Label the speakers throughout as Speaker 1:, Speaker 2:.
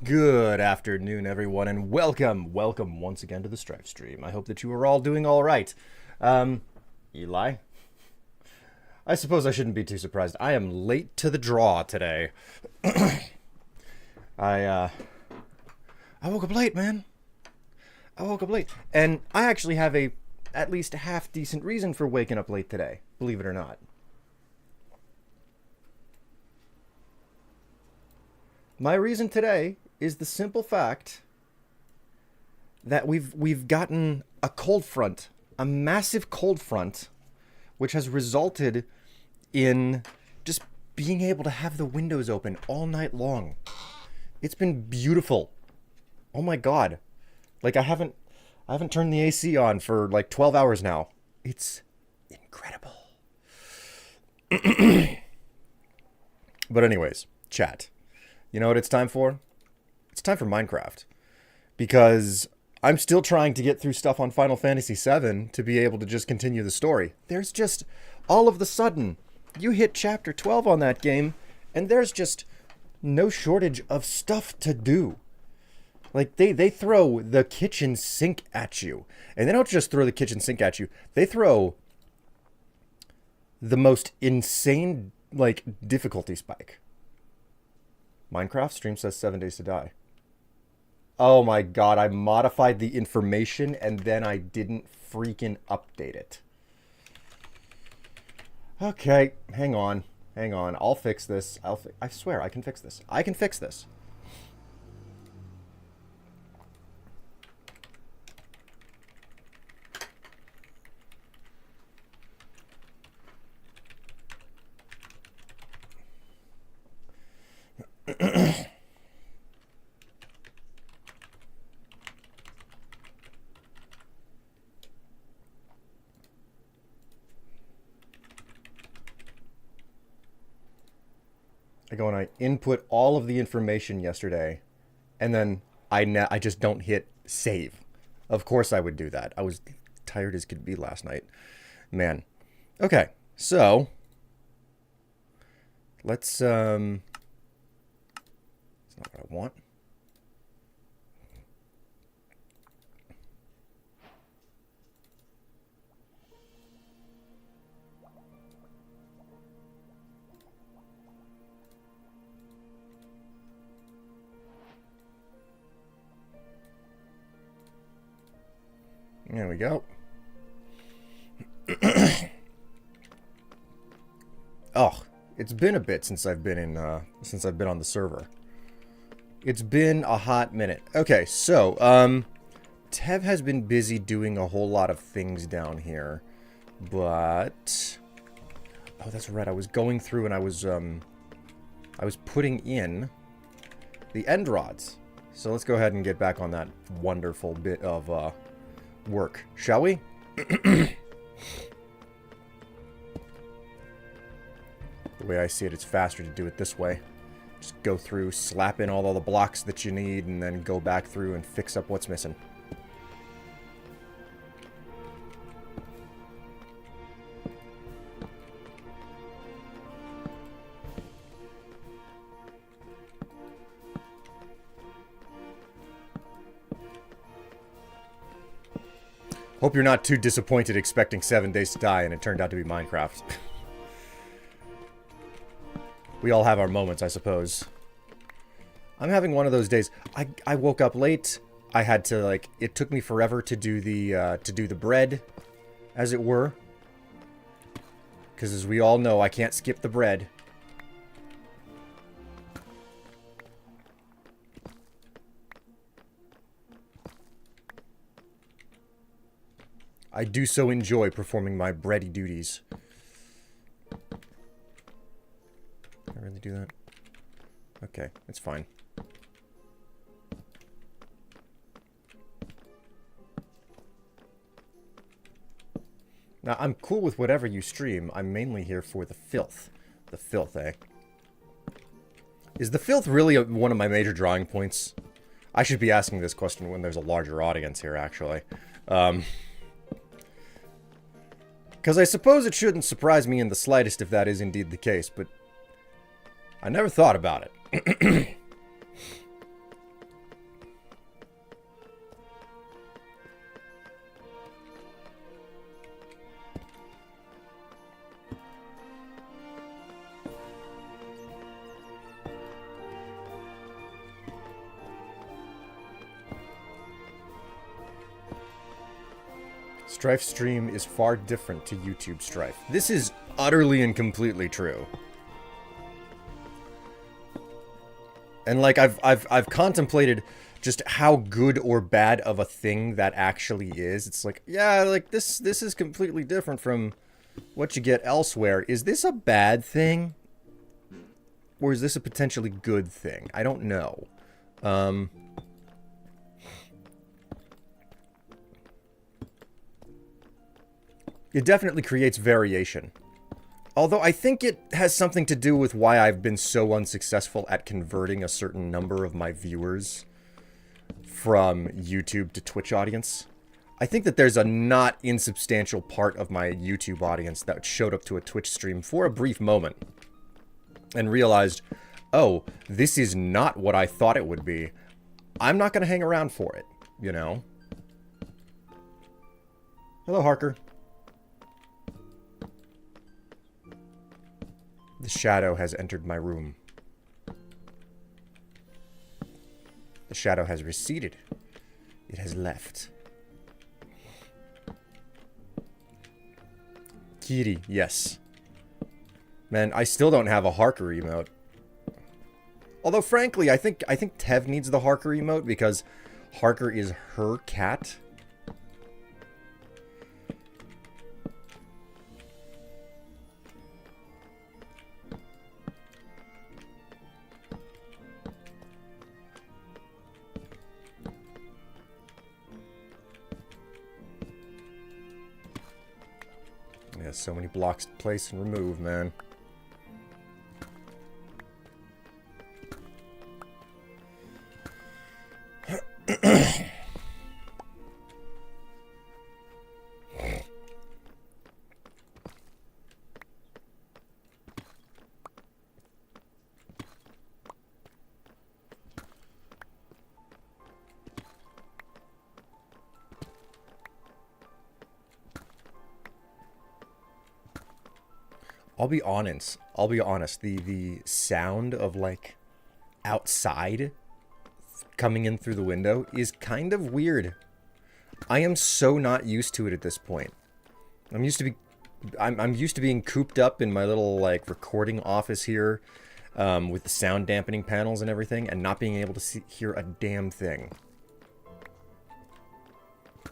Speaker 1: Good afternoon, everyone, and welcome once again to the Strife stream. I hope that you are all doing all right. Eli? I suppose I shouldn't be too surprised. I am late to the draw today. I woke up late, man. I woke up late. And I actually have at least a half decent reason for waking up late today, believe it or not. My reason today is the simple fact that we've gotten a cold front, a massive cold front, which has resulted in just being able to have the windows open all night long. It's been beautiful. Oh my god. Like I haven't turned the AC on for like 12 hours now. It's incredible. But anyways, chat. You know what it's time for? It's time for Minecraft. Because I'm still trying to get through stuff on Final Fantasy VII to be able to just continue the story. There's just, all of the sudden, you hit chapter 12 on that game, and there's just no shortage of stuff to do. Like, they throw the kitchen sink at you. And they don't just throw the kitchen sink at you. They throw the most insane, like, difficulty spike. Minecraft stream says 7 days to die. Oh my god, I modified the information and then I didn't freaking update it. Okay, hang on. I'll fix this. I swear I can fix this. I can fix this. I go and I input all of the information yesterday, and then I just don't hit save. Of course I would do that. I was tired as could be last night. Man. Okay, so let's it's not what I want. There we go. Oh, it's been a bit since I've been on the server. It's been a hot minute. Okay, so Tev has been busy doing a whole lot of things down here, but oh, that's right. I was going through and I was putting in the end rods. So let's go ahead and get back on that wonderful bit of work, shall we? The way I see it, it's faster to do it this way. Just go through, slap in all the blocks that you need, and then go back through and fix up what's missing. Hope you're not too disappointed expecting 7 days to die and it turned out to be Minecraft. We all have our moments, I suppose. I'm having one of those days. I woke up late. I had to, like, it took me forever to do the bread, as it were. Because as we all know, I can't skip the bread. I do so enjoy performing my bready duties. Can I really do that? Okay, it's fine. Now, I'm cool with whatever you stream. I'm mainly here for the filth. The filth, eh? Is the filth really one of my major drawing points? I should be asking this question when there's a larger audience here, actually. Because I suppose it shouldn't surprise me in the slightest if that is indeed the case, but I never thought about it. Strife stream is far different to YouTube Strife. This is utterly and completely true. And like I've contemplated just how good or bad of a thing that actually is. It's like, yeah, like this is completely different from what you get elsewhere. Is this a bad thing? Or is this a potentially good thing? I don't know. It definitely creates variation. Although I think it has something to do with why I've been so unsuccessful at converting a certain number of my viewers from YouTube to Twitch audience. I think that there's a not insubstantial part of my YouTube audience that showed up to a Twitch stream for a brief moment and realized, oh, this is not what I thought it would be. I'm not going to hang around for it, you know? Hello, Harker. The shadow has entered my room. The shadow has receded. It has left. Kiri, yes. Man, I still don't have a Harker emote. Although, frankly, I think Tev needs the Harker emote because Harker is her cat. Yeah, so many blocks to place and remove, man. I'll be honest. The sound of, like, outside coming in through the window is kind of weird. I am so not used to it at this point. I'm used to being cooped up in my little, like, recording office here, with the sound dampening panels and everything, and not being able to hear a damn thing.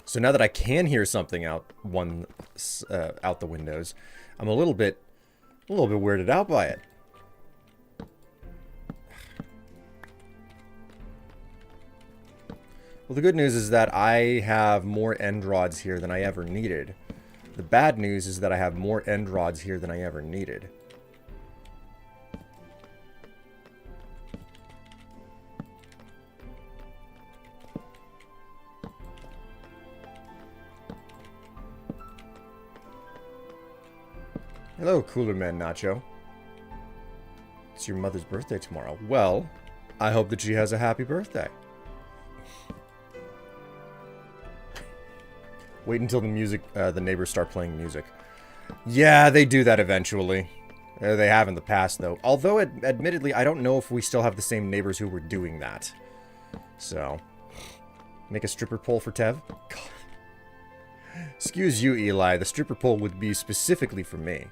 Speaker 1: So now that I can hear something out the windows, I'm a little bit weirded out by it. Well, the good news is that I have more end rods here than I ever needed. The bad news is that I have more end rods here than I ever needed. Hello, Cooler Man Nacho. It's your mother's birthday tomorrow. Well, I hope that she has a happy birthday. Wait until the neighbors start playing music. Yeah, they do that eventually. They have in the past, though. Although, admittedly, I don't know if we still have the same neighbors who were doing that. So, make a stripper pole for Tev? God. Excuse you, Eli. The stripper pole would be specifically for me.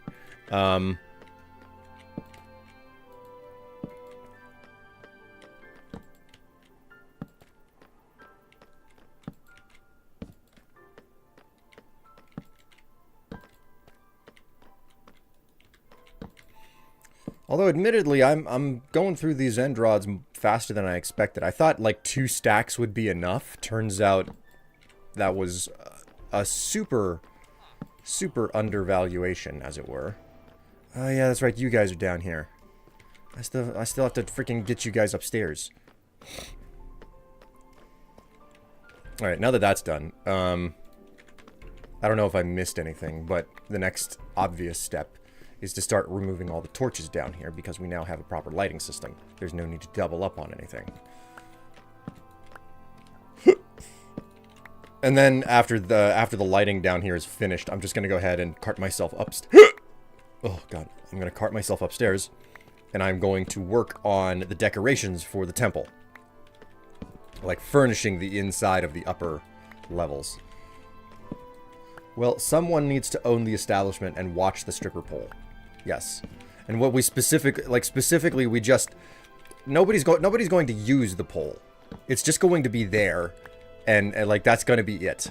Speaker 1: Although, admittedly, I'm going through these end rods faster than I expected. I thought, like, 2 stacks would be enough. Turns out that was a super undervaluation, as it were. Oh, yeah, that's right. You guys are down here. I still have to freaking get you guys upstairs. Alright, now that that's done, I don't know if I missed anything, but the next obvious step is to start removing all the torches down here, because we now have a proper lighting system. There's no need to double up on anything. And then after the lighting down here is finished, I'm just gonna go ahead and cart myself upstairs. Oh god, I'm gonna cart myself upstairs, and I'm going to work on the decorations for the temple, like furnishing the inside of the upper levels. Well, someone needs to own the establishment and watch the stripper pole. Yes. And what we specifically, we just... Nobody's going to use the pole. It's just going to be there. And like, that's going to be it.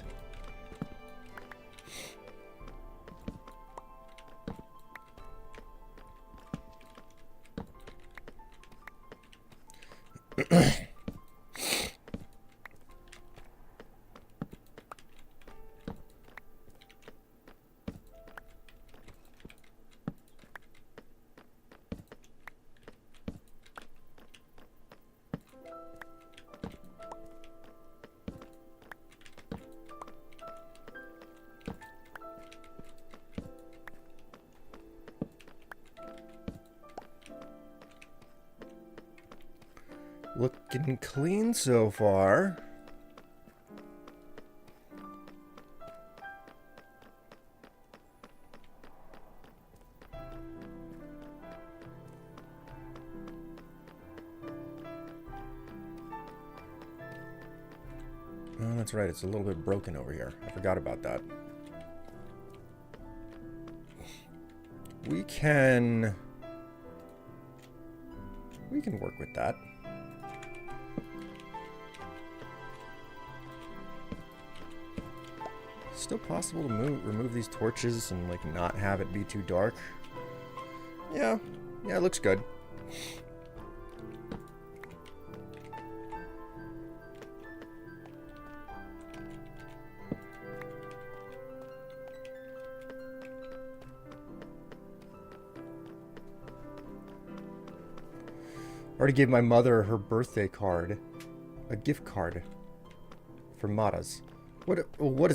Speaker 1: Looking clean so far. Oh, that's right. It's a little bit broken over here. I forgot about that. We can work with that. Still possible to remove these torches and like not have it be too dark. Yeah, it looks good. Already gave my mother her birthday card, a gift card for Mata's. What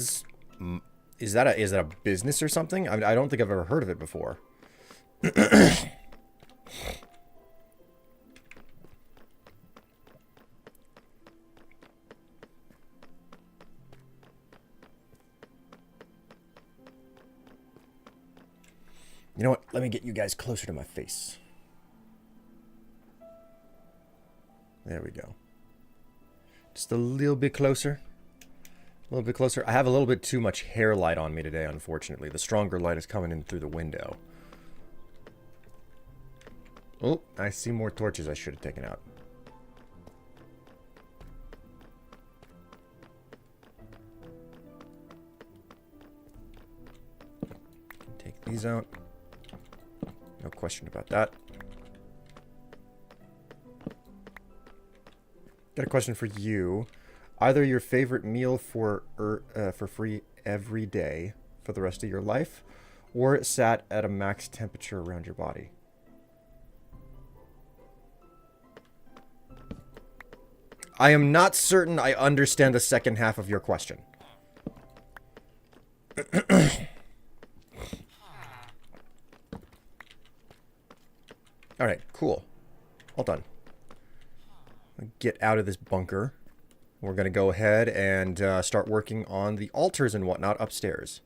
Speaker 1: is that a business or something? I mean, I don't think I've ever heard of it before. You know what? Let me get you guys closer to my face. There we go. Just a little bit closer. A little bit closer. I have a little bit too much hair light on me today, unfortunately. The stronger light is coming in through the window. Oh, I see more torches I should have taken out. Take these out. No question about that. Got a question for you. Either your favorite meal for free every day for the rest of your life, or it sat at a max temperature around your body. I am not certain I understand the second half of your question. Alright, cool. All done. Get out of this bunker. We're going to go ahead and start working on the altars and whatnot upstairs.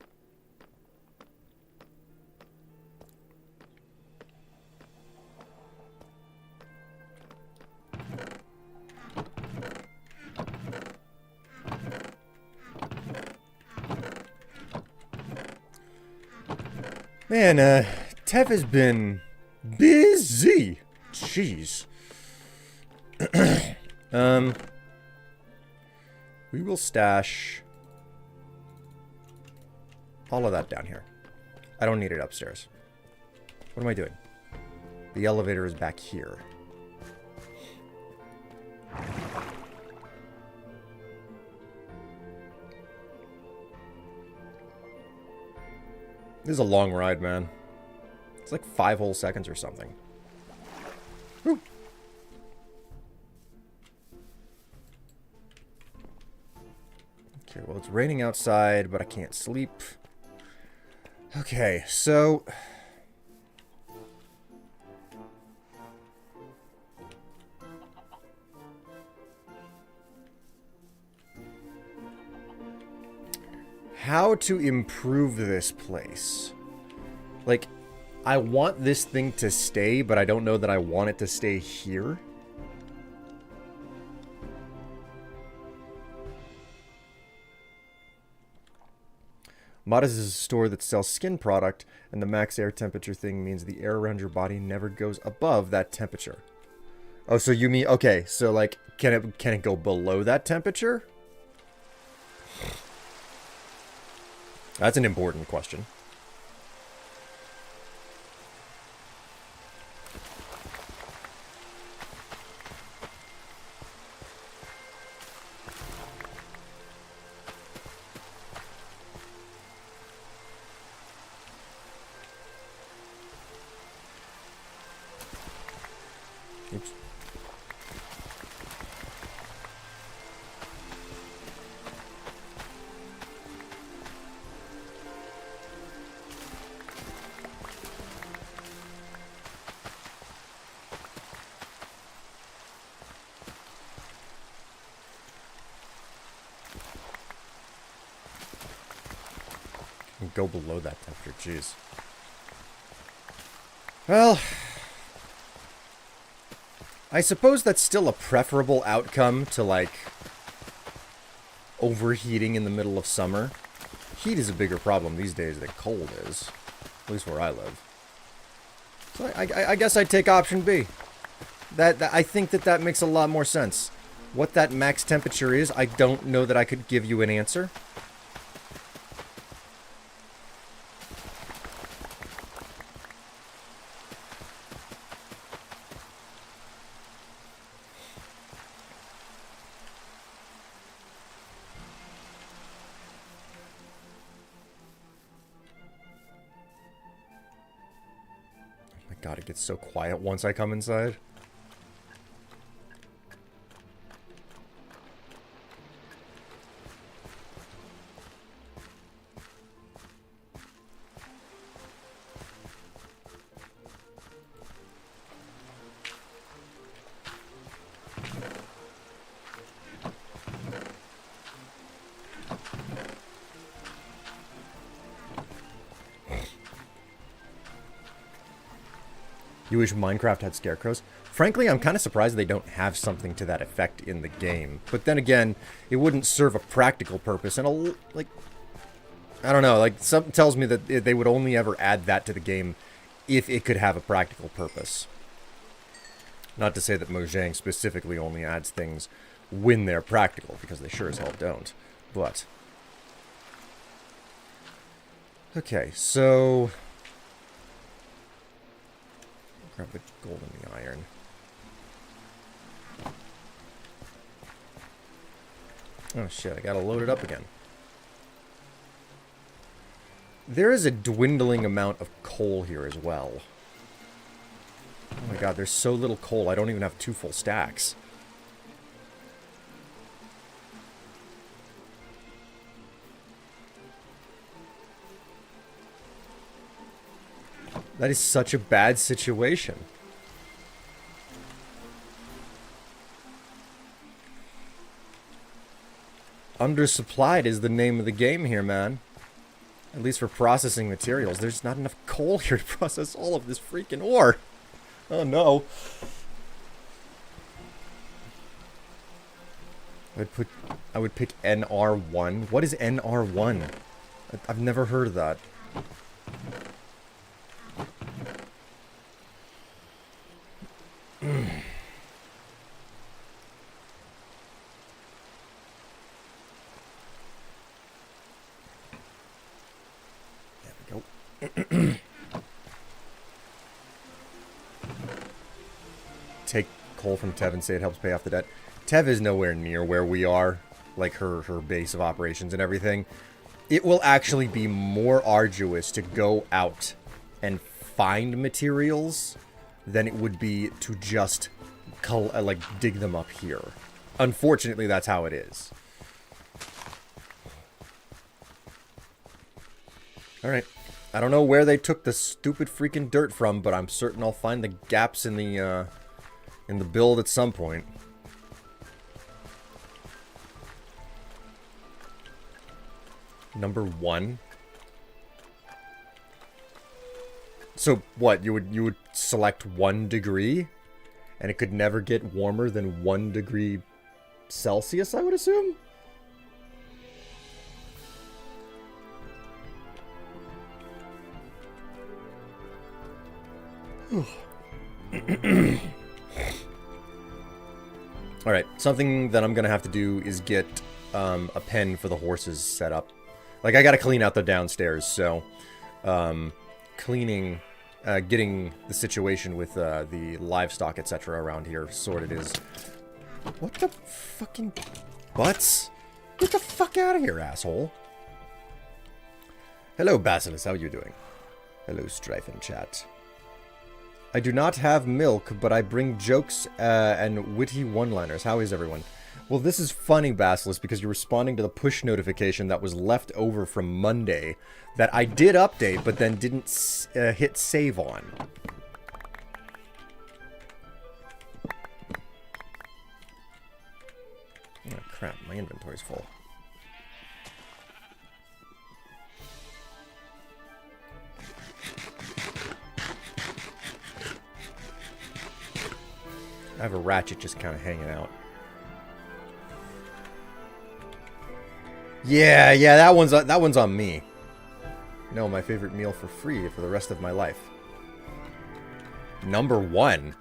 Speaker 1: Man, Tev has been busy. Jeez. We will stash all of that down here. I don't need it upstairs. What am I doing? The elevator is back here. This is a long ride, man. It's like 5 whole seconds or something. Whew. Okay, well, it's raining outside, but I can't sleep. Okay, so... how to improve this place? Like, I want this thing to stay, but I don't know that I want it to stay here. Modders is a store that sells skin product, and the max air temperature thing means the air around your body never goes above that temperature. Oh, so you mean, okay, so like, can it go below that temperature? That's an important question. Oops. Go below that temperature, jeez. Well, I suppose that's still a preferable outcome to, like, overheating in the middle of summer. Heat is a bigger problem these days than cold is, at least where I live. So I guess I'd take option B. That I think that makes a lot more sense. What that max temperature is, I don't know that I could give you an answer. God, it gets so quiet once I come inside. You wish Minecraft had scarecrows? Frankly, I'm kind of surprised they don't have something to that effect in the game. But then again, it wouldn't serve a practical purpose. And, like, I don't know, like, something tells me that they would only ever add that to the game if it could have a practical purpose. Not to say that Mojang specifically only adds things when they're practical, because they sure as hell don't. But okay, so grab the gold and the iron. Oh shit, I gotta load it up again. There is a dwindling amount of coal here as well. Oh my god, there's so little coal, I don't even have 2 full stacks. That is such a bad situation. Undersupplied is the name of the game here, man. At least for processing materials. There's not enough coal here to process all of this freaking ore. Oh no. I would pick NR1. What is NR1? I've never heard of that. Take coal from Tev and say it helps pay off the debt. Tev is nowhere near where we are, like her base of operations and everything. It will actually be more arduous to go out and find materials than it would be to just like dig them up here. Unfortunately, that's how it is. All right. I don't know where they took the stupid freaking dirt from, but I'm certain I'll find the gaps in the build at some point. Number 1. So what? You would select 1 degree, and it could never get warmer than 1 degree Celsius, I would assume? Alright, something that I'm going to have to do is get a pen for the horses set up. Like, I got to clean out the downstairs, so cleaning, getting the situation with the livestock, etc. around here sorted is... What the fucking... Butts? Get the fuck out of here, asshole. Hello, Basilisk, how are you doing? Hello, Strife in chat. I do not have milk, but I bring jokes and witty one-liners. How is everyone? Well, this is funny, Basilisk, because you're responding to the push notification that was left over from Monday that I did update, but then didn't hit save on. Oh, crap, my inventory's full. I have a ratchet just kind of hanging out. Yeah, that one's on me. No, my favorite meal for free for the rest of my life. Number 1.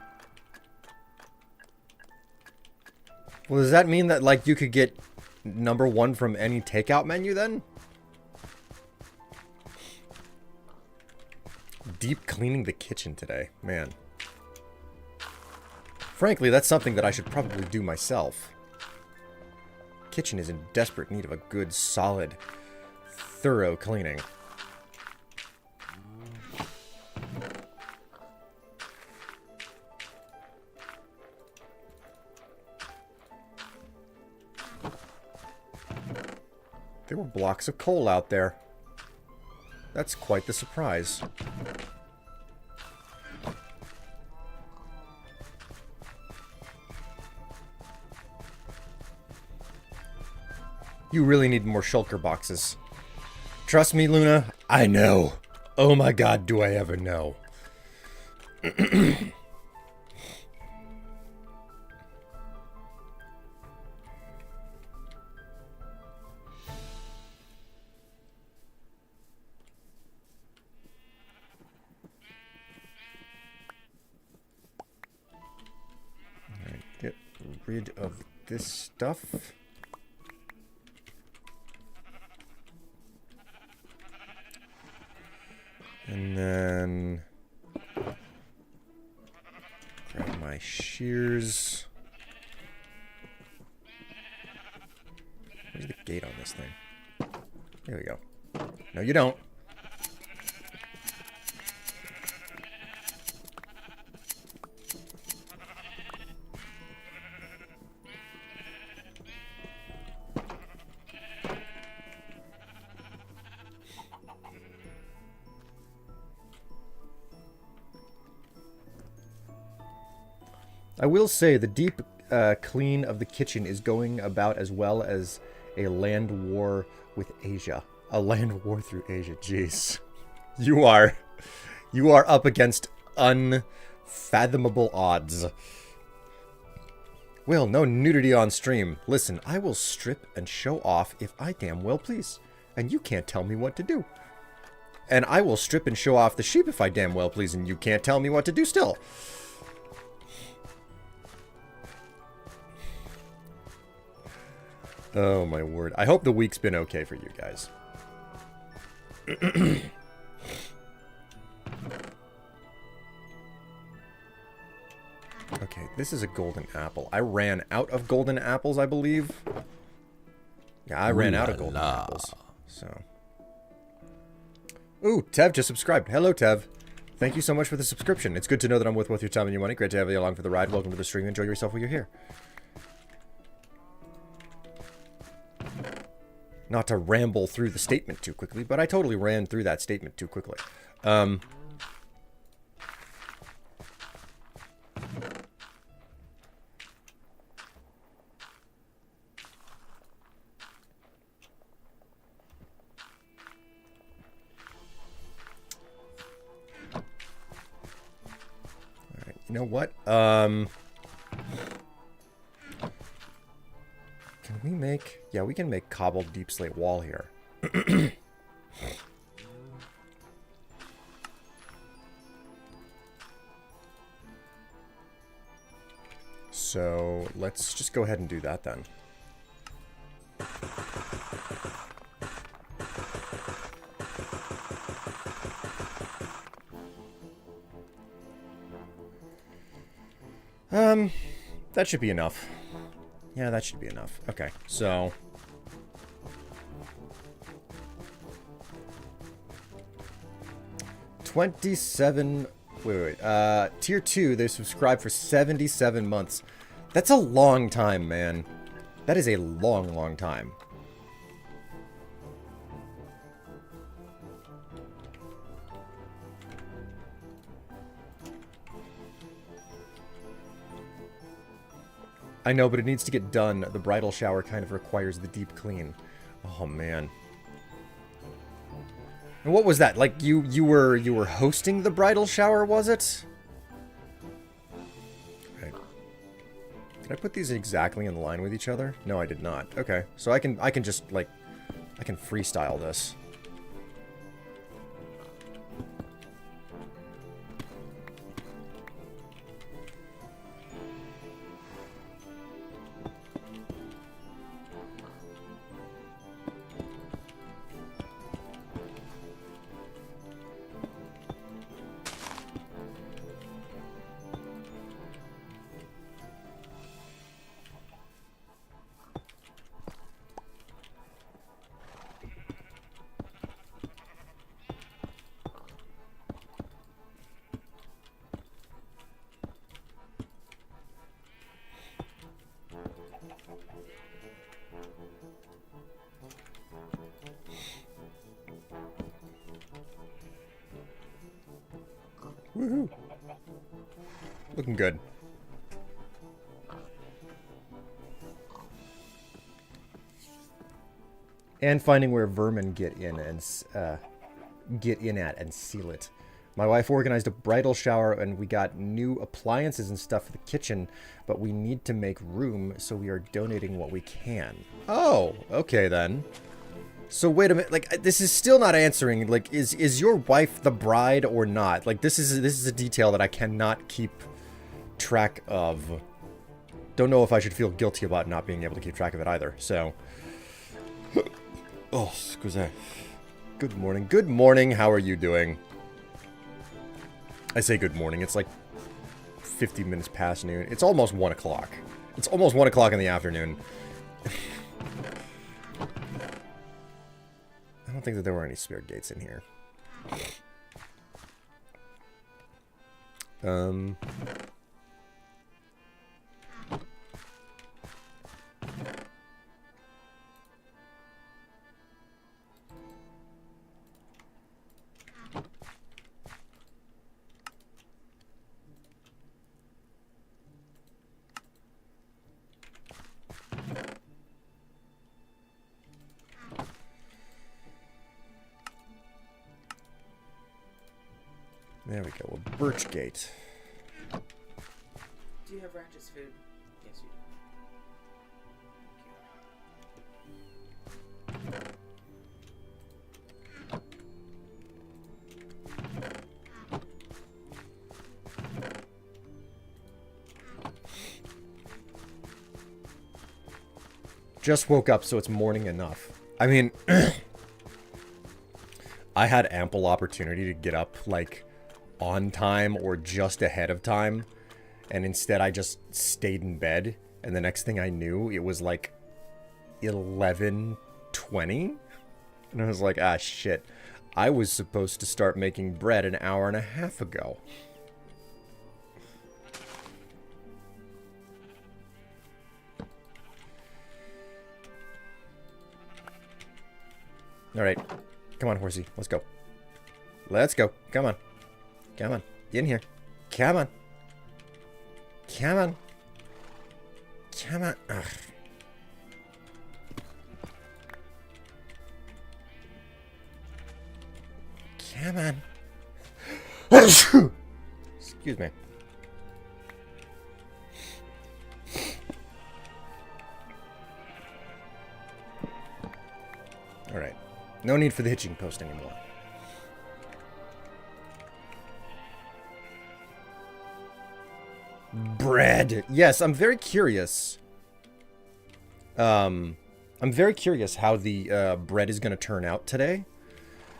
Speaker 1: Well, does that mean that, like, you could get number 1 from any takeout menu, then? Deep cleaning the kitchen today. Man. Frankly, that's something that I should probably do myself. Kitchen is in desperate need of a good, solid, thorough cleaning. There were blocks of coal out there. That's quite the surprise. You really need more shulker boxes. Trust me, Luna, I know. Oh my god, do I ever know. Alright, get rid of this stuff. And then grab my shears. Where's the gate on this thing? There we go. No, you don't. I will say the deep clean of the kitchen is going about as well as a land war with Asia. A land war through Asia. Jeez. You are up against unfathomable odds. Well, no nudity on stream. Listen, I will strip and show off if I damn well please. And you can't tell me what to do. And I will strip and show off the sheep if I damn well please, and you can't tell me what to do still. Oh my word. I hope the week's been okay for you guys. Okay, this is a golden apple. I ran out of golden apples, I believe. Yeah, I ran out of golden apples. So. Ooh, Tev just subscribed. Hello, Tev. Thank you so much for the subscription. It's good to know that I'm worth your time and your money. Great to have you along for the ride. Welcome to the stream. Enjoy yourself while you're here. Not to ramble through the statement too quickly, but I totally ran through that statement too quickly. Alright, you know what? Can we make... Yeah, we can make cobbled deep slate wall here. So let's just go ahead and do that then. That should be enough. Yeah, that should be enough. Okay, so... Wait. Tier 2, they subscribed for 77 months. That's a long time, man. That is a long, long time. I know, but it needs to get done. The bridal shower kind of requires the deep clean. Oh, man. And what was that? Like, you were hosting the bridal shower, was it? Right. Did I put these exactly in line with each other? No, I did not. Okay. So I can just, like, I can freestyle this. Woohoo! Looking good. And finding where vermin get in at and seal it. My wife organized a bridal shower and we got new appliances and stuff for the kitchen, but we need to make room, so we are donating what we can. Oh, okay then. So wait a minute, like, this is still not answering, like, is your wife the bride or not? Like, this is a detail that I cannot keep track of. Don't know if I should feel guilty about not being able to keep track of it either, so. Oh, excuse. Good morning. Good morning, how are you doing? I say good morning, it's like 50 minutes past noon. It's almost 1 o'clock. It's almost 1 o'clock in the afternoon. I don't think that there were any spare gates in here. There we go, a birch gate.
Speaker 2: Do you have Ratchet's food? Yes, you
Speaker 1: Just woke up, so it's morning enough. I mean, I had ample opportunity to get up, like, on time or just ahead of time, and instead I just stayed in bed, and the next thing I knew, it was like 11:20, and I was like, ah, shit, I was supposed to start making bread an hour and a half ago. Alright, come on, horsey, let's go. Let's go, come on. Come on, get in here. Come on. Come on. Come on. Ugh. Come on. Excuse me. Alright. No need for the hitching post anymore. Bread. Yes, I'm very curious. I'm very curious how the bread is going to turn out today.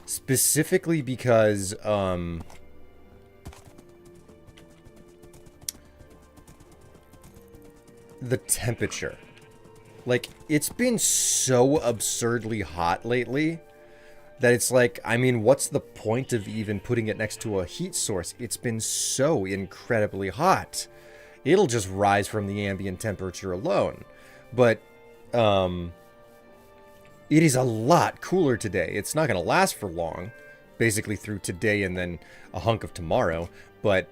Speaker 1: Specifically because, the temperature. Like, it's been so absurdly hot lately that it's like, I mean, what's the point of even putting it next to a heat source? It's been so incredibly hot. It'll just rise from the ambient temperature alone. But, it is a lot cooler today. It's not going to last for long. Basically through today and then a hunk of tomorrow. But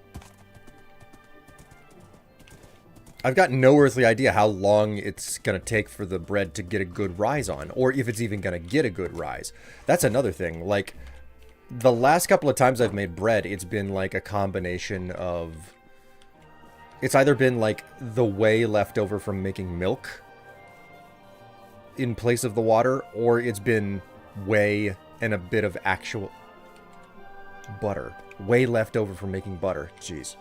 Speaker 1: I've got no earthly idea how long it's going to take for the bread to get a good rise on. Or if it's even going to get a good rise. That's another thing. Like, the last couple of times I've made bread, it's been like a combination of... It's either been like the whey left over from making milk in place of the water, or it's been whey and a bit of actual butter. Whey left over from making butter. Jeez.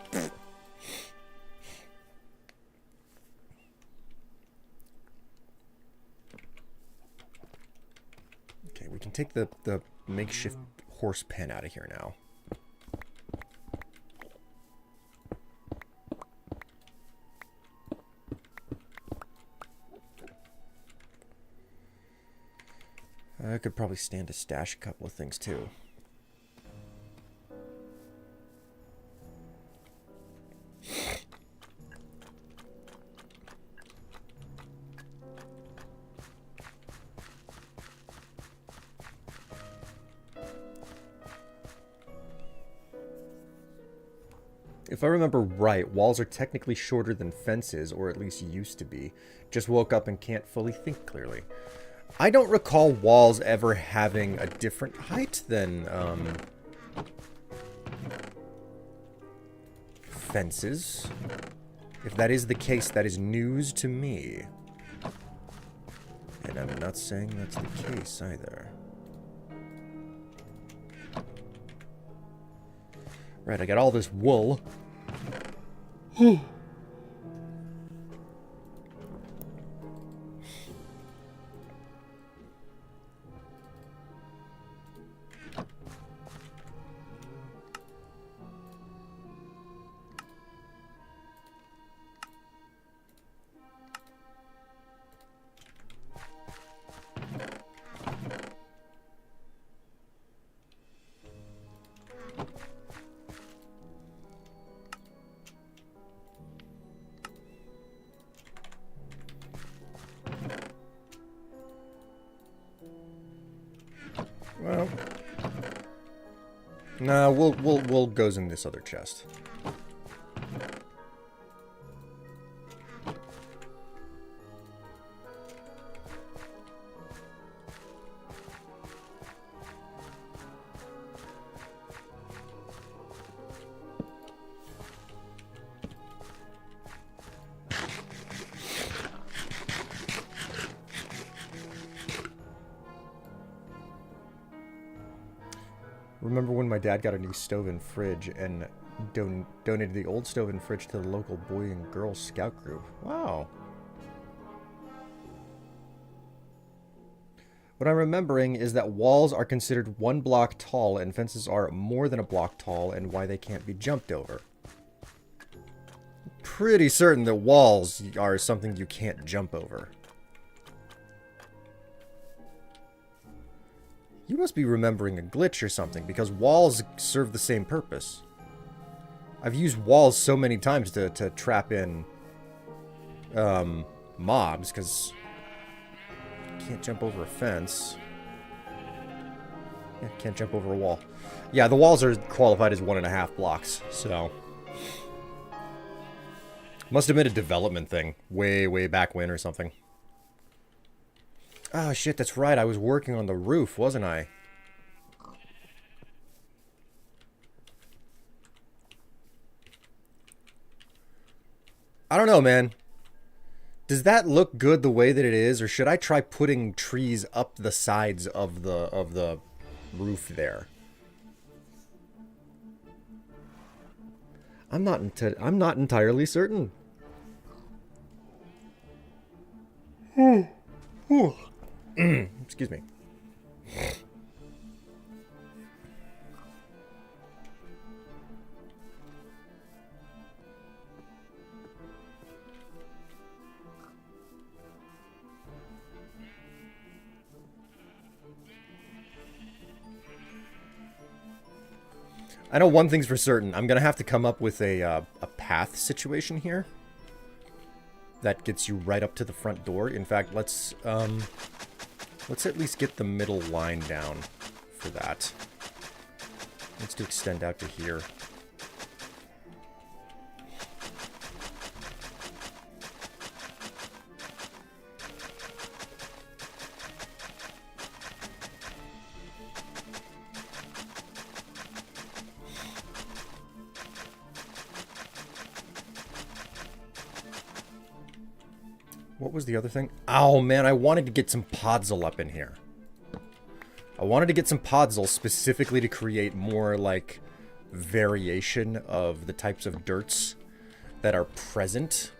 Speaker 1: Okay, we can take the makeshift horse pen out of here now. I could probably stand to stash a couple of things too. If I remember right, walls are technically shorter than fences, or at least used to be. Just woke up and can't fully think clearly. I don't recall walls ever having a different height than, fences. If that is the case, that is news to me. And I'm not saying that's the case either. Right, I got all this wool. Well, nah, wool goes in this other chest. Remember when my dad got a new stove and fridge and donated the old stove and fridge to the local boy and girl scout group? Wow. What I'm remembering is that walls are considered 1 block tall and fences are more than a block tall and why they can't be jumped over. Pretty certain that walls are something you can't jump over. You must be remembering a glitch or something, because walls serve the same purpose. I've used walls so many times to trap in mobs, because you can't jump over a fence. Yeah, can't jump over a wall. Yeah, the walls are qualified as 1.5 blocks, so... Must have been a development thing, way back when or something. Oh shit, that's right, I was working on the roof, wasn't I? I don't know, man. Does that look good the way that it is, or should I try putting trees up the sides of the roof there? I'm not entirely certain. Excuse me. I know one thing's for certain. I'm gonna have to come up with a path situation here that gets you right up to the front door. In fact, let's at least get the middle line down for that. Let's do extend out to here. What was the other thing? Oh, man, I wanted to get some podzol up in here. I wanted to get some podzol specifically to create more, like, variation of the types of dirts that are present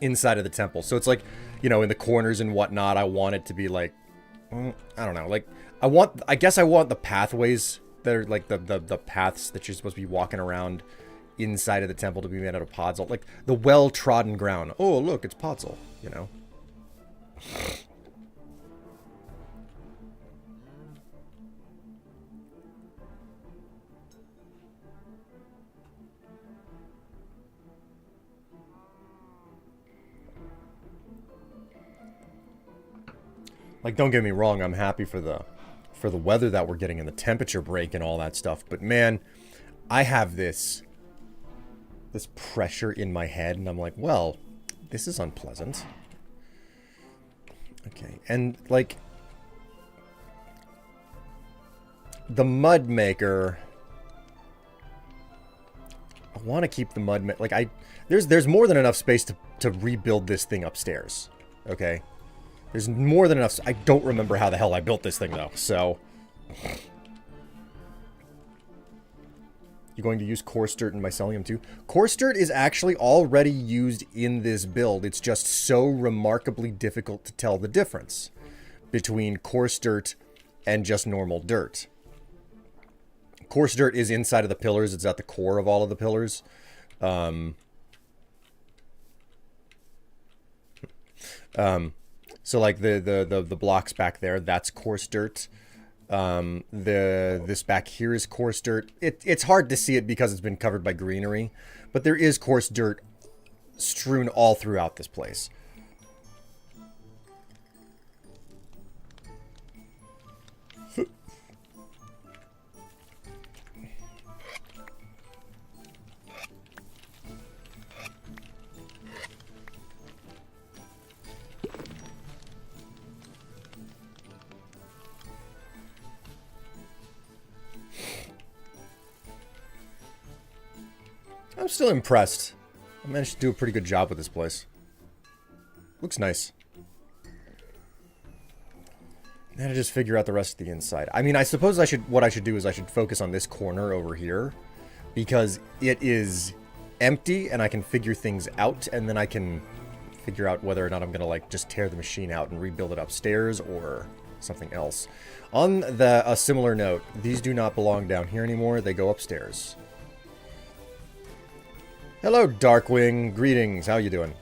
Speaker 1: inside of the temple. So it's like, you know, in the corners and whatnot, I want it to be like, I don't know, like, I guess I want the pathways that are, like, the paths that you're supposed to be walking around inside of the temple to be made out of podzol. Like, the well-trodden ground. Oh, look, it's podzol, you know? Like, don't get me wrong, I'm happy for the weather that we're getting and the temperature break and all that stuff, but man, I have this pressure in my head, and I'm like, well, this is unpleasant. Okay, and, like, the mud maker, I want to keep the mud maker, like, there's more than enough space to rebuild this thing upstairs, okay? There's more than enough, I don't remember how the hell I built this thing, though, so... You're going to use coarse dirt in mycelium too? Coarse dirt is actually already used in this build. It's just so remarkably difficult to tell the difference between coarse dirt and just normal dirt. Coarse dirt is inside of the pillars. It's at the core of all of the pillars. So like the blocks back there, that's coarse dirt. This back here is coarse dirt. It's hard to see it because it's been covered by greenery, but there is coarse dirt strewn all throughout this place. I'm still impressed. I managed to do a pretty good job with this place. Looks nice. Then I just figure out the rest of the inside. I mean, I suppose what I should do is I should focus on this corner over here, because it is empty and I can figure things out, and then I can figure out whether or not I'm gonna like just tear the machine out and rebuild it upstairs or something else. On a similar note, these do not belong down here anymore. They go upstairs. Hello, Darkwing. Greetings. How you doing?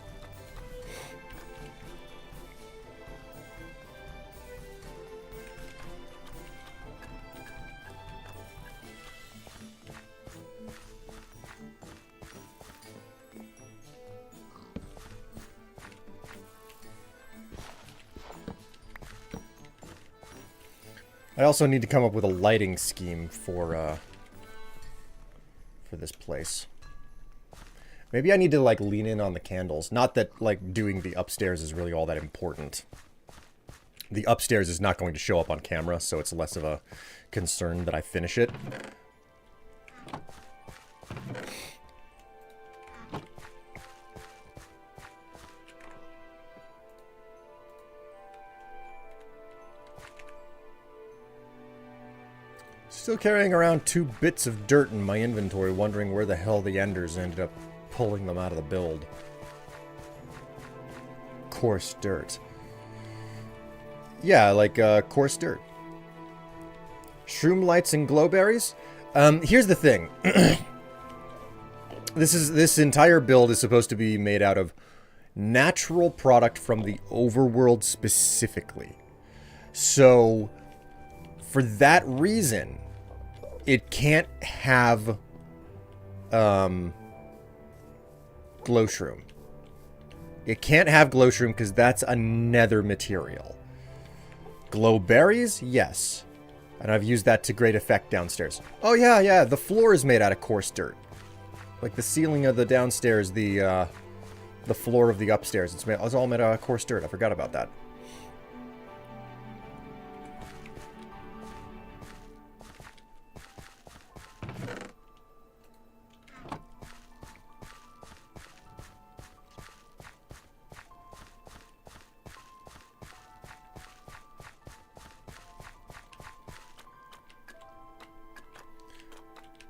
Speaker 1: I also need to come up with a lighting scheme for this place. Maybe I need to, like, lean in on the candles. Not that, like, doing the upstairs is really all that important. The upstairs is not going to show up on camera, so it's less of a concern that I finish it. Still carrying around 2 bits of dirt in my inventory, wondering where the hell the enders ended up pulling them out of the build. Coarse dirt. Yeah, like coarse dirt. Shroom lights and glowberries? Here's the thing. This entire build is supposed to be made out of natural product from the overworld specifically. So, for that reason, it can't have glow shroom. It can't have glow shroom because that's a nether material. Glowberries? Yes. And I've used that to great effect downstairs. Oh yeah, the floor is made out of coarse dirt. Like the ceiling of the downstairs, the floor of the upstairs. It's all made out of coarse dirt. I forgot about that.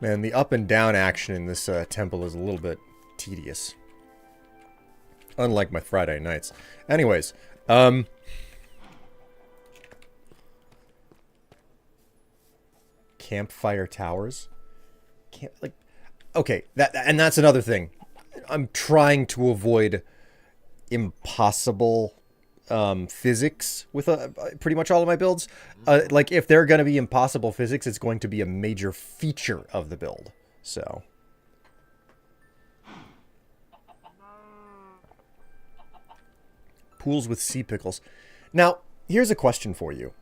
Speaker 1: Man, the up and down action in this temple is a little bit tedious. Unlike my Friday nights. Anyways, campfire towers. Okay, that's another thing. I'm trying to avoid impossible physics with pretty much all of my builds. Like, if they're going to be impossible physics, it's going to be a major feature of the build. So, pools with sea pickles. Now, here's a question for you.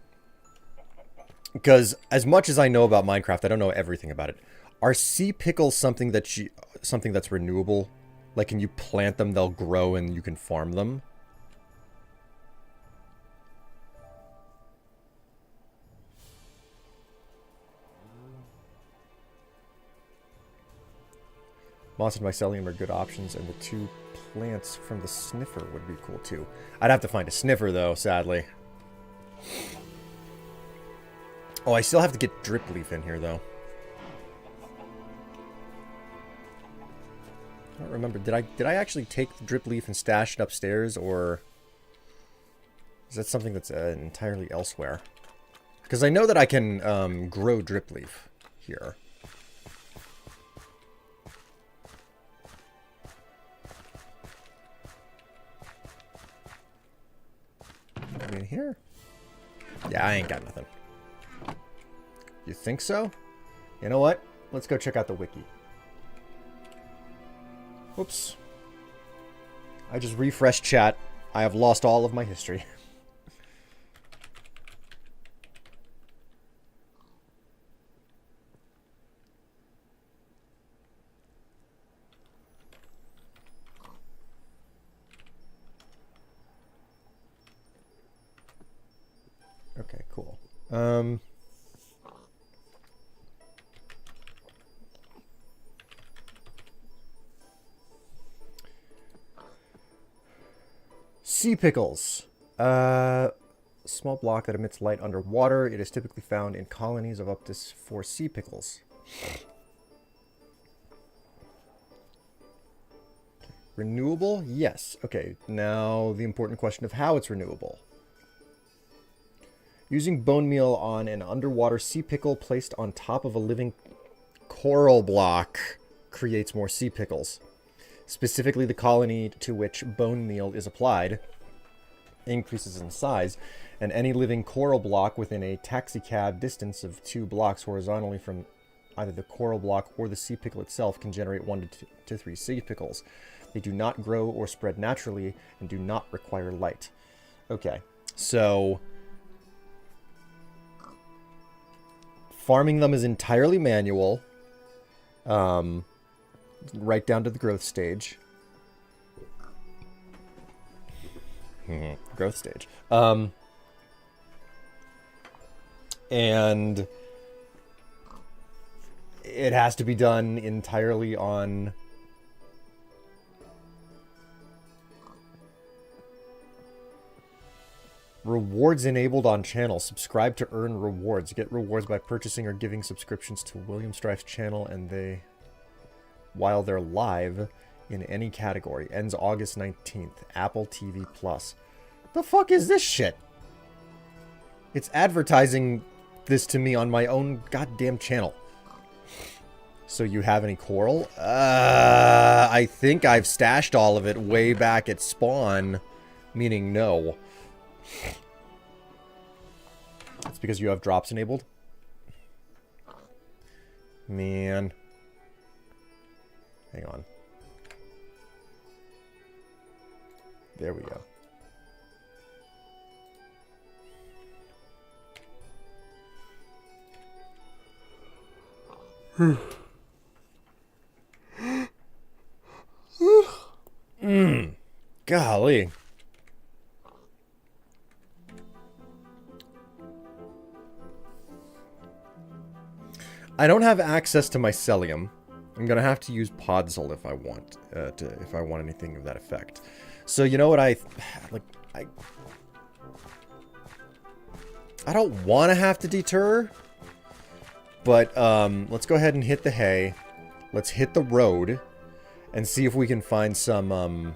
Speaker 1: Because as much as I know about Minecraft, I don't know everything about it. Are sea pickles something that's renewable? Like, can you plant them, they'll grow, and you can farm them? Moss and mycelium are good options, and the 2 plants from the sniffer would be cool too. I'd have to find a sniffer though, sadly. Oh, I still have to get drip leaf in here though. I don't remember. Did I actually take the drip leaf and stash it upstairs, or is that something that's entirely elsewhere? Because I know that I can grow drip leaf here. In here? Yeah, I ain't got nothing. You think so? You know what? Let's go check out the wiki. Whoops. I just refreshed chat. I have lost all of my history. Okay, cool. Sea pickles. Small block that emits light underwater. It is typically found in colonies of up to 4 sea pickles. Renewable? Yes. Okay, now the important question of how it's renewable. Using bone meal on an underwater sea pickle placed on top of a living coral block creates more sea pickles. Specifically, the colony to which bone meal is applied increases in size, and any living coral block within a taxicab distance of 2 blocks horizontally from either the coral block or the sea pickle itself can generate 1 to 3 sea pickles. They do not grow or spread naturally and do not require light. Okay, so farming them is entirely manual, right down to the growth stage. Growth stage. And it has to be done entirely on Rewards enabled on channel. Subscribe to earn rewards. Get rewards by purchasing or giving subscriptions to William Strife's channel while they're live in any category. Ends August 19th. Apple TV Plus. The fuck is this shit? It's advertising this to me on my own goddamn channel. So you have any coral? I think I've stashed all of it way back at spawn. Meaning no. It's because you have drops enabled? Man. Hang on. There we go. Golly. I don't have access to mycelium. I'm gonna have to use Podzol if I want anything of that effect. So you know what I don't want to have to deter, but let's go ahead and hit the hay. Let's hit the road and see if we can find some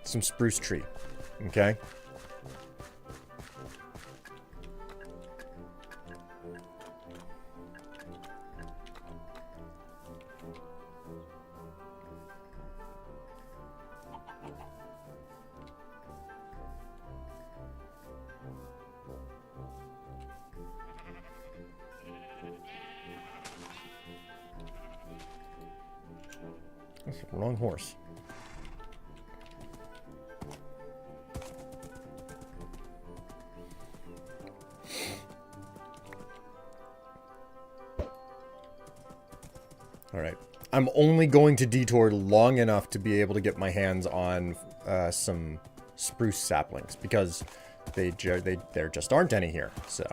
Speaker 1: spruce tree. Okay. That's the wrong horse. Alright. I'm only going to detour long enough to be able to get my hands on some spruce saplings, because there just aren't any here, so...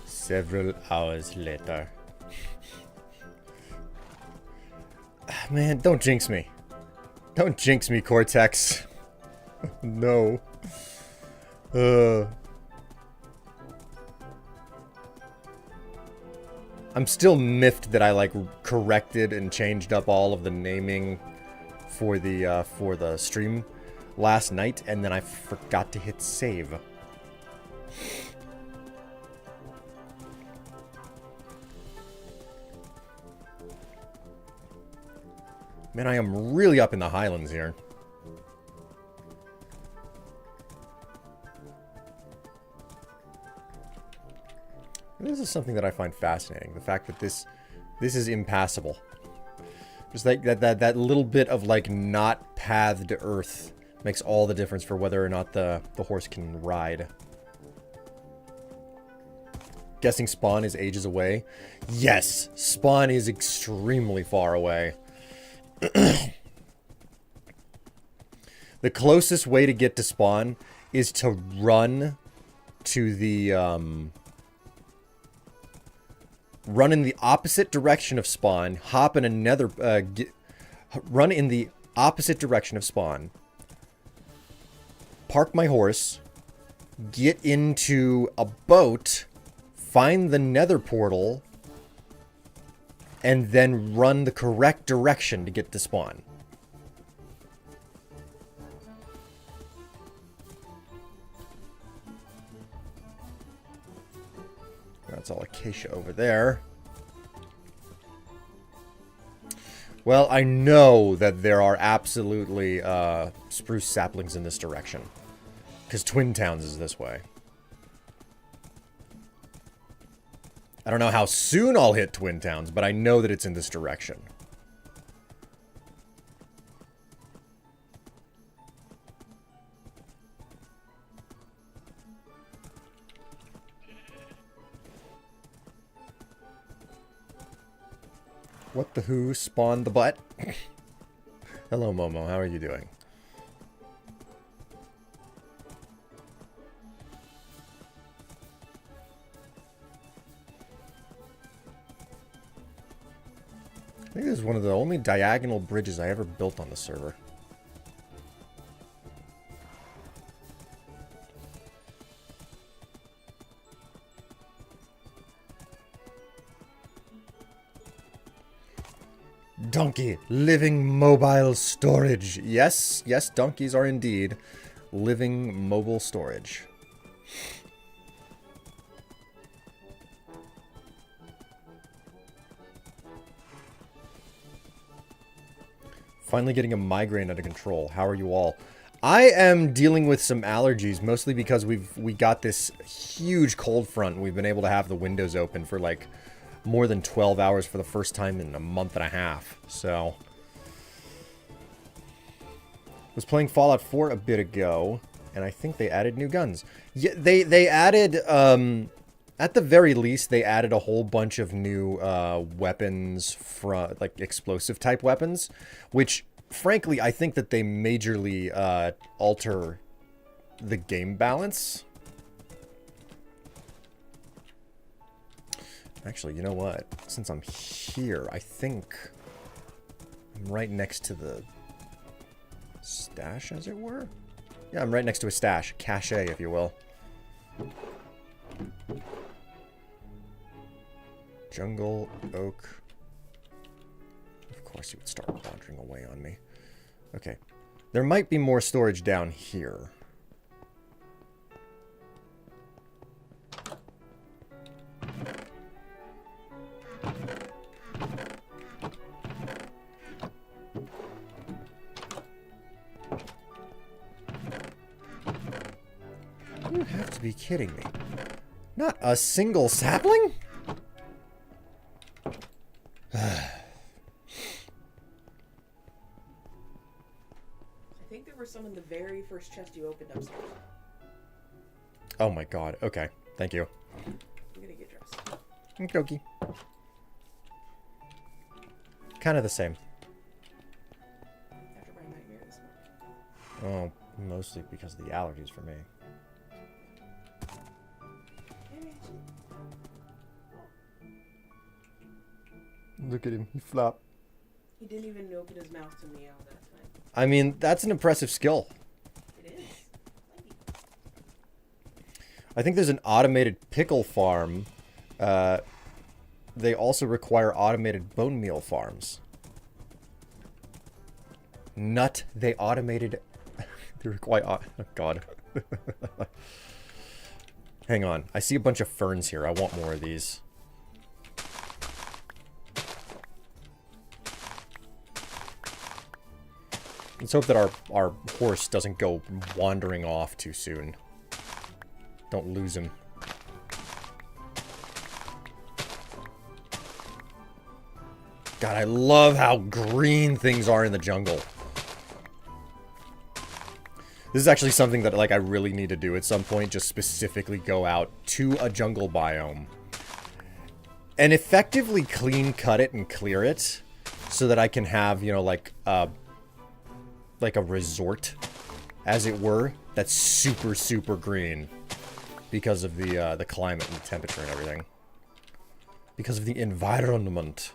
Speaker 1: Several hours later. Man, don't jinx me. Don't jinx me, Cortex. No. I'm still miffed that I, like, corrected and changed up all of the naming for the stream last night, and then I forgot to hit save. Man, I am really up in the Highlands here. This is something that I find fascinating. The fact that this is impassable. Just like that little bit of, like, not pathed earth makes all the difference for whether or not the horse can ride. Guessing spawn is ages away. Yes, spawn is extremely far away. The closest way to get to spawn is to run to the run in the opposite direction of spawn, hop in another run in the opposite direction of spawn, park my horse, get into a boat, find the nether portal, and then run the correct direction to get to spawn. That's all acacia over there. Well, I know that there are absolutely spruce saplings in this direction, because Twin Towns is this way. I don't know how soon I'll hit Twin Towns, but I know that it's in this direction. What the who spawned the butt? Hello, Momo. How are you doing? think this is one of the only diagonal bridges I ever built on the server. Donkey, living mobile storage. Yes, yes, donkeys are indeed living mobile storage. Finally getting a migraine under control. How are you all? I am dealing with some allergies, mostly because we got this huge cold front. We've been able to have the windows open for like more than 12 hours for the first time in a month and a half. So, was playing Fallout 4 a bit ago, and I think they added new guns. Yeah, they added, at the very least, they added a whole bunch of new weapons, like explosive type weapons, which, frankly, I think that they majorly alter the game balance. Actually, you know what? Since I'm here, I think I'm right next to the stash, as it were. Yeah, I'm right next to a stash. Cache, if you will. Jungle, oak. Of course you would start wandering away on me. Okay. There might be more storage down here. You have to be kidding me. Not a single sapling?
Speaker 2: I think there were some in the very first chest you opened upstairs.
Speaker 1: Oh my god. Okay. Thank you.
Speaker 2: I'm gonna get dressed.
Speaker 1: Okie. Kind of the same.
Speaker 2: After my nightmare this morning.
Speaker 1: Oh, mostly because of the allergies for me. Look at him. He flopped.
Speaker 2: He didn't even open his mouth to meow that time.
Speaker 1: I mean, that's an impressive skill.
Speaker 2: It is. Thank you.
Speaker 1: I think there's an automated pickle farm. They also require automated bone meal farms. Nut, they automated... they require... Oh, God. Hang on. I see a bunch of ferns here. I want more of these. Let's hope that our horse doesn't go wandering off too soon. Don't lose him. God, I love how green things are in the jungle. This is actually something that, like, I really need to do at some point. Just specifically go out to a jungle biome and effectively clean cut it and clear it so that I can have, you know, like a resort, as it were, that's super, super green because of the climate and the temperature and everything. Because of the environment.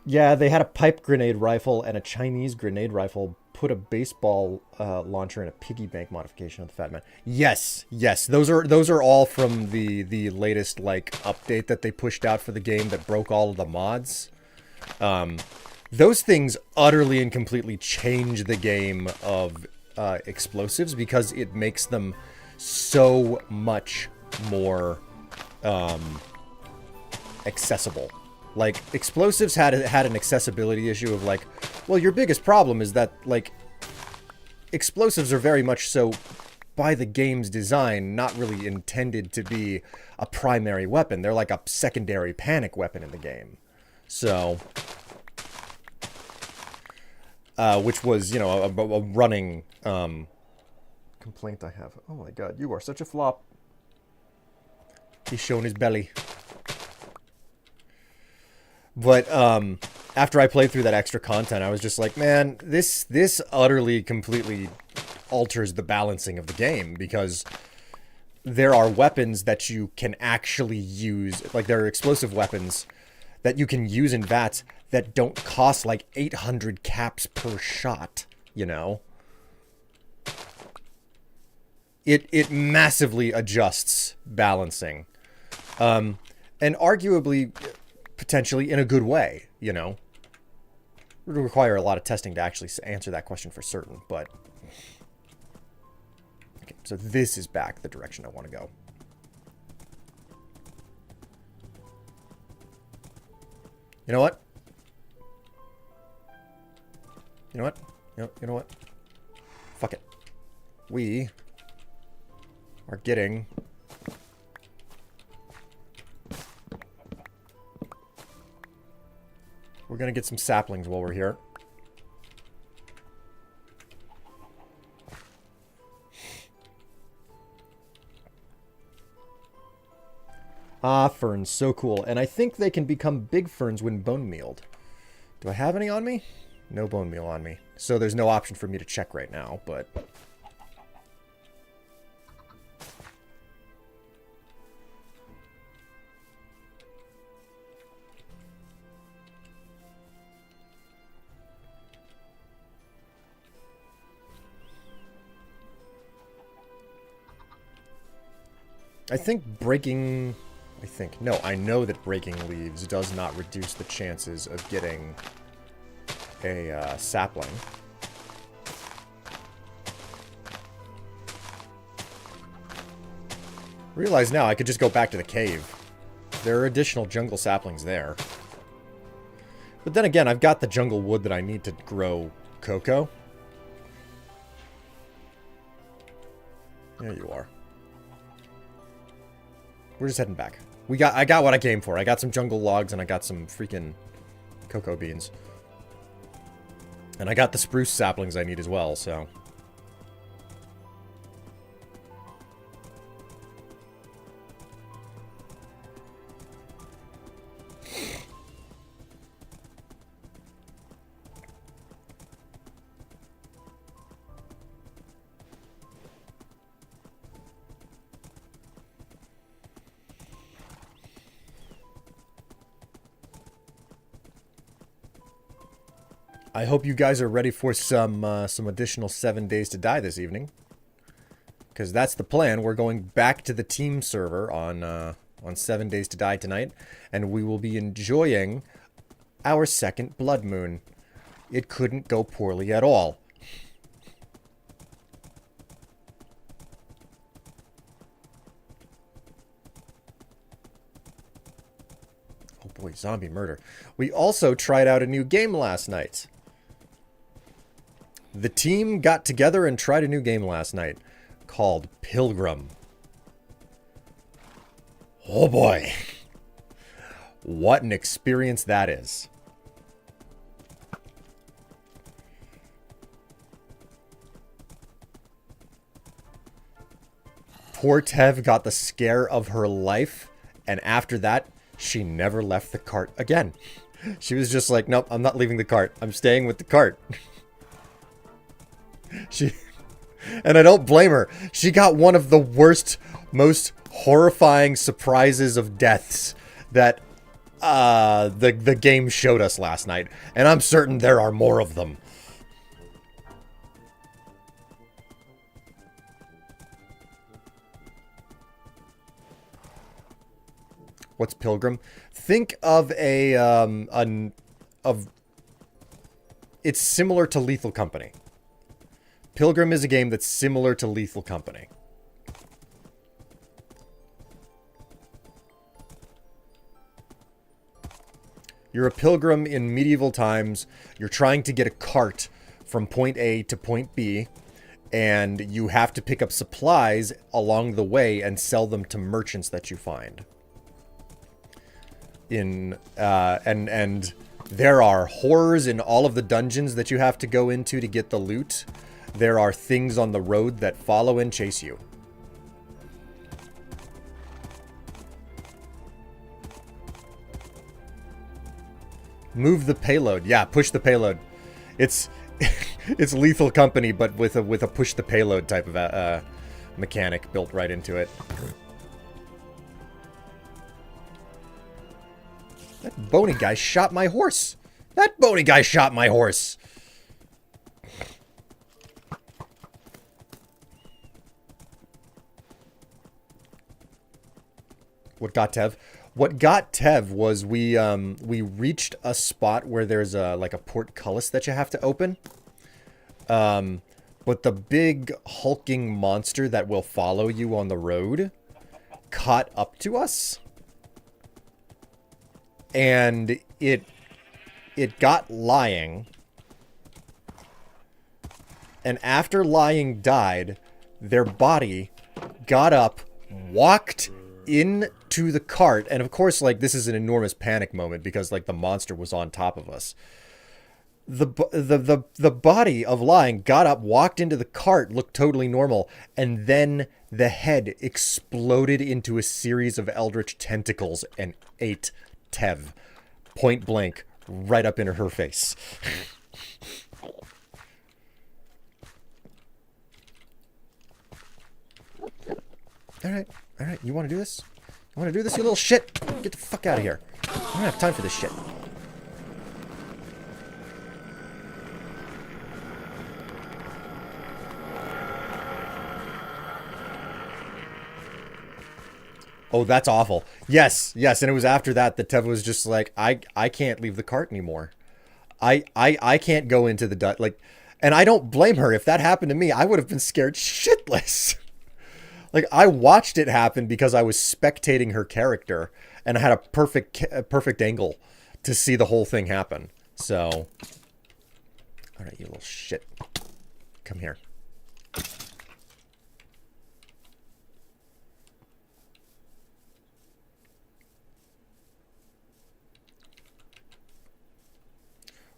Speaker 1: Yeah, they had a pipe grenade rifle and a Chinese grenade rifle. Put a baseball launcher in a piggy bank modification of the Fat Man. Yes, yes, those are all from the latest like update that they pushed out for the game that broke all of the mods. Those things utterly and completely change the game of explosives because it makes them so much more accessible. Like, explosives had an accessibility issue of like, well, your biggest problem is that like explosives are very much so by the game's design not really intended to be a primary weapon. They're like a secondary panic weapon in the game. So, which was, you know, a running complaint I have. Oh my god, you are such a flop. He's showing his belly. But after I played through that extra content, I was just like, man, this utterly, completely alters the balancing of the game because there are weapons that you can actually use. Like, there are explosive weapons that you can use in VATS that don't cost like 800 caps per shot, you know? It massively adjusts balancing. And arguably, potentially, in a good way, you know? It would require a lot of testing to actually answer that question for certain, but... Okay, so this is back the direction I want to go. You know what? You know what? You know what? Fuck it. We are getting... We're gonna get some saplings while we're here. Ah, ferns, so cool. And I think they can become big ferns when bone mealed. Do I have any on me? No bone meal on me. So there's no option for me to check right now, but... I think breaking... No, I know that breaking leaves does not reduce the chances of getting a sapling. Realize now I could just go back to the cave. There are additional jungle saplings there. But then again, I've got the jungle wood that I need to grow cocoa. There you are. We're just heading back. I got what I came for. I got some jungle logs and I got some freaking cocoa beans. And I got the spruce saplings I need as well, so... I hope you guys are ready for some additional 7 days to die this evening. Because that's the plan. We're going back to the team server on 7 days to die tonight. And we will be enjoying our second blood moon. It couldn't go poorly at all. Oh boy, zombie murder. We also tried out a new game last night. The team got together and tried a new game last night called Pilgrim. Oh boy. What an experience that is. Poor Tev got the scare of her life, and after that, she never left the cart again. She was just like, nope, I'm not leaving the cart. I'm staying with the cart. And I don't blame her. She got one of the worst, most horrifying surprises of deaths that the game showed us last night. And I'm certain there are more of them. What's Pilgrim? Think of it's similar to Lethal Company. Pilgrim is a game that's similar to Lethal Company. You're a pilgrim in medieval times. You're trying to get a cart from point A to point B, and you have to pick up supplies along the way and sell them to merchants that you find. And there are horrors in all of the dungeons that you have to go into to get the loot. There are things on the road that follow and chase you. Move the payload. Yeah, push the payload. It's it's Lethal Company, but with a push the payload type of mechanic built right into it. That bony guy shot my horse. That bony guy shot my horse. What got Tev? What got Tev was we reached a spot where there's like a portcullis that you have to open. But the big hulking monster that will follow you on the road caught up to us. And it got Lying. And after Lying died, their body got up, walked into the cart, and of course, like, this is an enormous panic moment because, like, the monster was on top of us. The body of Lying got up, walked into the cart, looked totally normal, and then the head exploded into a series of eldritch tentacles and ate Tev. Point blank, right up into her face. Alright, you want to do this? You want to do this, you little shit? Get the fuck out of here. I don't have time for this shit. Oh, that's awful. Yes, and it was after that that Tev was just like, I can't leave the cart anymore. I can't go into the like, and I don't blame her. If that happened to me, I would have been scared shitless. Like, I watched it happen because I was spectating her character, and I had a perfect angle to see the whole thing happen. So, all right, you little shit, come here.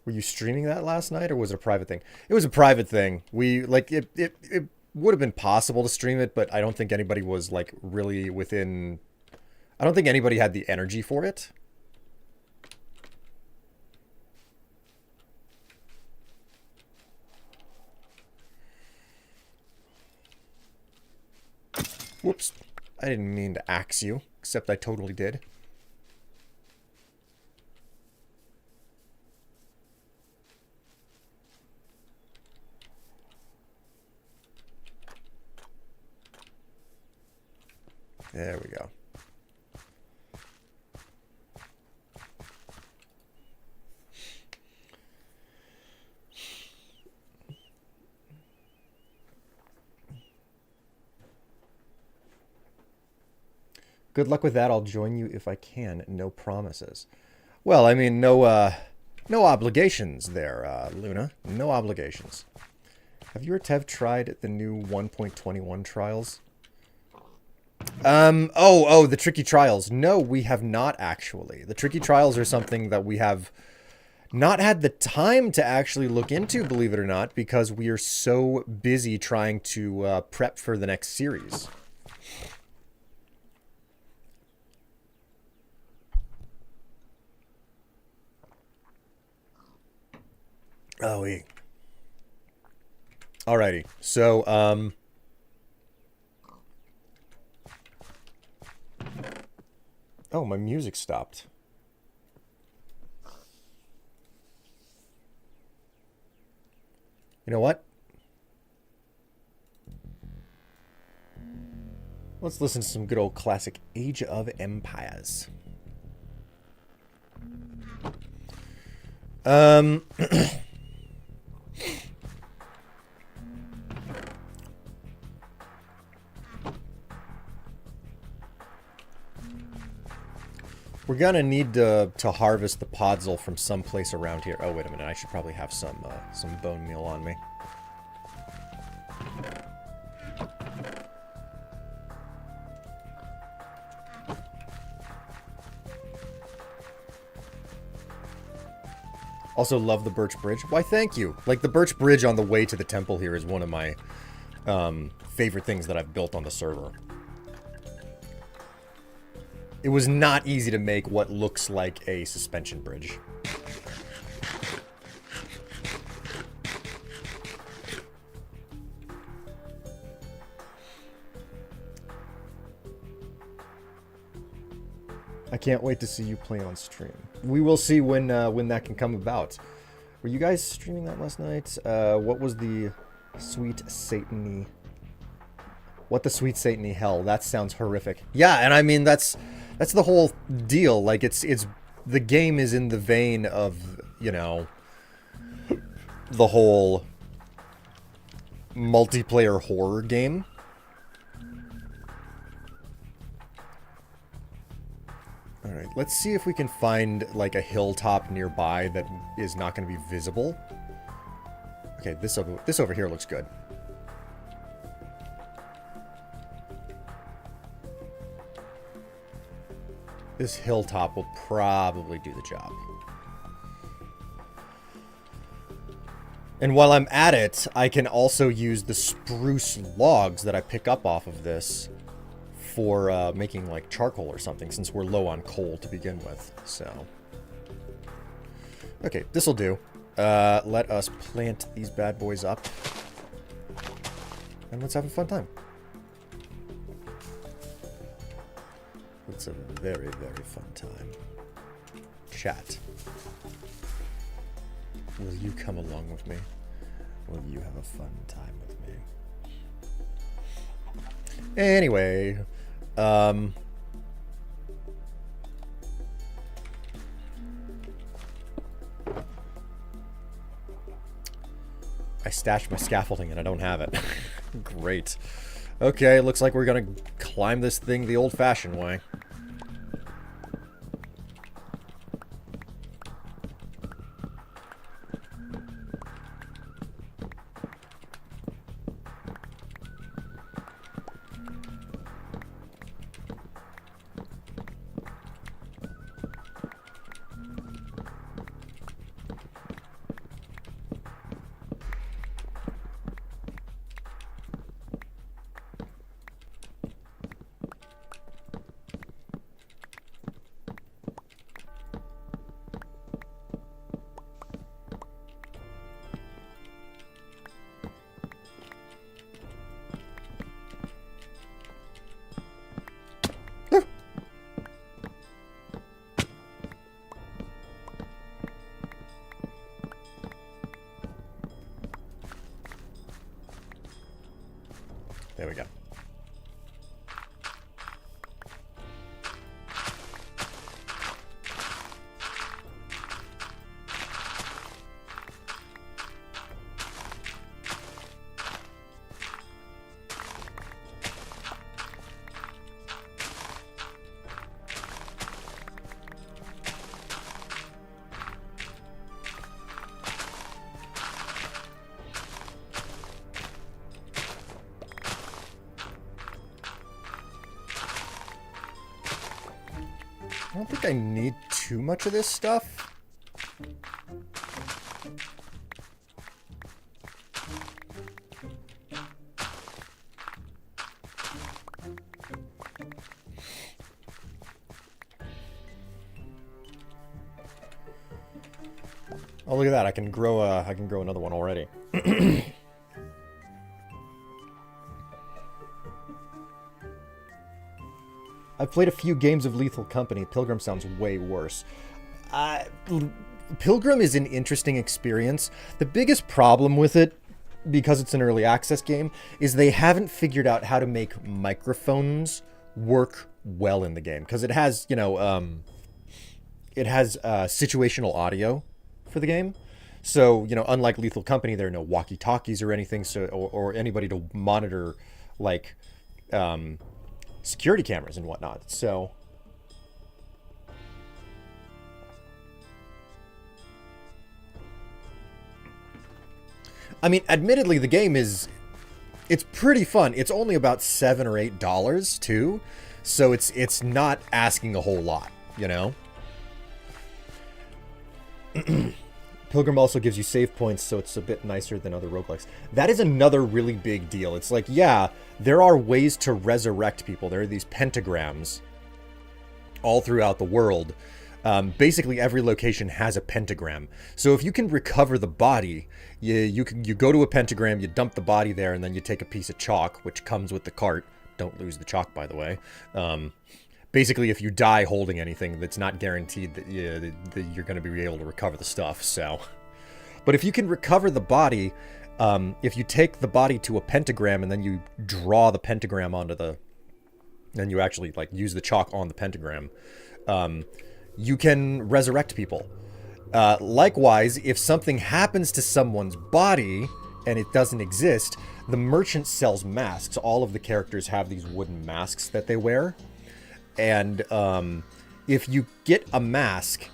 Speaker 1: Were you streaming that last night, or was it a private thing? It was a private thing. We, like, it would have been possible to stream it, but I don't think anybody was, like, really within... I don't think anybody had the energy for it. Whoops. I didn't mean to axe you, except I totally did. There we go. Good luck with that. I'll join you if I can. No promises. Well, I mean, no obligations there, Luna. No obligations. Have you or Tev tried the new 1.21 trials? The tricky trials. No, we have not actually. The tricky trials are something that we have not had the time to actually look into, believe it or not, because we are so busy trying to prep for the next series. Oh, wait. Alrighty. So, oh, my music stopped. You know what? Let's listen to some good old classic Age of Empires. We're gonna need to harvest the podzol from someplace around here. Oh, wait a minute. I should probably have some bone meal on me. Also love the birch bridge. Why, thank you. Like, the birch bridge on the way to the temple here is one of my favorite things that I've built on the server. It was not easy to make what looks like a suspension bridge. I can't wait to see you play on stream. We will see when that can come about. Were you guys streaming that last night? What was the sweet Satan-y? What the sweet Satan-y hell? That sounds horrific. Yeah, and I mean that's the whole deal. Like it's the game is in the vein of, you know, the whole multiplayer horror game. Alright, let's see if we can find, like, a hilltop nearby that is not going to be visible. Okay, this over here looks good. This hilltop will probably do the job. And while I'm at it, I can also use the spruce logs that I pick up off of this for making, like, charcoal or something, since we're low on coal to begin with, so. Okay, this'll do. Let us plant these bad boys up. And let's have a fun time. It's a very, very fun time. Chat. Will you come along with me? Will you have a fun time with me? Anyway, I stashed my scaffolding and I don't have it. Great. Okay, looks like we're gonna climb this thing the old-fashioned way. There we go. I don't think I need too much of this stuff. Oh, look at that. I can grow another one already. I've played a few games of Lethal Company. Pilgrim sounds way worse. Pilgrim is an interesting experience. The biggest problem with it, because it's an early access game, is they haven't figured out how to make microphones work well in the game. Because it has, you know, situational audio for the game. So, you know, unlike Lethal Company, there are no walkie-talkies or anything, so or anybody to monitor, like, security cameras and whatnot. So I mean, admittedly, the game it's pretty fun. It's only about $7 or $8 too, so it's not asking a whole lot, you know. Pilgrim also gives you save points, so it's a bit nicer than other roguelikes. That is another really big deal. It's like, yeah, there are ways to resurrect people. There are these pentagrams all throughout the world. Basically, every location has a pentagram. So if you can recover the body, you go to a pentagram, you dump the body there, and then you take a piece of chalk, which comes with the cart. Don't lose the chalk, by the way. basically, if you die holding anything, that's not guaranteed that, that you're going to be able to recover the stuff. So, but if you can recover the body, if you take the body to a pentagram and then you draw the pentagram onto the, then you actually like use the chalk on the pentagram, you can resurrect people. Likewise, if something happens to someone's body and it doesn't exist, the merchant sells masks. All of the characters have these wooden masks that they wear. And if you get a mask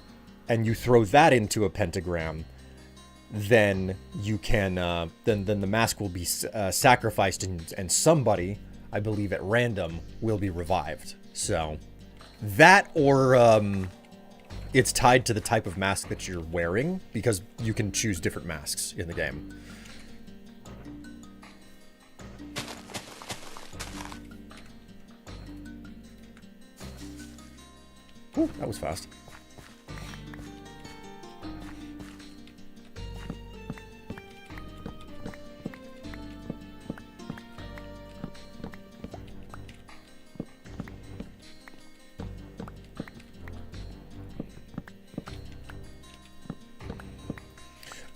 Speaker 1: and you throw that into a pentagram, then you can then the mask will be sacrificed, and somebody, I believe at random, will be revived. So that, or it's tied to the type of mask that you're wearing, because you can choose different masks in the game. Ooh, that was fast.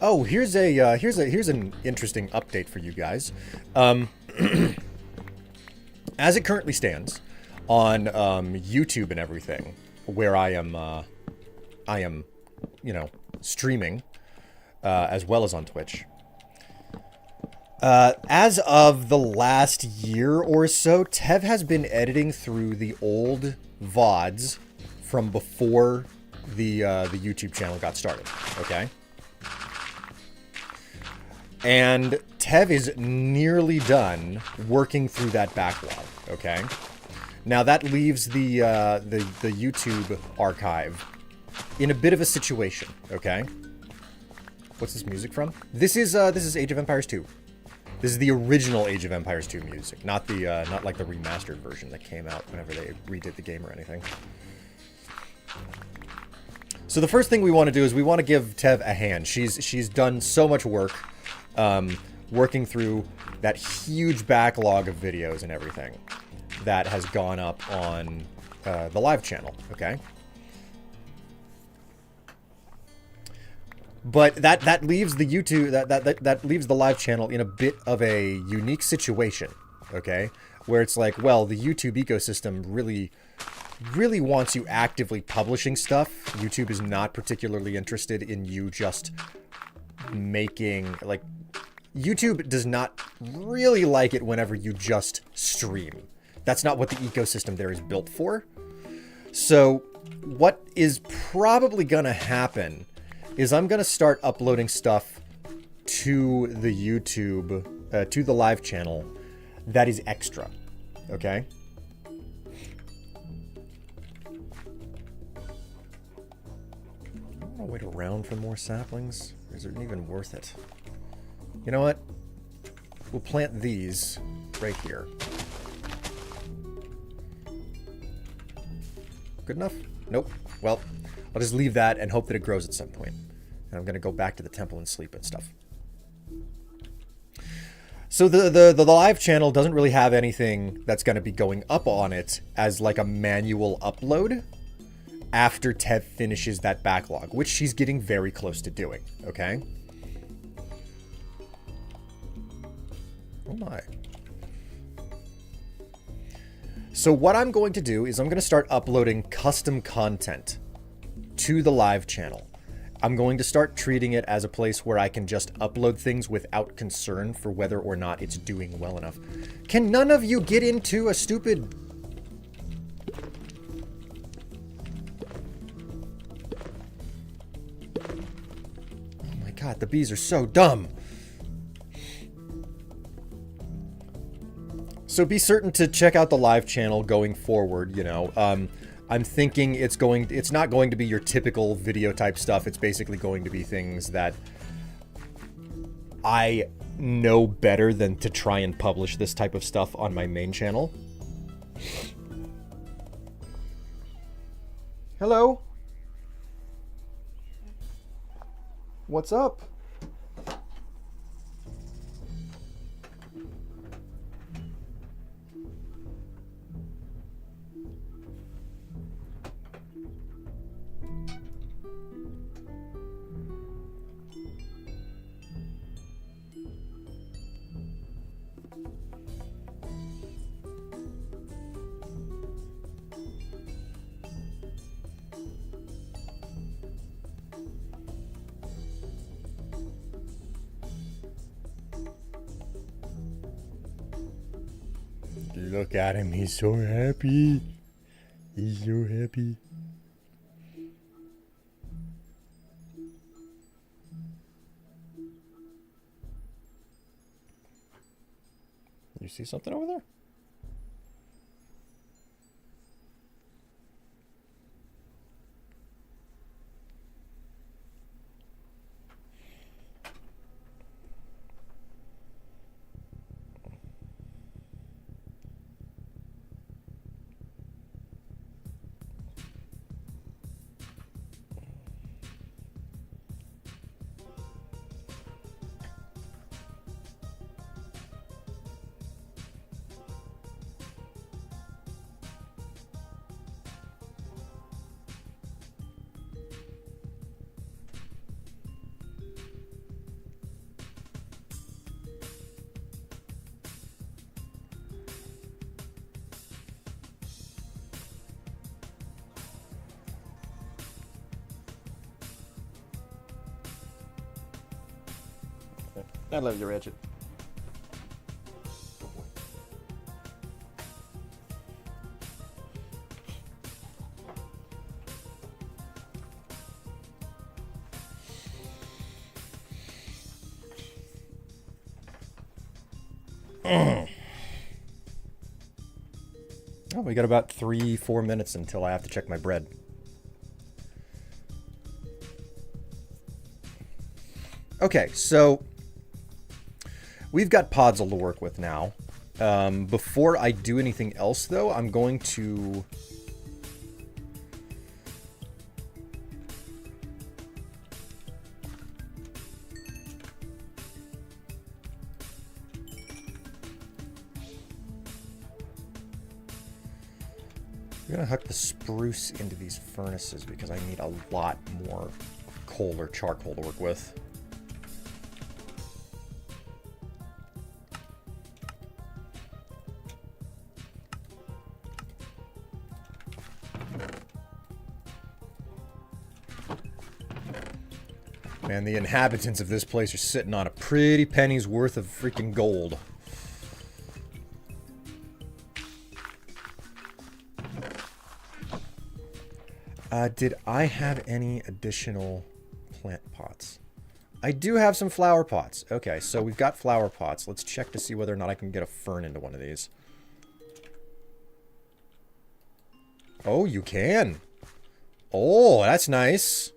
Speaker 1: Oh, here's an interesting update for you guys. As it currently stands on YouTube and everything, where I am, you know, streaming, as well as on Twitch. As of the last year or so, Tev has been editing through the old VODs from before the YouTube channel got started. Okay. And Tev is nearly done working through that backlog. Okay. Now that leaves the YouTube archive in a bit of a situation, okay? What's this music from? This is Age of Empires 2. This is the original Age of Empires 2 music, not the not like the remastered version that came out whenever they redid the game or anything. So the first thing we want to do is we want to give Tev a hand. She's done so much work, working through that huge backlog of videos and everything that has gone up on the live channel, okay? But that leaves the YouTube that leaves the live channel in a bit of a unique situation, okay? Where it's like, well, the YouTube ecosystem really wants you actively publishing stuff. YouTube is not particularly interested in you just making, like, YouTube does not really like it whenever you just stream. That's not what the ecosystem there is built for. So what is probably going to happen is I'm going to start uploading stuff to the YouTube, to the live channel that is extra. Okay? I'll wait around for more saplings. Or is it even worth it? You know what? We'll plant these right here. Good enough? Nope. Well, I'll just leave that and hope that it grows at some point. And I'm going to go back to the temple and sleep and stuff. So the live channel doesn't really have anything that's going to be going up on it as like a manual upload after Tev finishes that backlog, which she's getting very close to doing, okay? Oh my. So what I'm going to do is I'm going to start uploading custom content to the live channel. I'm going to start treating it as a place where I can just upload things without concern for whether or not it's doing well enough. Can none of you get into a stupid... Oh my god, the bees are so dumb. So be certain to check out the live channel going forward, you know. I'm thinking it's not going to be your typical video type stuff. It's basically going to be things that I know better than to try and publish this type of stuff on my main channel. Hello? What's up? Look at him. He's so happy. He's so happy. You see something over there? I love you, Ratchet. Oh, we got about 3-4 minutes until I have to check my bread. Okay, so we've got Podzol to work with now. Before I do anything else, though, I'm going to... I'm going to hook the spruce into these furnaces because I need a lot more coal or charcoal to work with. Man, the inhabitants of this place are sitting on a pretty penny's worth of freaking gold. Did I have any additional plant pots? I do have some flower pots. Okay, so we've got flower pots. Let's check to see whether or not I can get a fern into one of these. Oh, you can. Oh, that's nice.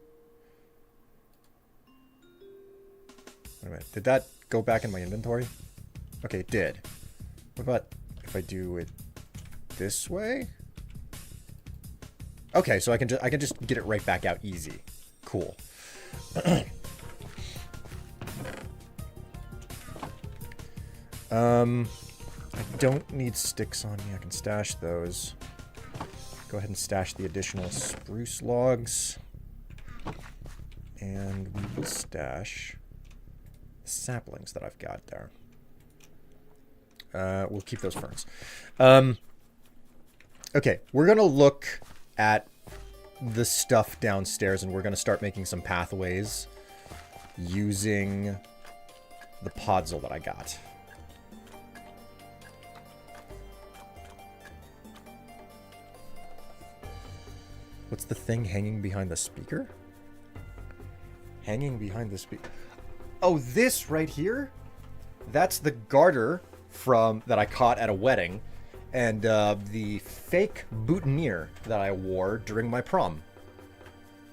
Speaker 1: Wait a minute. Did that go back in my inventory? Okay, it did. What about if I do it this way? Okay, so I can just get it right back out easy. Cool. I don't need sticks on me. I can stash those. Go ahead and stash the additional spruce logs. And we will stash the saplings that I've got there. We'll keep those ferns. Okay, we're going to look at the stuff downstairs and we're going to start making some pathways using the podzol that I got. What's the thing hanging behind the speaker? Hanging behind the speaker. Oh, this right here? That's the garter from that I caught at a wedding. And the fake boutonniere that I wore during my prom.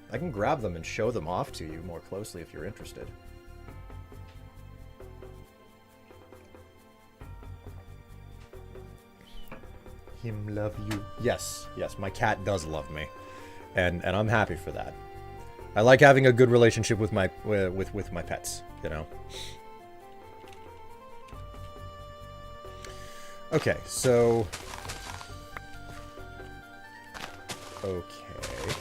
Speaker 1: I can grab them and show them off to you more closely if you're interested. Him love you. Yes, yes, my cat does love me. And I'm happy for that. I like having a good relationship with my with my pets, you know. Okay, so okay.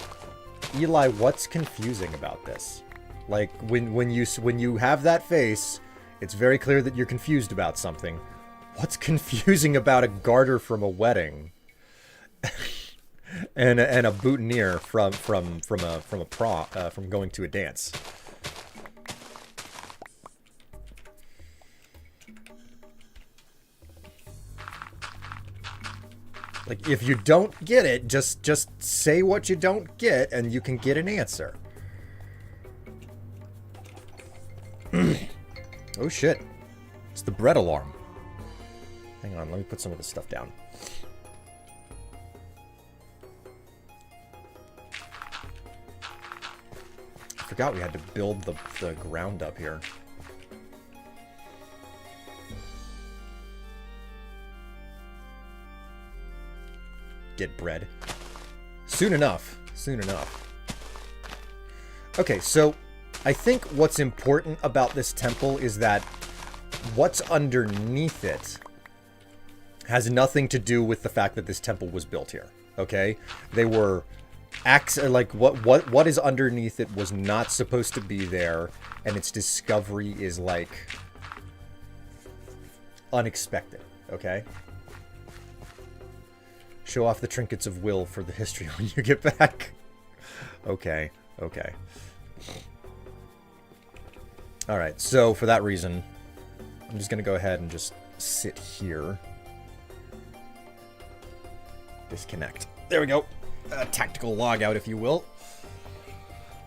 Speaker 1: Eli, what's confusing about this? Like when you have that face, it's very clear that you're confused about something. What's confusing about a garter from a wedding? and a boutonniere from a prom from going to a dance. Like, if you don't get it, just say what you don't get, and you can get an answer. Oh, shit. It's the bread alarm. Hang on, let me put some of this stuff down. I forgot we had to build the ground up here. Get bread. Soon enough. Soon enough. Okay, so I think what's important about this temple is that what's underneath it has nothing to do with the fact that this temple was built here. Okay? They were like what is underneath it was not supposed to be there, and its discovery is like unexpected. Okay? Show off the trinkets of will for the history when you get back. Okay, okay. Alright, so for that reason, I'm just gonna go ahead and just sit here. Disconnect. There we go. A tactical log out, if you will.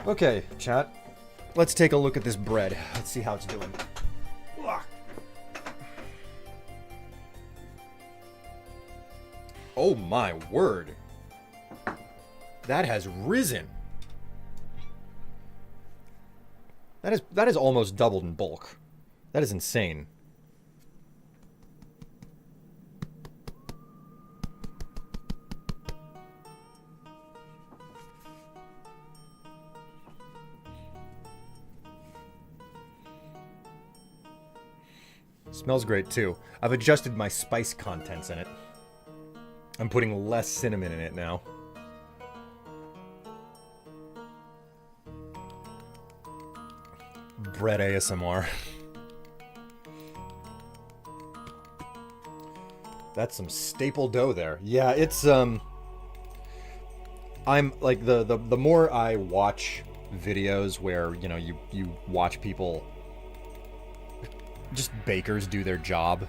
Speaker 1: Okay, chat. Let's take a look at this bread. Let's see how it's doing. Oh my word. That has risen. That is almost doubled in bulk. That is insane. Smells great too. I've adjusted my spice contents in it. I'm putting less cinnamon in it now. Bread ASMR. That's some staple dough there. Yeah, it's I'm like the more I watch videos where, you know, you watch people, just bakers, do their job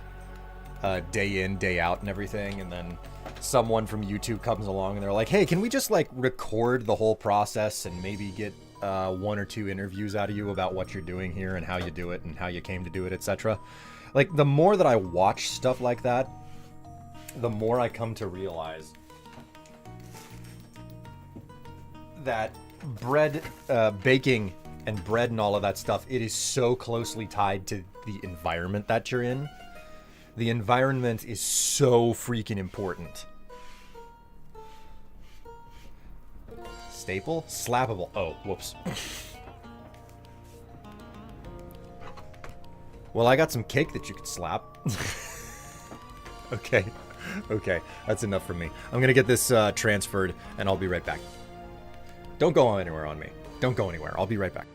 Speaker 1: day in, day out and everything, and then someone from YouTube comes along and they're like, hey, can we just like record the whole process and maybe get 1 or 2 interviews out of you about what you're doing here and how you do it and how you came to do it, etc. Like, the more that I watch stuff like that, the more I come to realize that bread, baking and bread and all of that stuff, it is so closely tied to the environment that you're in. The environment is so freaking important. Staple? Slappable. Oh, whoops. Well, I got some cake that you could slap. Okay. Okay, that's enough for me. I'm gonna get this transferred, and I'll be right back. Don't go anywhere on me. Don't go anywhere. I'll be right back.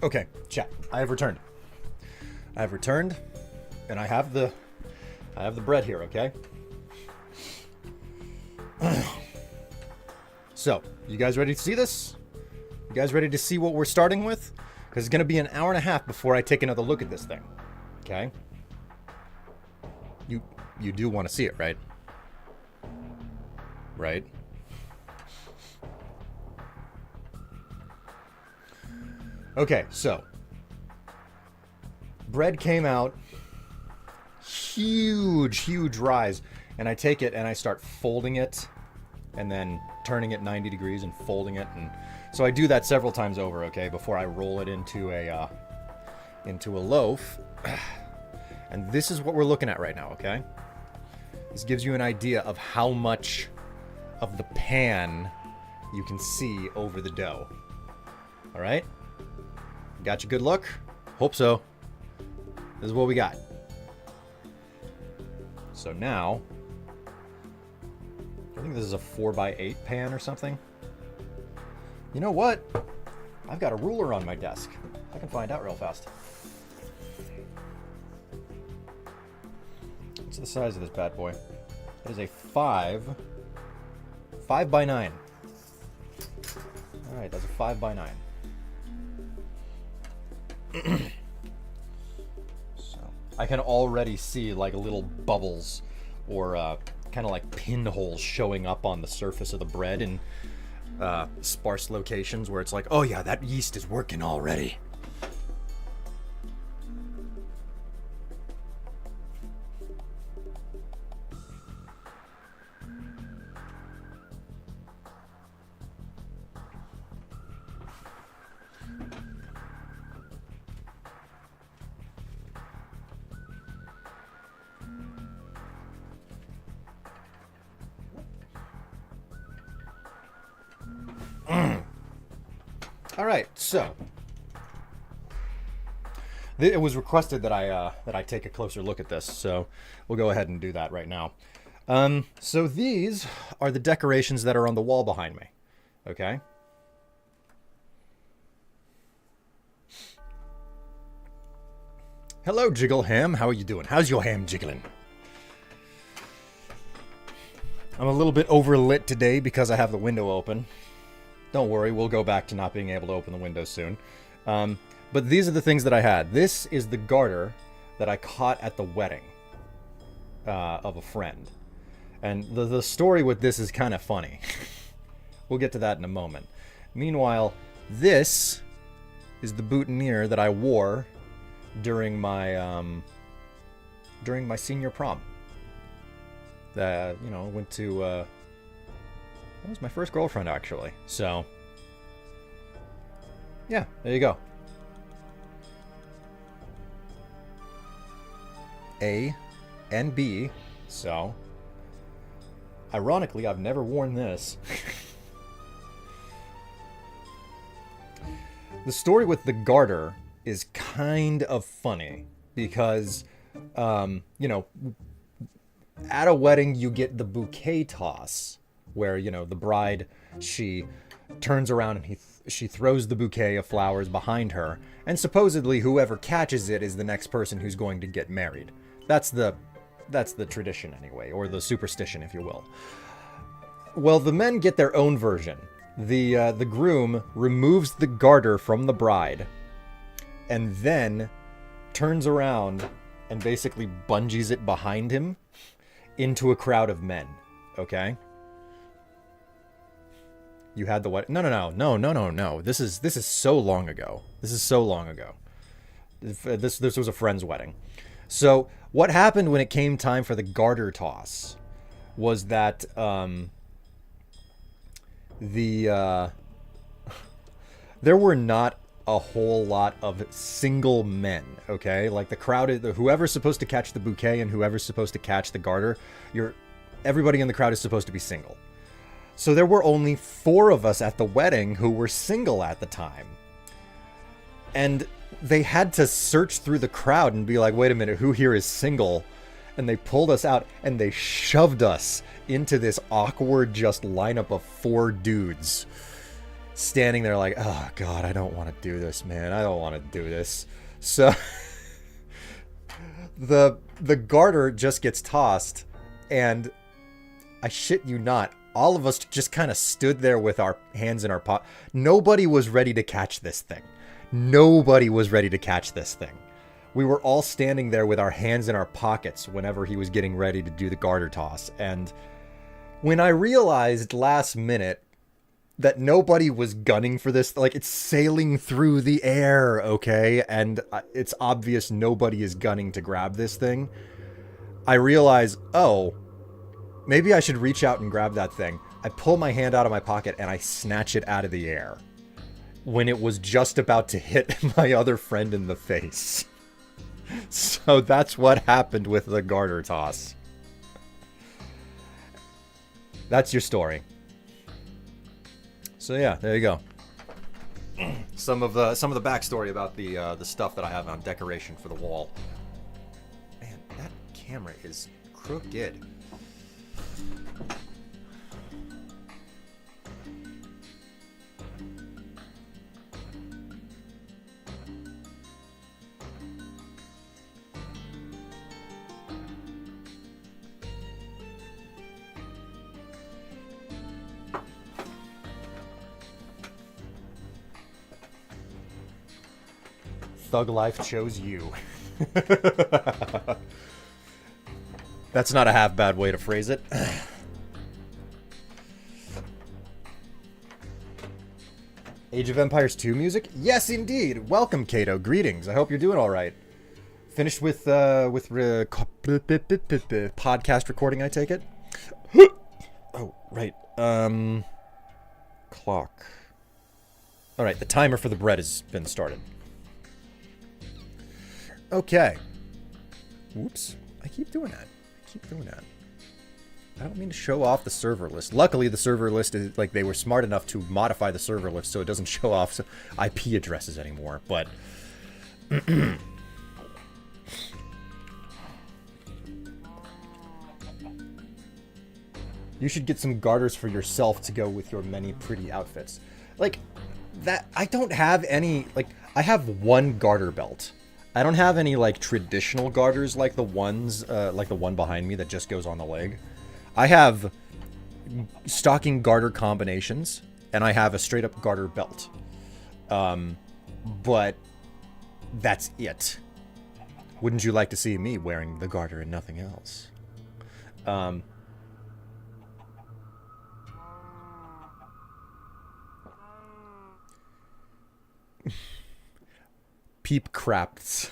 Speaker 1: Okay, chat. I have returned. I have returned, and I have the bread here. Okay. So, you guys ready to see this? You guys ready to see what we're starting with? Because it's gonna be an hour and a half before I take another look at this thing. Okay. You do want to see it, right? Right. Okay, so bread came out, huge rise, and I take it and I start folding it and then turning it 90 degrees and folding it, and so I do that several times over, okay, before I roll it into a loaf. And this is what we're looking at right now, okay? This gives you an idea of how much of the pan you can see over the dough. All right? Got you good look? Hope so. This is what we got. So now, I think this is a 4x8 pan or something. You know what? I've got a ruler on my desk. I can find out real fast. What's the size of this bad boy? That is a 5 by 9. All right, that's a 5 by 9. So I can already see like little bubbles or kind of like pinholes showing up on the surface of the bread in sparse locations where it's like, oh yeah, that yeast is working already. All right, so it was requested that I take a closer look at this, so we'll go ahead and do that right now. So these are the decorations that are on the wall behind me. Okay. Hello, Jiggle Ham. How are you doing? How's your ham jiggling? I'm a little bit overlit today because I have the window open. Don't worry, we'll go back to not being able to open the window soon. But these are the things that I had. This is the garter that I caught at the wedding of a friend. And the story with this is kind of funny. We'll get to that in a moment. Meanwhile, this is the boutonniere that I wore during my senior prom. That, you know, went to that was my first girlfriend, actually. So yeah, there you go. A and B. So ironically, I've never worn this. The story with the garter is kind of funny because, you know, at a wedding you get the bouquet toss, where, you know, the bride, she turns around and she throws the bouquet of flowers behind her, and supposedly whoever catches it is the next person who's going to get married. That's the tradition anyway, or the superstition, if you will. Well, the men get their own version. The groom removes the garter from the bride and then turns around and basically bungees it behind him into a crowd of men. Okay? You had the what? No. This is so long ago. This is so long ago. This was a friend's wedding. So what happened when it came time for the garter toss was that there were not a whole lot of single men, okay? Like the crowd, whoever's supposed to catch the bouquet and whoever's supposed to catch the garter, everybody in the crowd is supposed to be single. So there were only 4 of us at the wedding who were single at the time. And they had to search through the crowd and be like, wait a minute, who here is single? And they pulled us out and they shoved us into this awkward just lineup of 4 dudes standing there like, oh God, I don't want to do this, man. I don't want to do this. So the garter just gets tossed, and I shit you not, all of us just kind of stood there with our hands in our pocket. Nobody was ready to catch this thing. Nobody was ready to catch this thing. We were all standing there with our hands in our pockets whenever he was getting ready to do the garter toss. And when I realized last minute that nobody was gunning for this, like, it's sailing through the air, okay? And it's obvious nobody is gunning to grab this thing. I realize, oh, maybe I should reach out and grab that thing. I pull my hand out of my pocket and I snatch it out of the air when it was just about to hit my other friend in the face. So that's what happened with the garter toss. That's your story. So yeah, there you go. Some of the backstory about the stuff that I have on decoration for the wall. Man, that camera is crooked. Thug life chose you. That's not a half bad way to phrase it. Age of Empires 2 music? Yes, indeed. Welcome, Kato. Greetings. I hope you're doing all right. Finished with podcast recording, I take it? Oh, right. Clock. All right, the timer for the bread has been started. Okay. Whoops. I keep doing that. I don't mean to show off the server list. Luckily, the server list is, like, they were smart enough to modify the server list so it doesn't show off IP addresses anymore, but... You should get some garters for yourself to go with your many pretty outfits. Like, that... I don't have any... Like, I have one garter belt. I don't have any, like, traditional garters like the ones, like the one behind me that just goes on the leg. I have stocking garter combinations, and I have a straight-up garter belt. But that's it. Wouldn't you like to see me wearing the garter and nothing else? Peep Crafts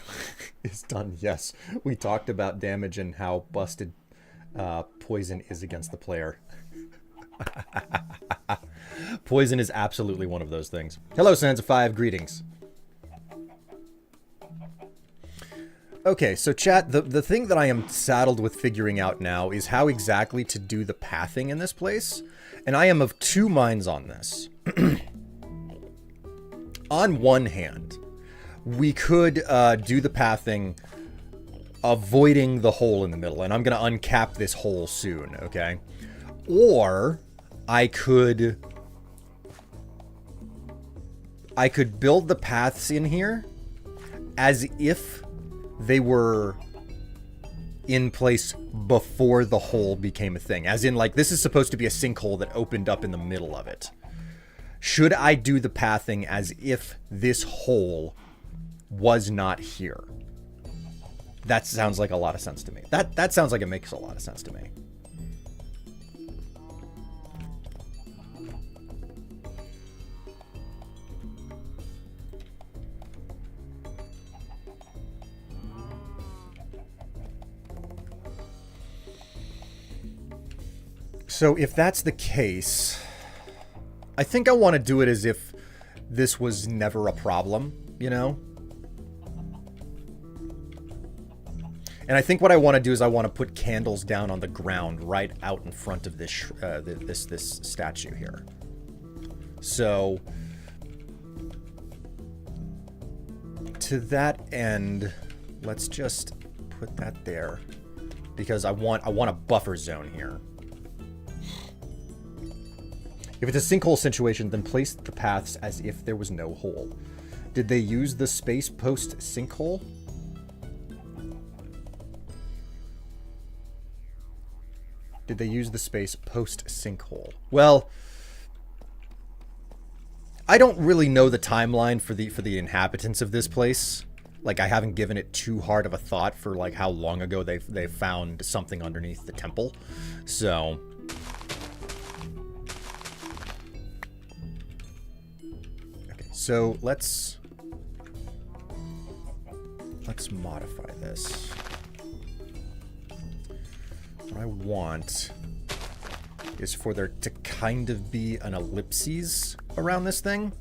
Speaker 1: is done. Yes, we talked about damage and how busted poison is against the player. Poison is absolutely one of those things. Hello, Sansa5. Greetings. Okay, so chat, the thing that I am saddled with figuring out now is how exactly to do the pathing in this place. And I am of 2 minds on this. On one hand, we could do the pathing avoiding the hole in the middle, and I'm going to uncap this hole soon, okay? Or I could build the paths in here as if they were in place before the hole became a thing. As in, like, this is supposed to be a sinkhole that opened up in the middle of it. Should I do the pathing as if this hole was not here? That sounds like a lot of sense to me. That sounds like it makes a lot of sense to me. So if that's the case, I think I want to do it as if this was never a problem, you know? And I think what I want to do is I want to put candles down on the ground right out in front of this this statue here. So to that end, let's just put that there because I want a buffer zone here. If it's a sinkhole situation, then place the paths as if there was no hole. Did they use the space post sinkhole? Did they use the space post sinkhole? Well, I don't really know the timeline for the inhabitants of this place. Like, I haven't given it too hard of a thought for like how long ago they found something underneath the temple. So So let's modify this. What I want is for there to kind of be an ellipses around this thing.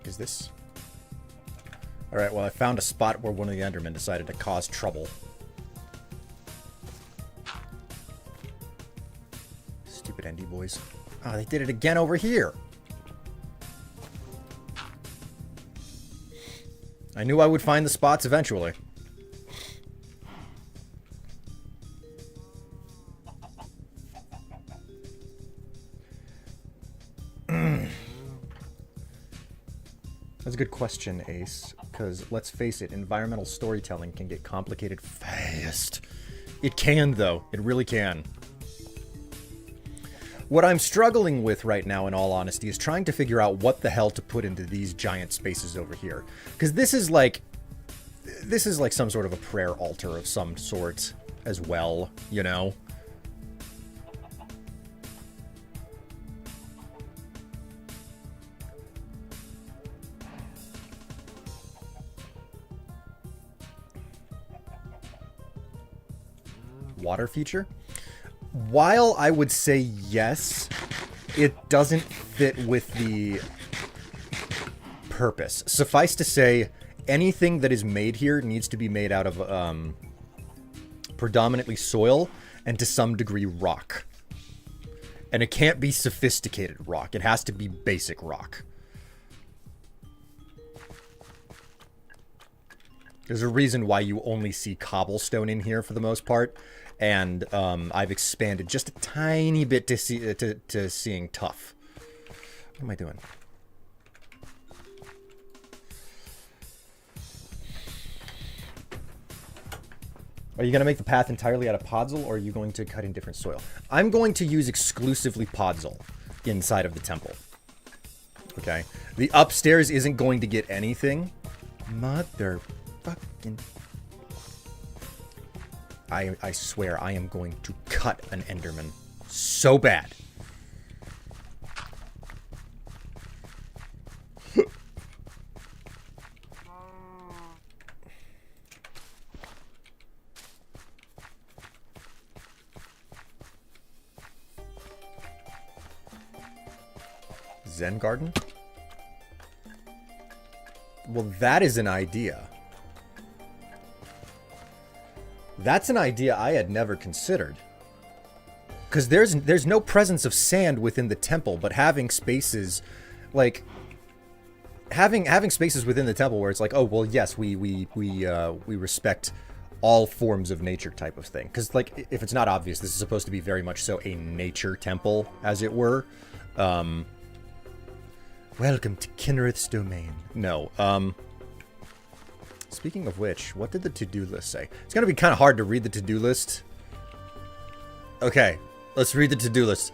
Speaker 1: Is this? Alright, well, I found a spot where one of the Endermen decided to cause trouble. Stupid Endy boys. Oh, they did it again over here. I knew I would find the spots eventually. That's a good question, Ace, because let's face it, environmental storytelling can get complicated fast. It can, though. It really can. What I'm struggling with right now, in all honesty, is trying to figure out what the hell to put into these giant spaces over here. Because this is like some sort of a prayer altar of some sort as well, you know? Water feature? While I would say yes, it doesn't fit with the purpose. Suffice to say, anything that is made here needs to be made out of predominantly soil and to some degree rock. And it can't be sophisticated rock. It has to be basic rock. There's a reason why you only see cobblestone in here for the most part. And I've expanded just a tiny bit to seeing tough. What am I doing? Are you going to make the path entirely out of podzol, or are you going to cut in different soil? I'm going to use exclusively podzol inside of the temple. Okay? The upstairs isn't going to get anything. Motherfucking... I swear I am going to cut an Enderman so bad. Zen Garden? Well, that is an idea. That's an idea I had never considered. Because there's no presence of sand within the temple, but having spaces, like having spaces within the temple where it's like, oh well, yes, we respect all forms of nature type of thing. Because like, if it's not obvious, this is supposed to be very much so a nature temple, as it were. Welcome to Kinnereth's domain. No. Speaking of which, what did the to-do list say? It's gonna be kind of hard to read the to-do list. Okay, let's read the to-do list.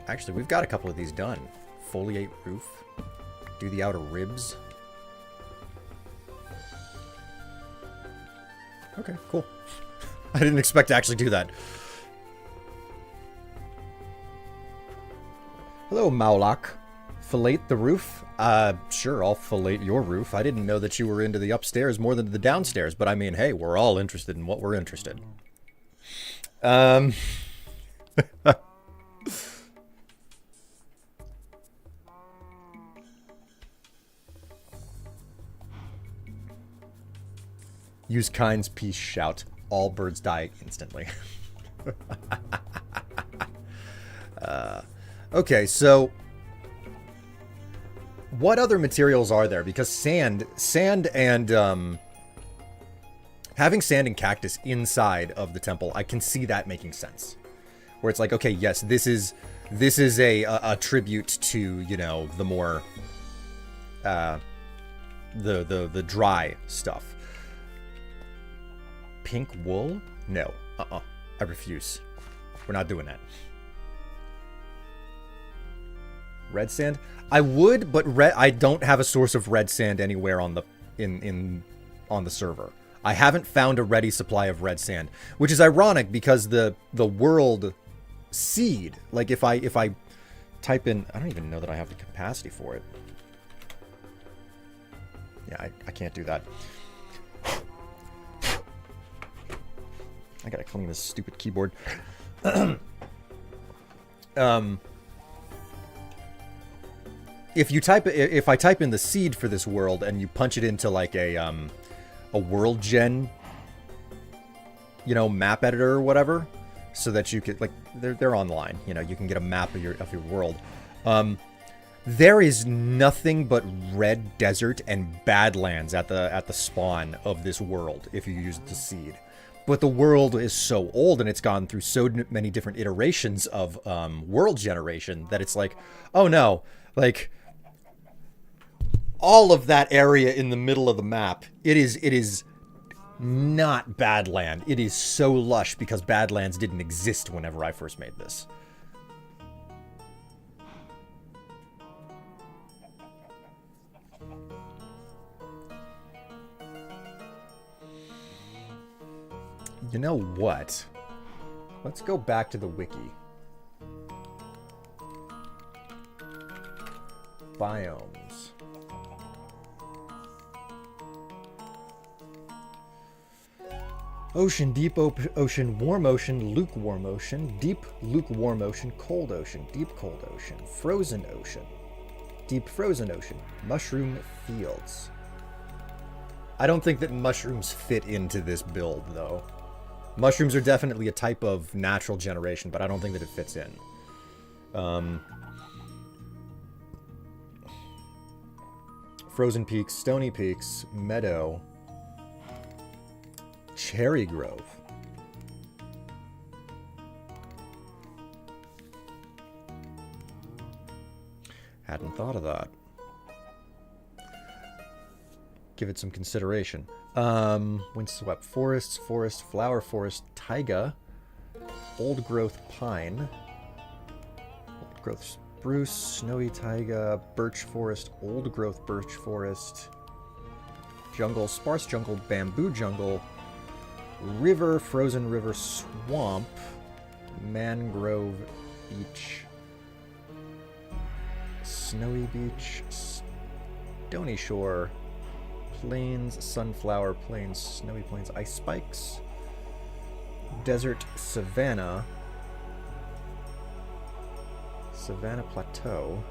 Speaker 1: Actually, we've got a couple of these done. Foliate roof. Do the outer ribs. Okay, cool. I didn't expect to actually do that. Hello, Maulak. Fillet the roof? Sure, I'll fillet your roof. I didn't know that you were into the upstairs more than the downstairs, but I mean, hey, we're all interested in what we're interested. Use Kind's peace shout. All birds die instantly. Okay, so what other materials are there? Because sand and having sand and cactus inside of the temple, I can see that making sense. Where it's like, okay, yes, this is a tribute to, you know, the more the dry stuff. Pink wool? No. I refuse. We're not doing that. Red sand? I would, but I don't have a source of red sand anywhere on the on the server. I haven't found a ready supply of red sand, which is ironic because the world seed, like if I type in, I don't even know that I have the capacity for it. Yeah, I can't do that. I gotta clean this stupid keyboard. If I type in the seed for this world and you punch it into like a world gen, you know, map editor or whatever, so that you could, like, they're online, you know, you can get a map of your world. There is nothing but red desert and badlands at the spawn of this world if you use the seed. But the world is so old and it's gone through so many different iterations of world generation that it's like, oh no, like all of that area in the middle of the map, it is not Badland. It is so lush because Badlands didn't exist whenever I first made this. You know what? Let's go back to the wiki. Biomes. Ocean, deep ocean, warm ocean, lukewarm ocean, deep lukewarm ocean, cold ocean, deep cold ocean, frozen ocean, deep frozen ocean, mushroom fields. I don't think that mushrooms fit into this build, though. Mushrooms are definitely a type of natural generation, but I don't think that it fits in. Frozen Peaks, Stony Peaks, Meadow, Cherry Grove. Hadn't thought of that. Give it some consideration. Windswept forests, flower forest, taiga, old growth pine, old growth spruce, snowy taiga, birch forest, old growth birch forest, jungle, sparse jungle, bamboo jungle, river, frozen river, swamp, mangrove beach, snowy beach, stony shore, plains, sunflower, plains, snowy plains, ice spikes, desert, savanna, savanna plateau.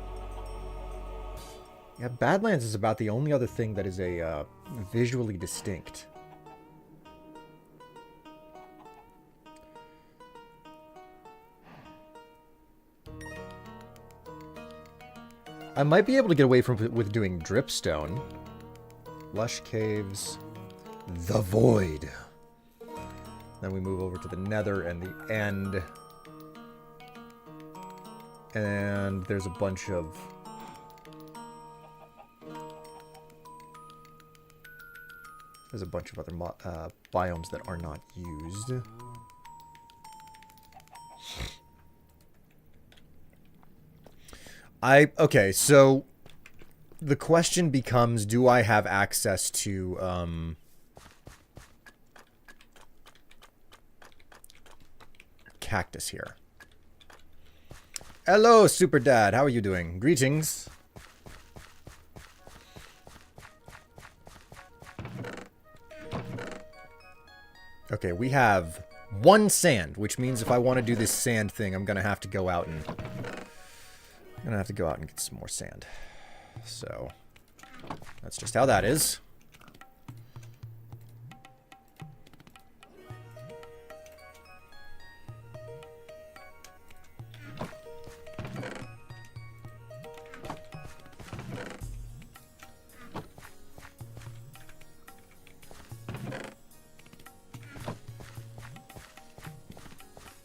Speaker 1: Yeah, Badlands is about the only other thing that is a visually distinct. I might be able to get away from with doing dripstone. Lush caves, the void. Then we move over to the nether and the end. And there's a bunch of... There's a bunch of other biomes that are not used. Okay, so the question becomes, do I have access to cactus here? Hello, Super Dad. How are you doing? Greetings. Okay, we have 1 sand, which means if I want to do this sand thing, I'm gonna have to go out and get some more sand. So that's just how that is.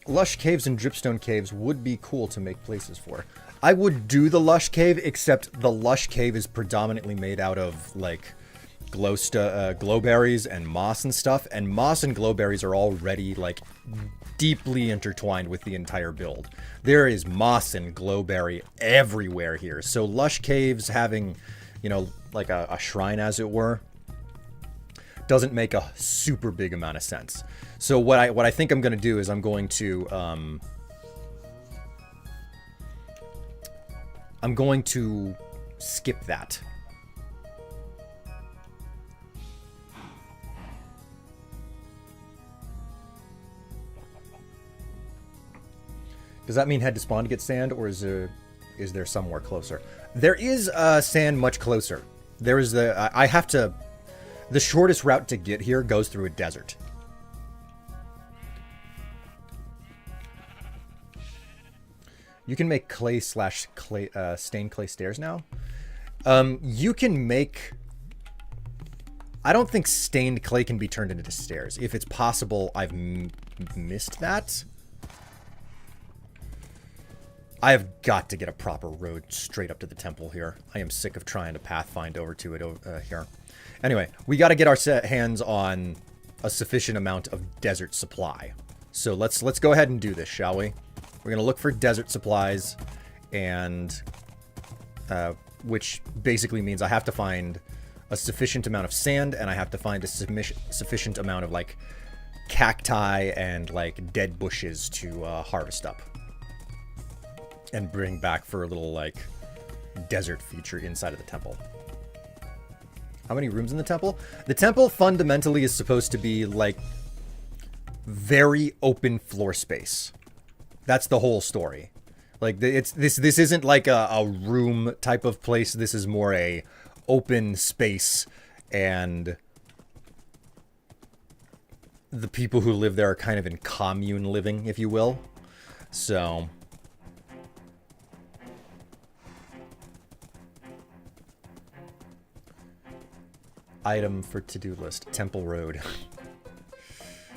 Speaker 1: Lush caves and dripstone caves would be cool to make places for. I would do the lush cave, except the lush cave is predominantly made out of, like, glowberries and moss and stuff, and moss and glowberries are already, like, deeply intertwined with the entire build. There is moss and glowberry everywhere here, so lush caves having, you know, like a shrine, as it were, doesn't make a super big amount of sense. So what I think I'm going to do is I'm going to skip that. Does that mean head to spawn to get sand, or is there somewhere closer? There is sand much closer. There is the shortest route to get here goes through a desert. You can make clay stained clay stairs now. You can make... I don't think stained clay can be turned into stairs. If it's possible, I've missed that. I have got to get a proper road straight up to the temple here. I am sick of trying to pathfind over to it here. Anyway, we got to get our hands on a sufficient amount of desert supply. So let's go ahead and do this, shall we? We're going to look for desert supplies, and which basically means I have to find a sufficient amount of sand, and I have to find a sufficient amount of, like, cacti and, like, dead bushes to harvest up. And bring back for a little, like, desert feature inside of the temple. How many rooms in the temple? The temple fundamentally is supposed to be, like, very open floor space. That's the whole story. Like, this isn't like a room type of place. This is more a open space, and the people who live there are kind of in commune living, if you will. So... item for to-do list. Temple Road.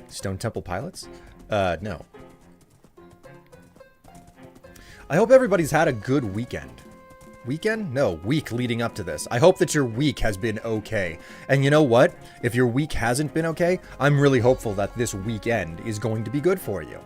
Speaker 1: Stone Temple Pilots? No. I hope everybody's had a good weekend. Weekend? No, week leading up to this. I hope that your week has been okay. And you know what? If your week hasn't been okay, I'm really hopeful that this weekend is going to be good for you.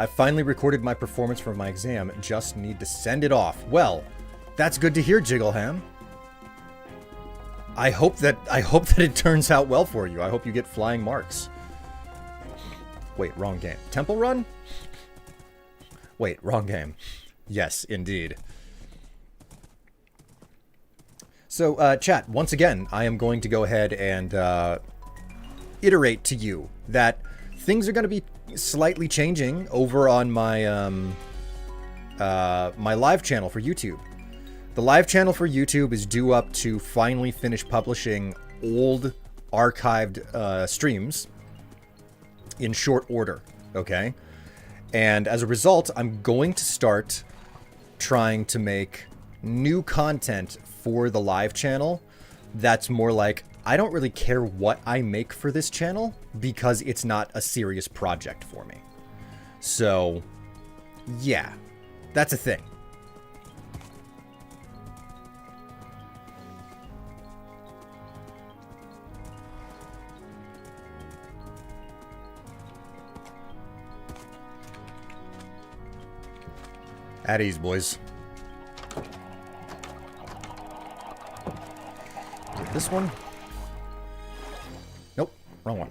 Speaker 1: I finally recorded my performance for my exam. Just need to send it off. Well, that's good to hear, Jiggleham. I hope that it turns out well for you. I hope you get flying marks. Wait, wrong game. Temple Run? Wait, wrong game. Yes, indeed. So, chat, once again, I am going to go ahead and iterate to you that things are going to be slightly changing over on my my live channel for YouTube. The live channel for YouTube is due up to finally finish publishing old archived streams in short order, okay? And as a result, I'm going to start trying to make new content for the live channel that's more like, I don't really care what I make for this channel because it's not a serious project for me. So, yeah, that's a thing. At ease, boys. This one? Nope, wrong one.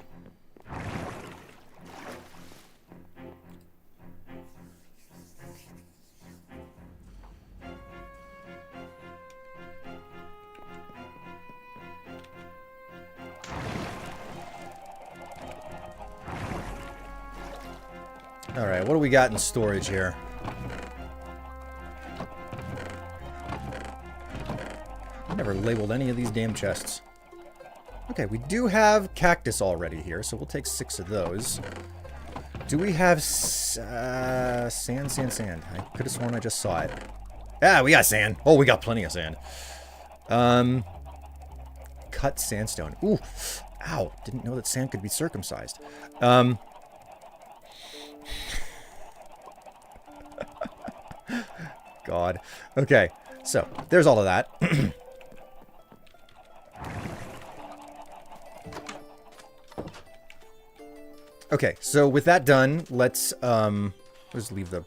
Speaker 1: All right, what do we got in storage here? Never labeled any of these damn chests. Okay, we do have cactus already here, so we'll take 6 of those. Do we have sand? I could have sworn I just saw it. Ah, we got sand. Oh, we got plenty of sand. Cut sandstone. Ooh, ow! Didn't know that sand could be circumcised. God. Okay, so there's all of that. Okay, so with that done, let's just leave the...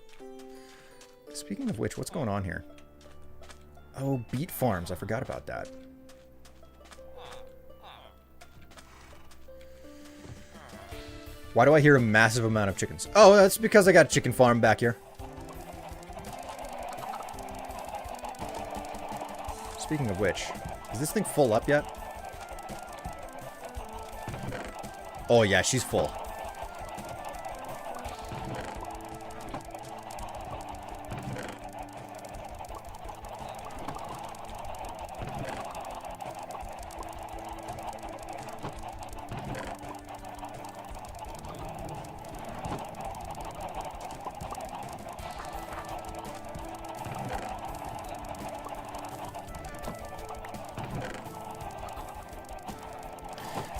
Speaker 1: Speaking of which, what's going on here? Oh, beet farms. I forgot about that. Why do I hear a massive amount of chickens? Oh, that's because I got a chicken farm back here. Speaking of which, is this thing full up yet? Oh yeah, she's full.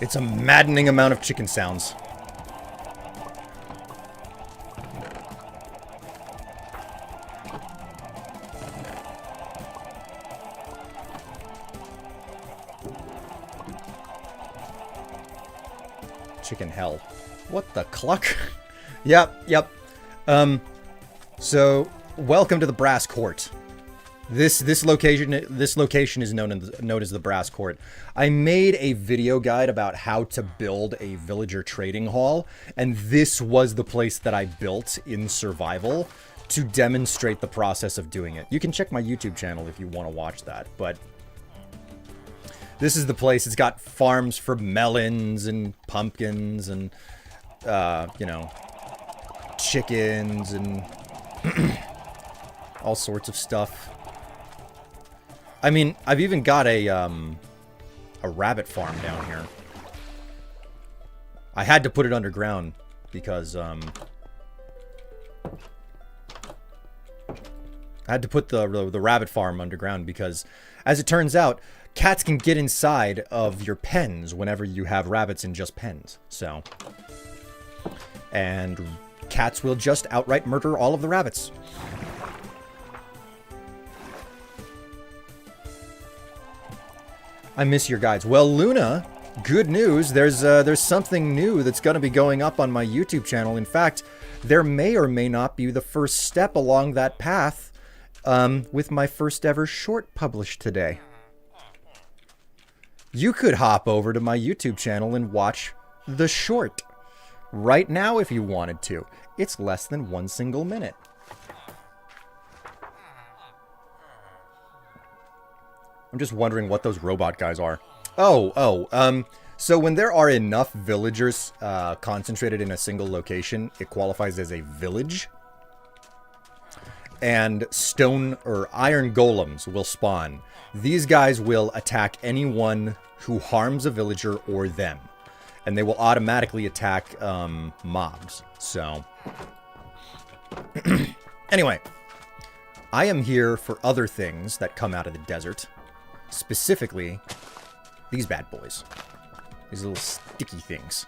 Speaker 1: It's a maddening amount of chicken sounds. Chicken hell. What the cluck? Yep. So, welcome to the Brass Court. This location is known as the Brass Court. I made a video guide about how to build a villager trading hall, and this was the place that I built in survival to demonstrate the process of doing it. You can check my YouTube channel if you want to watch that, but this is the place. It's got farms for melons and pumpkins and you know, chickens and all sorts of stuff. I mean, I've even got a rabbit farm down here. I had to put it underground because I had to put the rabbit farm underground because, as it turns out, cats can get inside of your pens whenever you have rabbits in just pens. So, and cats will just outright murder all of the rabbits. I miss your guides. Well, Luna, good news. There's something new that's going to be going up on my YouTube channel. In fact, there may or may not be the first step along that path with my first ever short published today. You could hop over to my YouTube channel and watch the short right now if you wanted to. It's less than 1 single minute. I'm just wondering what those robot guys are. So when there are enough villagers concentrated in a single location, it qualifies as a village. And stone or iron golems will spawn. These guys will attack anyone who harms a villager or them. And they will automatically attack mobs. So, anyway, I am here for other things that come out of the desert. Specifically, these bad boys. These little sticky things.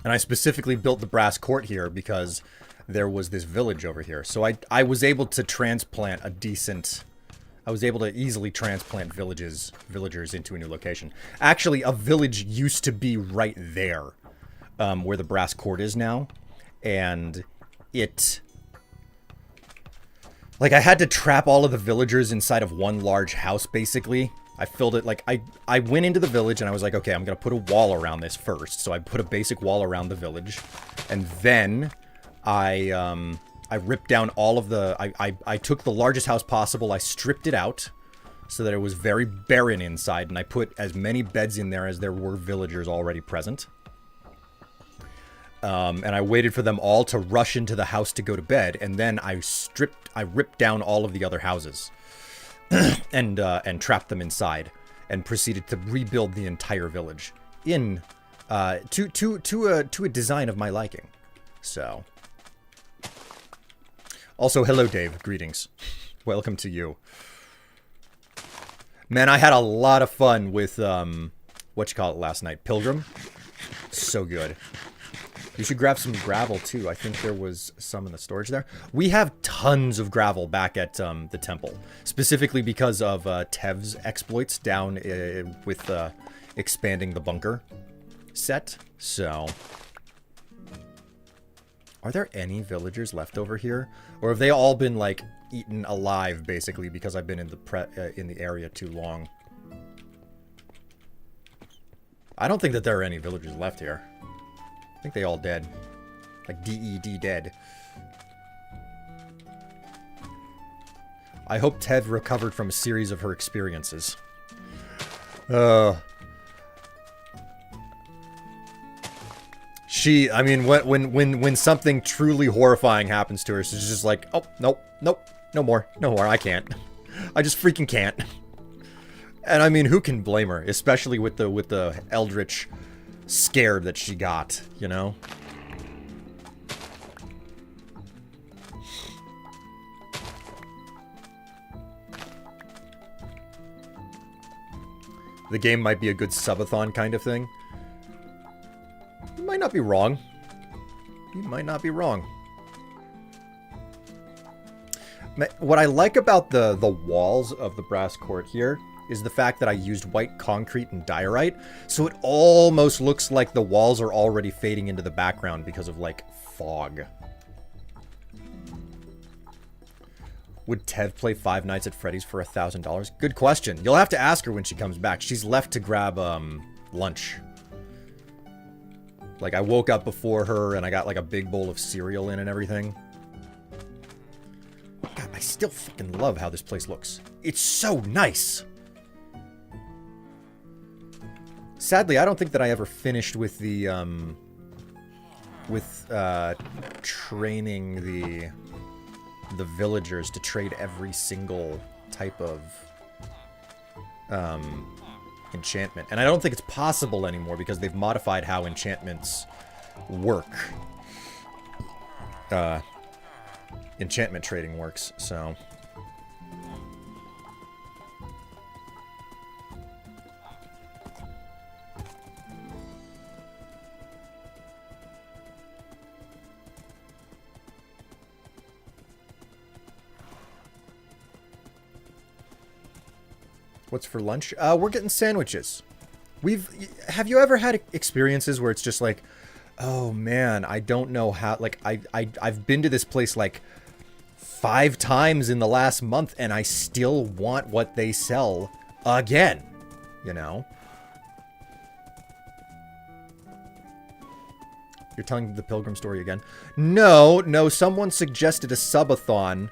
Speaker 1: And I specifically built the brass court here because there was this village over here. So I was able to transplant a decent... I was able to easily transplant villagers into a new location. Actually, a village used to be right there, where the brass court is now. And it... Like, I had to trap all of the villagers inside of one large house, basically. I filled it, like, I went into the village and I was like, okay, I'm going to put a wall around this first. So I put a basic wall around the village. And then I ripped down all of the... I took the largest house possible, I stripped it out so that it was very barren inside. And I put as many beds in there as there were villagers already present. And I waited for them all to rush into the house to go to bed. And then I ripped down all of the other houses. and trapped them inside, and proceeded to rebuild the entire village in to a design of my liking. So, also, hello, Dave. Greetings. Welcome to you. Man, I had a lot of fun with last night, Pilgrim. So good. You should grab some gravel, too. I think there was some in the storage there. We have tons of gravel back at the temple. Specifically because of Tev's exploits down with expanding the bunker set. So, are there any villagers left over here? Or have they all been, like, eaten alive, basically, because I've been in the area too long? I don't think that there are any villagers left here. I think they all dead. Like DED dead. I hope Tev recovered from a series of her experiences. I mean, when something truly horrifying happens to her, she's just like, oh, nope, no more, I can't. I just freaking can't. And I mean, who can blame her? Especially with the eldritch scared that she got, you know? The game might be a good subathon kind of thing. You might not be wrong. You might not be wrong. What I like about the walls of the brass court here is the fact that I used white concrete and diorite, so it almost looks like the walls are already fading into the background because of, like, fog. Would Tev play Five Nights at Freddy's for $1,000? Good question. You'll have to ask her when she comes back. She's left to grab, lunch. Like, I woke up before her, and I got, like, a big bowl of cereal in and everything. God, I still fucking love how this place looks. It's so nice! Sadly, I don't think that I ever finished with the, training the villagers to trade every single type of enchantment. And I don't think it's possible anymore because they've modified how enchantments work. Enchantment trading works, so... What's for lunch? We're getting sandwiches. Have you ever had experiences where it's just like, oh man, I don't know how, like, I've been to this place like 5 times in the last month and I still want what they sell again, you know? You're telling the Pilgrim story again? No, someone suggested a subathon,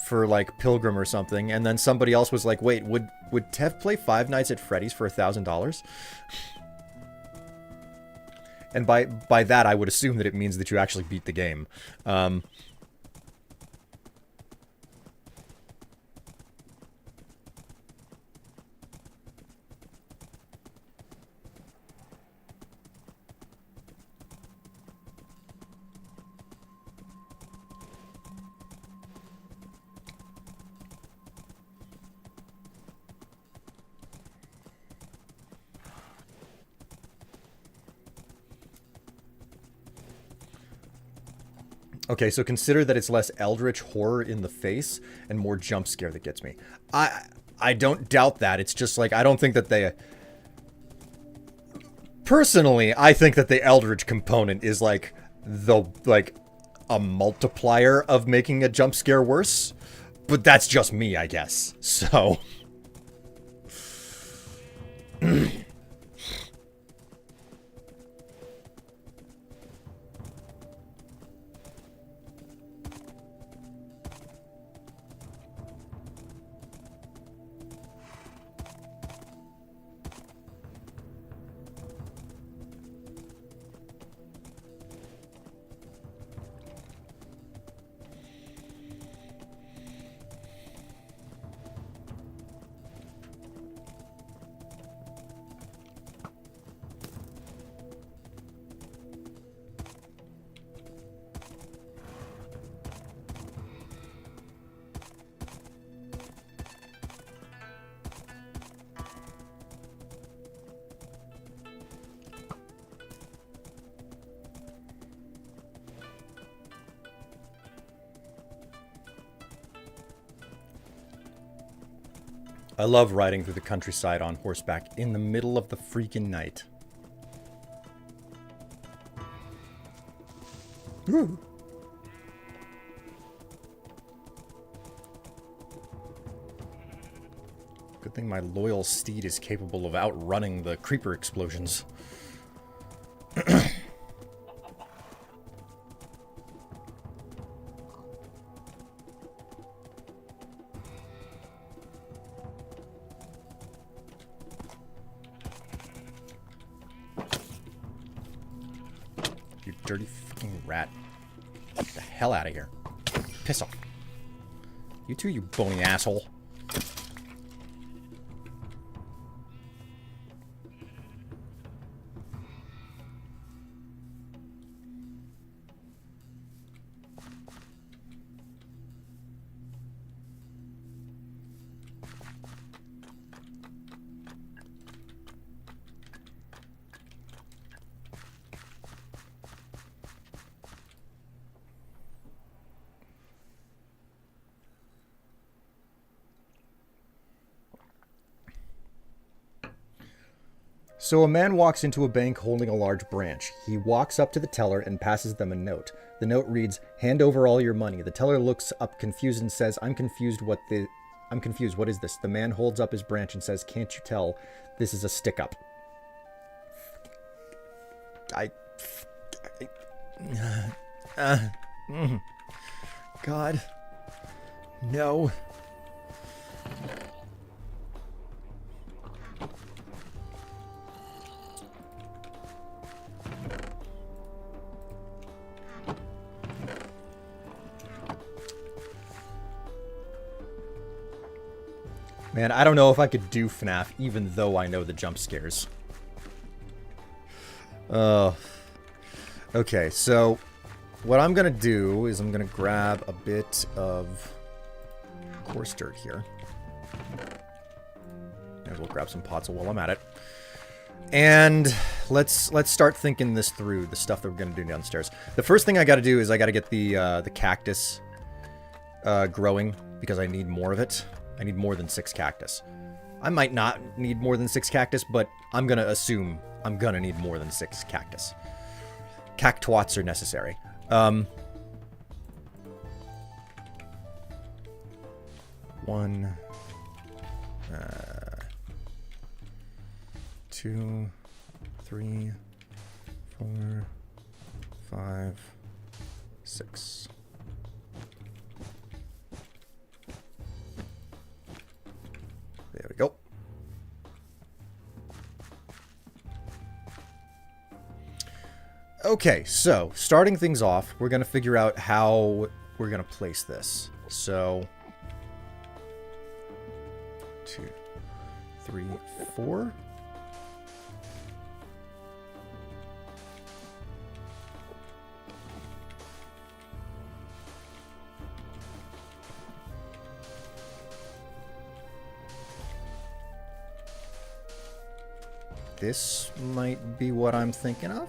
Speaker 1: for like Pilgrim or something, and then somebody else was like, wait, would Tev play Five Nights at Freddy's for $1,000? And by that I would assume that it means that you actually beat the game. Okay, so consider that it's less eldritch horror in the face and more jump scare that gets me. I don't doubt that. It's just like, I don't think that they... Personally, I think that the eldritch component is like a multiplier of making a jump scare worse. But that's just me, I guess. So... I love riding through the countryside on horseback in the middle of the freaking night. Ooh. Good thing my loyal steed is capable of outrunning the creeper explosions. You dirty fucking rat. Get the hell out of here. Piss off. You too, you bony asshole. So a man walks into a bank holding a large branch. He walks up to the teller and passes them a note. The note reads, "Hand over all your money." The teller looks up confused and says, I'm confused, what is this?" The man holds up his branch and says, "Can't you tell? This is a stick-up." God. No. Man, I don't know if I could do FNAF even though I know the jump scares. Okay, so what I'm going to do is I'm going to grab a bit of coarse dirt here. Might as well grab some pots while I'm at it. And let's start thinking this through, the stuff that we're going to do downstairs. The first thing I got to do is I got to get the cactus growing because I need more of it. I need more than 6 cactus. I might not need more than 6 cactus, but I'm going to assume I'm going to need more than 6 cactus. Cactuats are necessary. 1, 2, 3, 4, 5, 6. There we go. Okay, so starting things off, we're going to figure out how we're going to place this. So 2, 3, 4. This might be what I'm thinking of.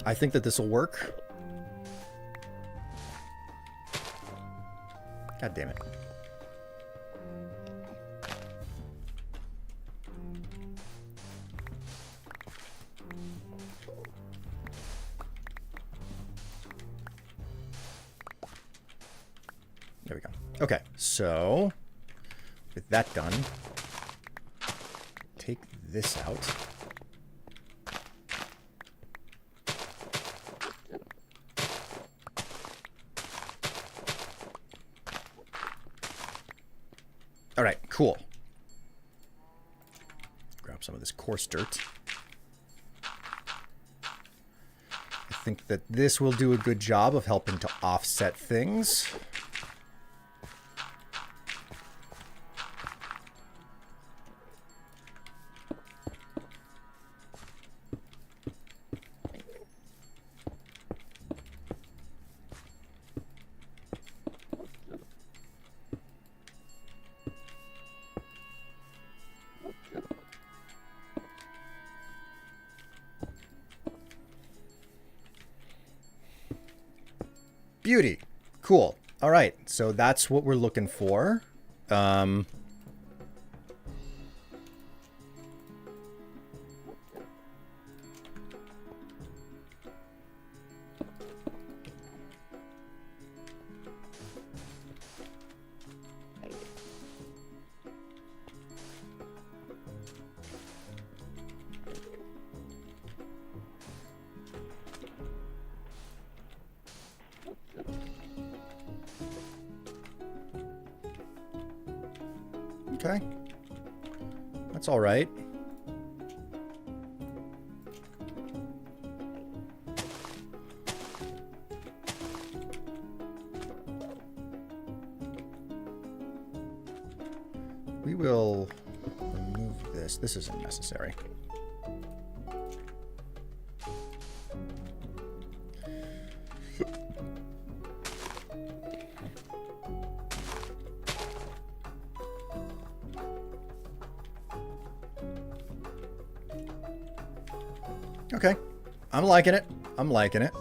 Speaker 1: I think that this will work. God damn it. There we go. Okay, so with that done, take this out. All right, cool. Grab some of this coarse dirt. I think that this will do a good job of helping to offset things. Beauty. Cool. All right. So that's what we're looking for. Okay. That's all right. We will remove this. This isn't necessary. Okay. I'm liking it. I'm liking it.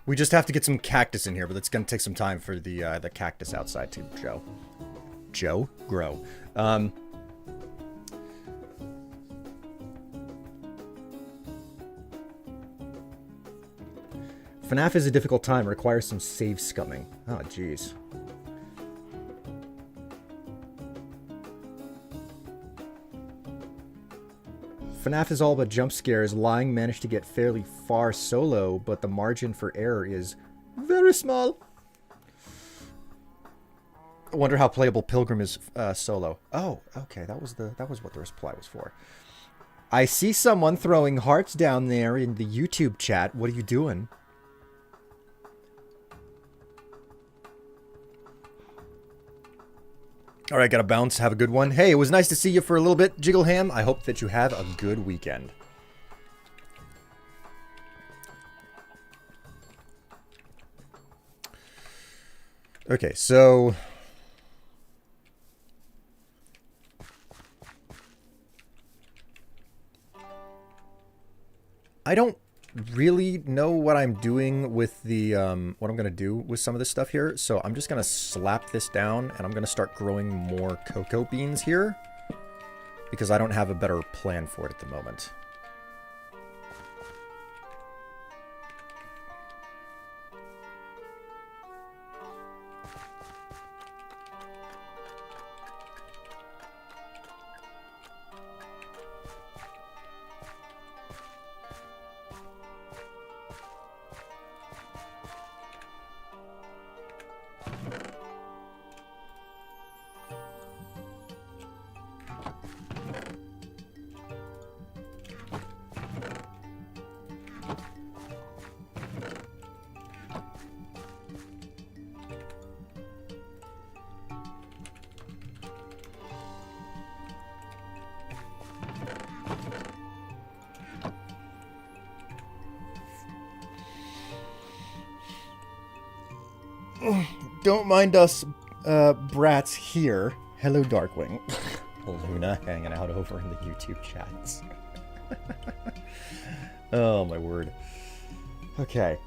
Speaker 1: We just have to get some cactus in here, but it's going to take some time for the cactus outside to grow. FNAF is a difficult time. Requires some save scumming. Oh, jeez. FNAF is all about jump scares. Lying managed to get fairly far solo, but the margin for error is very small. I wonder how playable Pilgrim is solo. Oh, okay. That was what the reply was for. I see someone throwing hearts down there in the YouTube chat. What are you doing? All right, gotta bounce. Have a good one. Hey, it was nice to see you for a little bit, Jiggleham. I hope that you have a good weekend. Okay, so... I don't really know what I'm doing with the, what I'm going to do with some of this stuff here. So I'm just going to slap this down and I'm going to start growing more cocoa beans here because I don't have a better plan for it at the moment. Don't mind us, brats here. Hello, Darkwing. Luna hanging out over in the YouTube chats. Oh, my word. Okay.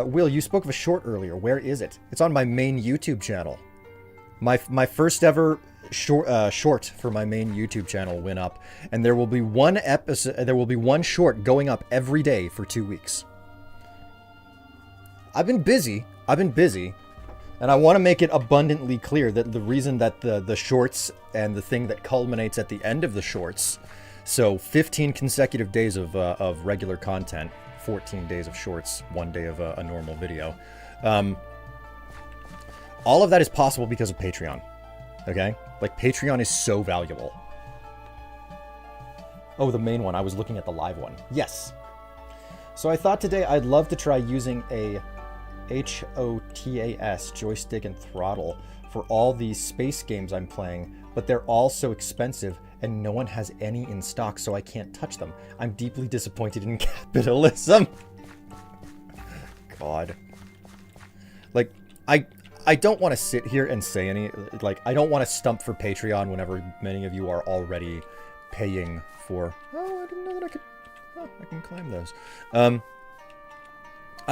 Speaker 1: Will, you spoke of a short earlier. Where is it? It's on my main YouTube channel. My first ever short for my main YouTube channel went up, and there will be one episode. There will be one short going up every day for 2 weeks. I've been busy, and I want to make it abundantly clear that the reason that the shorts and the thing that culminates at the end of the shorts, so 15 consecutive days of regular content, 14 days of shorts, 1 day of a normal video. All of that is possible because of Patreon, okay? Like, Patreon is so valuable. Oh, the main one. I was looking at the live one. Yes. So I thought today I'd love to try using a HOTAS, joystick and throttle, for all these space games I'm playing, but they're all so expensive and no one has any in stock, so I can't touch them. I'm deeply disappointed in capitalism. God. Like, I don't want to sit here and say any, like, I don't want to stump for Patreon whenever many of you are already paying for, oh, I didn't know that I could, oh, I can climb those. I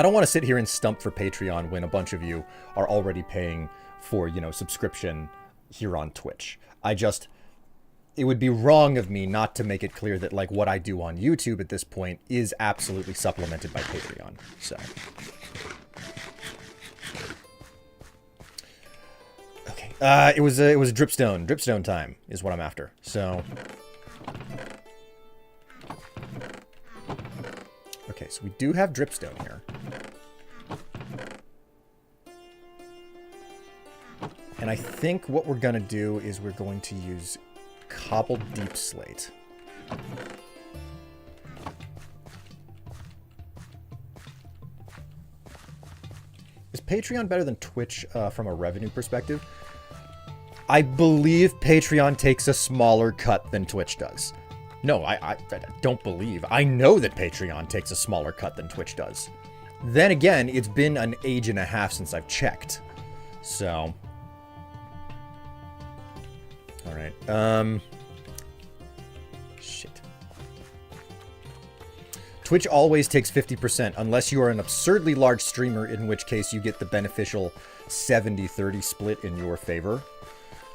Speaker 1: don't want to sit here and stump for Patreon when a bunch of you are already paying for, you know, subscription here on Twitch. It would be wrong of me not to make it clear that, like, what I do on YouTube at this point is absolutely supplemented by Patreon, so... It was a dripstone. Dripstone time is what I'm after. So, okay, so we do have dripstone here, and I think what we're gonna do is we're going to use cobbled deep slate. Is Patreon better than Twitch from a revenue perspective? I believe Patreon takes a smaller cut than Twitch does. No, I don't believe. I know that Patreon takes a smaller cut than Twitch does. Then again, it's been an age and a half since I've checked. So. Alright. Shit. Twitch always takes 50%, unless you are an absurdly large streamer, in which case you get the beneficial 70-30 split in your favor.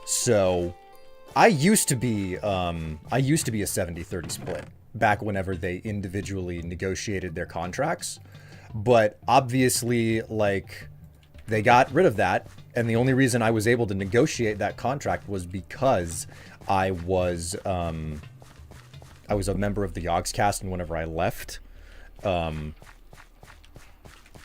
Speaker 1: So, I used to be a 70-30 split back whenever they individually negotiated their contracts, but obviously, like, they got rid of that, and the only reason I was able to negotiate that contract was because I was a member of the Yogscast, and whenever I left,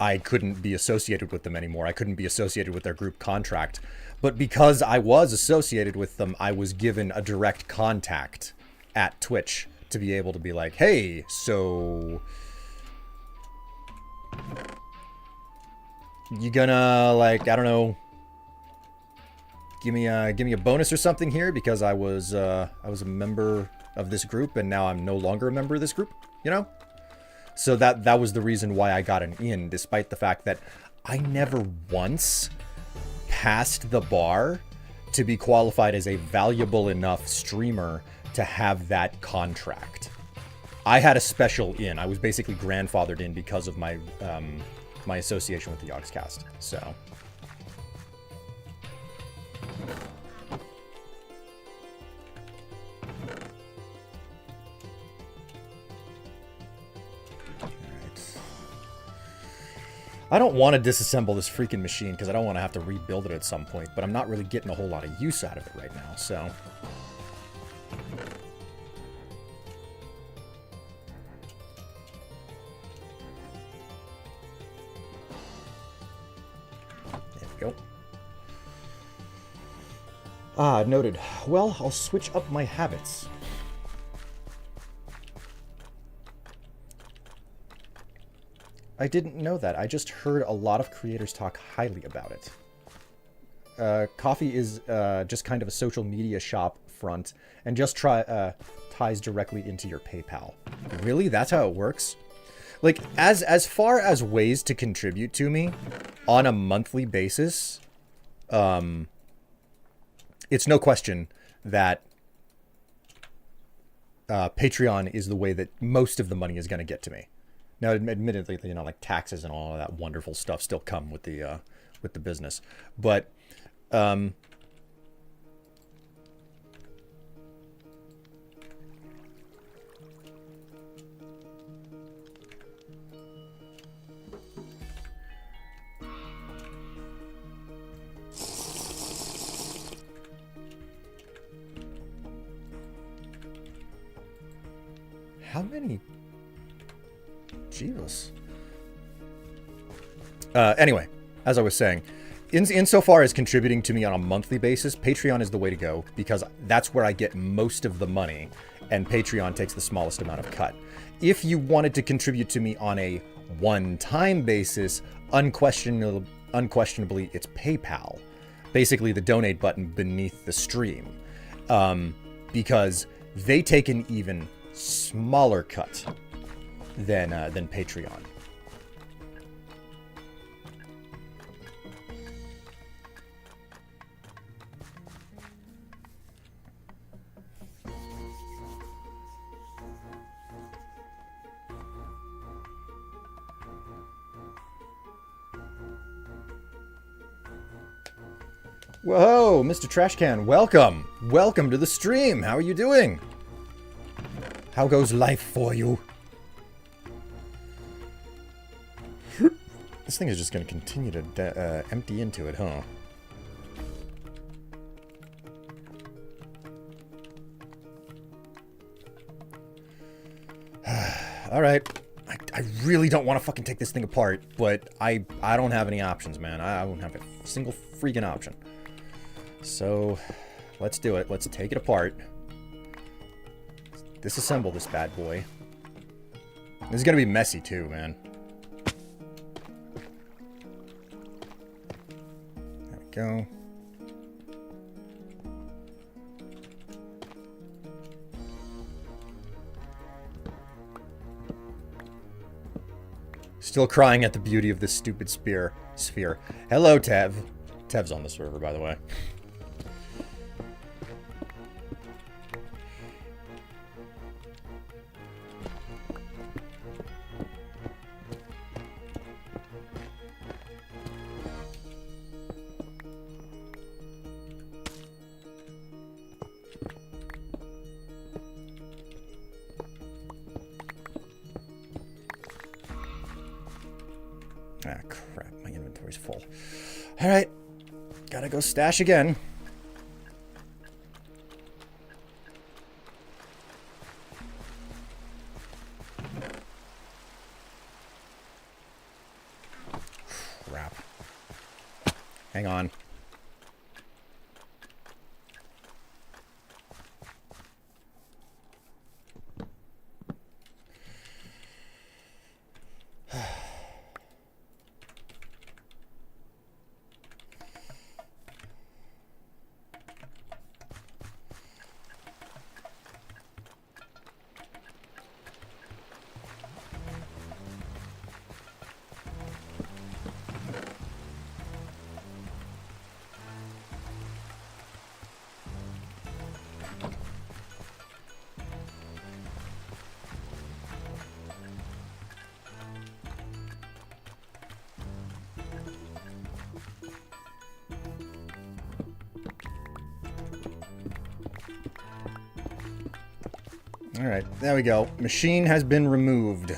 Speaker 1: I couldn't be associated with them anymore. I couldn't be associated with their group contract. But because I was associated with them, I was given a direct contact at Twitch to be able to be like, hey, so you gonna, like, I don't know, give me a bonus or something here because I was a member of this group and now I'm no longer a member of this group, you know? So that was the reason why I got an in, despite the fact that I never once passed the bar to be qualified as a valuable enough streamer to have that contract. I had a special in. I was basically grandfathered in because of my my association with the Yogscast. So. I don't want to disassemble this freaking machine because I don't want to have to rebuild it at some point, but I'm not really getting a whole lot of use out of it right now, so. There we go. Ah, noted. Well, I'll switch up my habits. I didn't know that. I just heard a lot of creators talk highly about it. Coffee is just kind of a social media shop front and just ties directly into your PayPal. Really? That's how it works? Like, as far as ways to contribute to me on a monthly basis, it's no question that Patreon is the way that most of the money is going to get to me. Now, admittedly, you know, like taxes and all of that wonderful stuff still come with the business, but how many? Jesus. Anyway, as I was saying, insofar as contributing to me on a monthly basis, Patreon is the way to go because that's where I get most of the money, and Patreon takes the smallest amount of cut. If you wanted to contribute to me on a one-time basis, unquestionably, it's PayPal. Basically, the donate button beneath the stream, because they take an even smaller cut than Patreon. Whoa, Mr. Trashcan, welcome! Welcome to the stream! How are you doing? How goes life for you? This thing is just going to continue to empty into it, huh? Alright. I really don't want to fucking take this thing apart, but I don't have any options, man. I don't have a single freaking option. So, let's do it. Let's take it apart. Disassemble this bad boy. This is going to be messy, too, man. Go. Still crying at the beauty of this stupid sphere. Hello, Tev. Tev's on the server, by the way. Ah, crap. My inventory's full. Alright. Gotta go stash again. Hang on. Alright, there we go. Machine has been removed.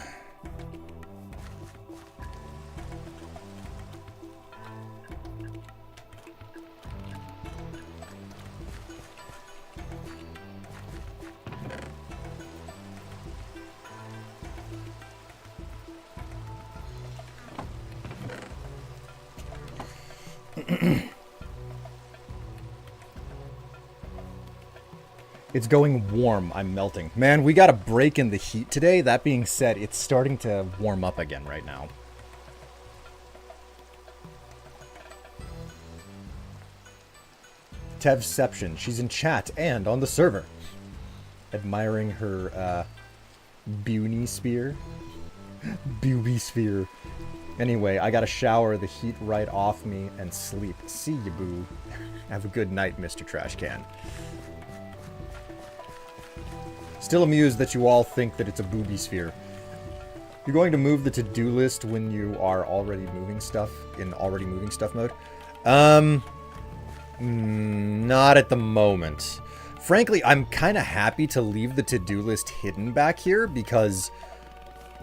Speaker 1: It's going warm. I'm melting. Man, we got a break in the heat today. That being said, it's starting to warm up again right now. Tevception. She's in chat and on the server. Admiring her Buny sphere. Booby sphere. Anyway, I gotta shower the heat right off me and sleep. See you, boo. Have a good night, Mr. Trash Can. Still amused that you all think that it's a booby sphere. You're going to move the to-do list when you are already moving stuff in already moving stuff mode? Not at the moment. Frankly, I'm kind of happy to leave the to-do list hidden back here because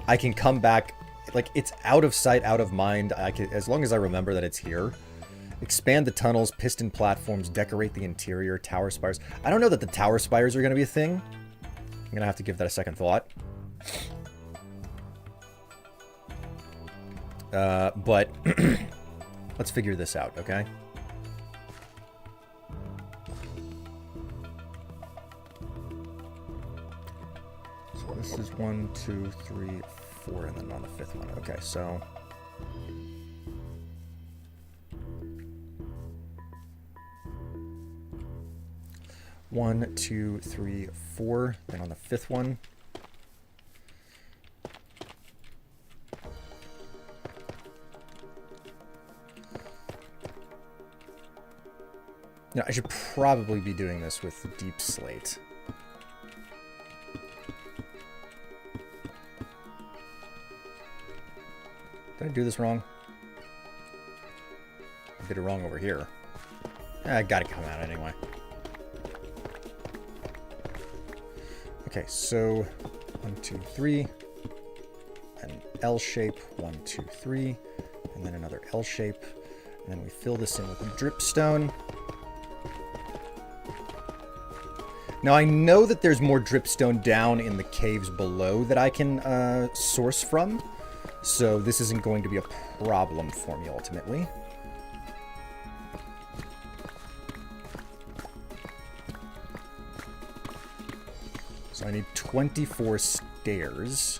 Speaker 1: I can come back, like, it's out of sight, out of mind. I can, as long as I remember that it's here. Expand the tunnels, piston platforms, decorate the interior, tower spires. I don't know that the tower spires are going to be a thing. I'm going to have to give that a second thought. But let's figure this out, okay? So this is 1, 2, 3, 4, and then on the fifth one. Okay, so... One, two, three, four. Then on the fifth one. Yeah, I should probably be doing this with deep slate. Did I do this wrong? I did it wrong over here. I gotta come out anyway. Okay, so 1, 2, 3, an L shape, 1, 2, 3, and then another L shape, and then we fill this in with a dripstone. Now I know that there's more dripstone down in the caves below that I can source from, so this isn't going to be a problem for me ultimately. So I need 24 stairs.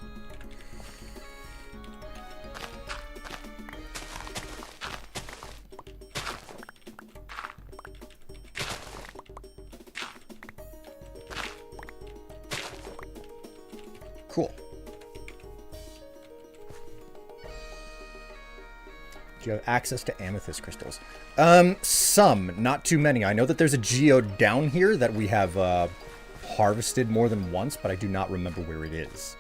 Speaker 1: Cool. Do you have access to amethyst crystals? Some, not too many. I know that there's a geode down here that we have harvested more than once, but I do not remember where it is.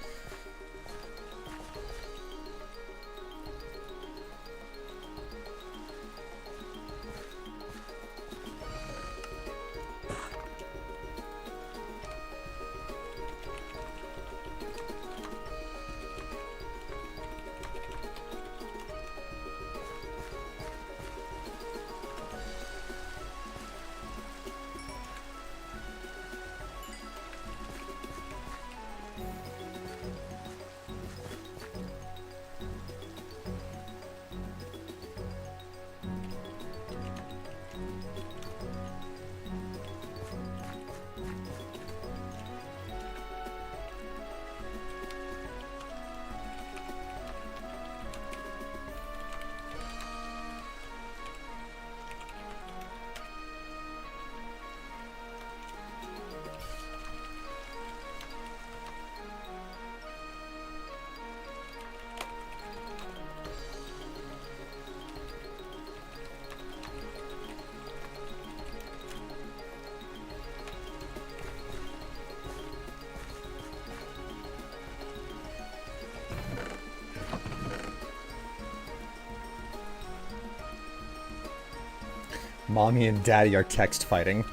Speaker 1: Mommy and Daddy are text fighting.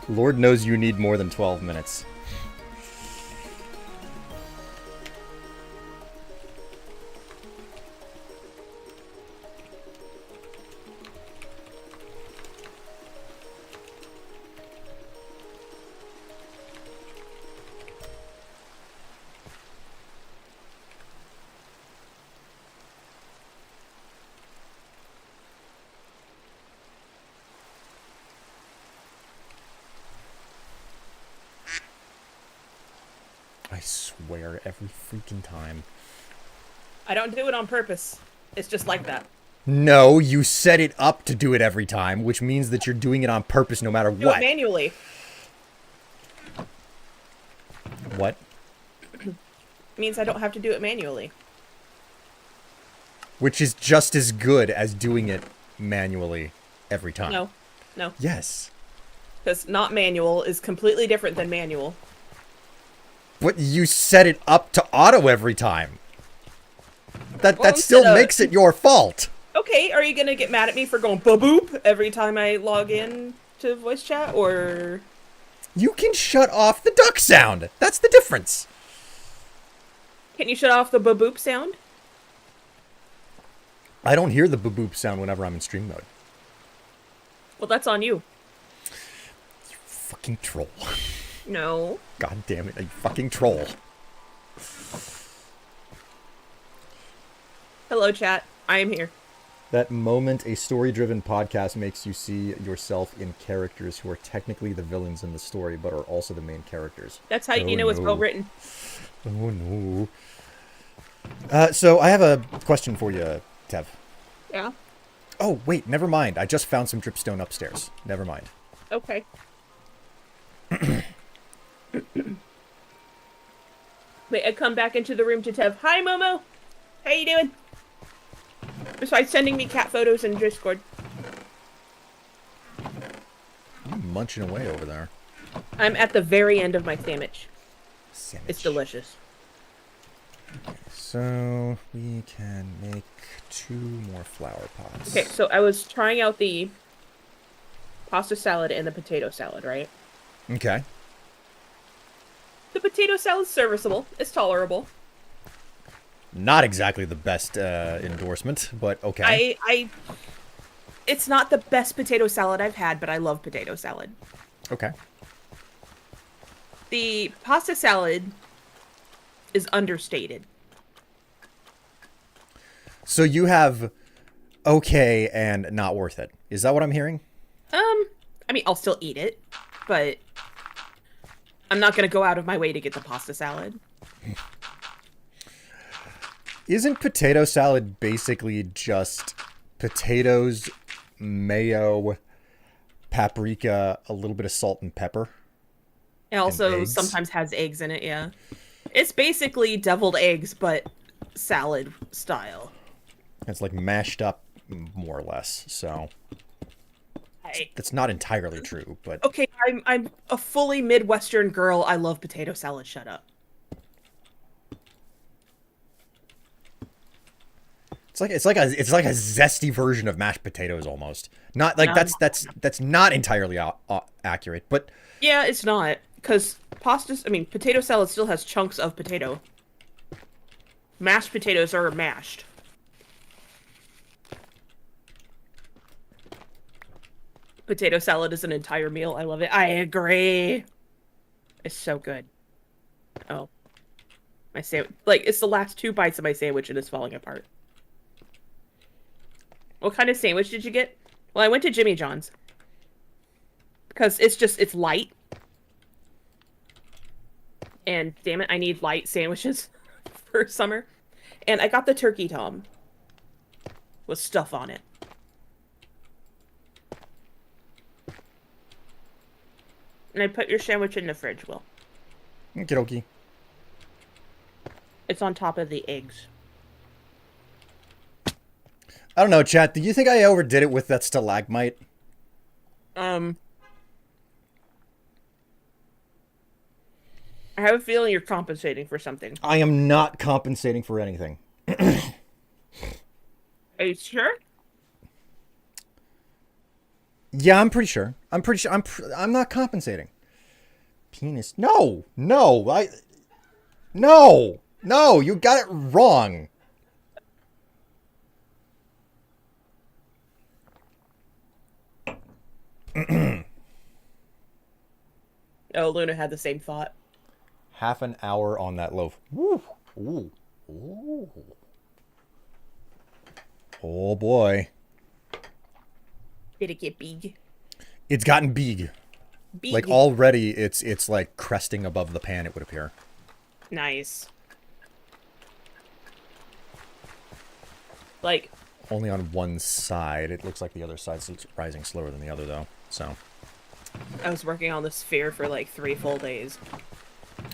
Speaker 1: Lord knows you need more than 12 minutes. I swear, every freaking time.
Speaker 3: I don't do it on purpose. It's just like that.
Speaker 1: No, you set it up to do it every time, which means that you're doing it on purpose no matter
Speaker 3: Do
Speaker 1: what.
Speaker 3: it manually.
Speaker 1: What?
Speaker 3: It means I don't have to do it manually.
Speaker 1: Which is just as good as doing it manually every time.
Speaker 3: No. No.
Speaker 1: Yes.
Speaker 3: Because not manual is completely different than manual.
Speaker 1: But you set it up to auto every time. That
Speaker 3: Well,
Speaker 1: still
Speaker 3: instead of-
Speaker 1: makes it your fault.
Speaker 3: Okay, are you gonna get mad at me for going ba-boop every time I log in to voice chat, or...
Speaker 1: You can shut off the duck sound. That's the difference.
Speaker 3: Can you shut off the ba-boop sound?
Speaker 1: I don't hear the boop sound whenever I'm in stream mode.
Speaker 3: Well, that's on you.
Speaker 1: Fucking troll.
Speaker 3: No.
Speaker 1: God damn it, you fucking troll.
Speaker 3: Hello, chat. I am here.
Speaker 1: That moment a story-driven podcast makes you see yourself in characters who are technically the villains in the story, but are also the main characters.
Speaker 3: That's how you know it's well written.
Speaker 1: Oh no. So I have a question for you, Tev.
Speaker 3: Yeah.
Speaker 1: Oh, wait, never mind. I just found some dripstone upstairs. Never mind.
Speaker 3: Okay. Wait, I come back into the room to Tev. Hi, Momo. How you doing? Besides sending me cat photos in Discord.
Speaker 1: You're munching away over there.
Speaker 3: I'm at the very end of my sandwich.
Speaker 1: Sandwich.
Speaker 3: It's delicious.
Speaker 1: So we can make 2 more flower pots.
Speaker 3: Okay, so I was trying out the pasta salad and the potato salad, right?
Speaker 1: Okay.
Speaker 3: The potato salad's serviceable. It's tolerable.
Speaker 1: Not exactly the best endorsement, but okay.
Speaker 3: It's not the best potato salad I've had, but I love potato salad.
Speaker 1: Okay.
Speaker 3: The pasta salad is understated.
Speaker 1: So you have okay and not worth it. Is that what I'm hearing?
Speaker 3: I mean, I'll still eat it, but I'm not gonna go out of my way to get the pasta salad.
Speaker 1: Isn't potato salad basically just potatoes, mayo, paprika, a little bit of salt and pepper?
Speaker 3: It also
Speaker 1: eggs?
Speaker 3: sometimes has eggs in it, yeah. It's basically deviled eggs, but salad style.
Speaker 1: It's like mashed up, more or less. So that's not entirely true, but
Speaker 3: Okay, I'm a fully Midwestern girl. I love potato salad. Shut up.
Speaker 1: it's like a zesty version of mashed potatoes almost. Not like that's not entirely accurate, but
Speaker 3: Yeah, it's not, because potato salad still has chunks of potato. Mashed potatoes are mashed. Potato salad is an entire meal. I love it. I agree. It's so good. Oh. My sandwich. Like, it's the last 2 bites of my sandwich and it's falling apart. What kind of sandwich did you get? Well, I went to Jimmy John's. Because it's light. And damn it, I need light sandwiches for summer. And I got the turkey tom. With stuff on it. And I put your sandwich in the fridge, Will.
Speaker 1: okie dokie.
Speaker 3: It's on top of the eggs.
Speaker 1: I don't know, chat. Do you think I overdid it with that stalagmite?
Speaker 3: I have a feeling you're compensating for something.
Speaker 1: I am not compensating for anything.
Speaker 3: Are you sure?
Speaker 1: Yeah, I'm pretty sure. I'm not compensating. Penis. No, no, no, you got it wrong.
Speaker 3: Oh, Luna had the same thought.
Speaker 1: Half an hour on that loaf. Woo. Ooh. Ooh. Oh boy.
Speaker 3: Did it get big?
Speaker 1: It's gotten big.
Speaker 3: Big.
Speaker 1: Like already it's like cresting above the pan, it would appear.
Speaker 3: Nice. Like,
Speaker 1: Only on one side. It looks like the other side's rising slower than the other though. So
Speaker 3: I was working on the sphere for like 3 full days.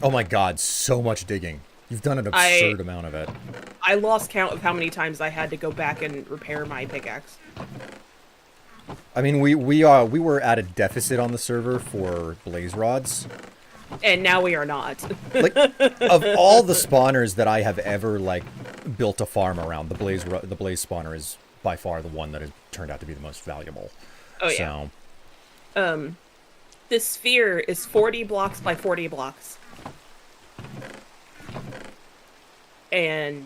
Speaker 1: oh my god, so much digging. You've done an absurd amount of it.
Speaker 3: I lost count of how many times I had to go back and repair my pickaxe.
Speaker 1: I mean, we were at a deficit on the server for blaze rods.
Speaker 3: And now we are not.
Speaker 1: Like, of all the spawners that I have ever like built a farm around, the blaze spawner is by far the one that has turned out to be the most valuable.
Speaker 3: Oh yeah. So. This sphere is 40 blocks by 40 blocks. And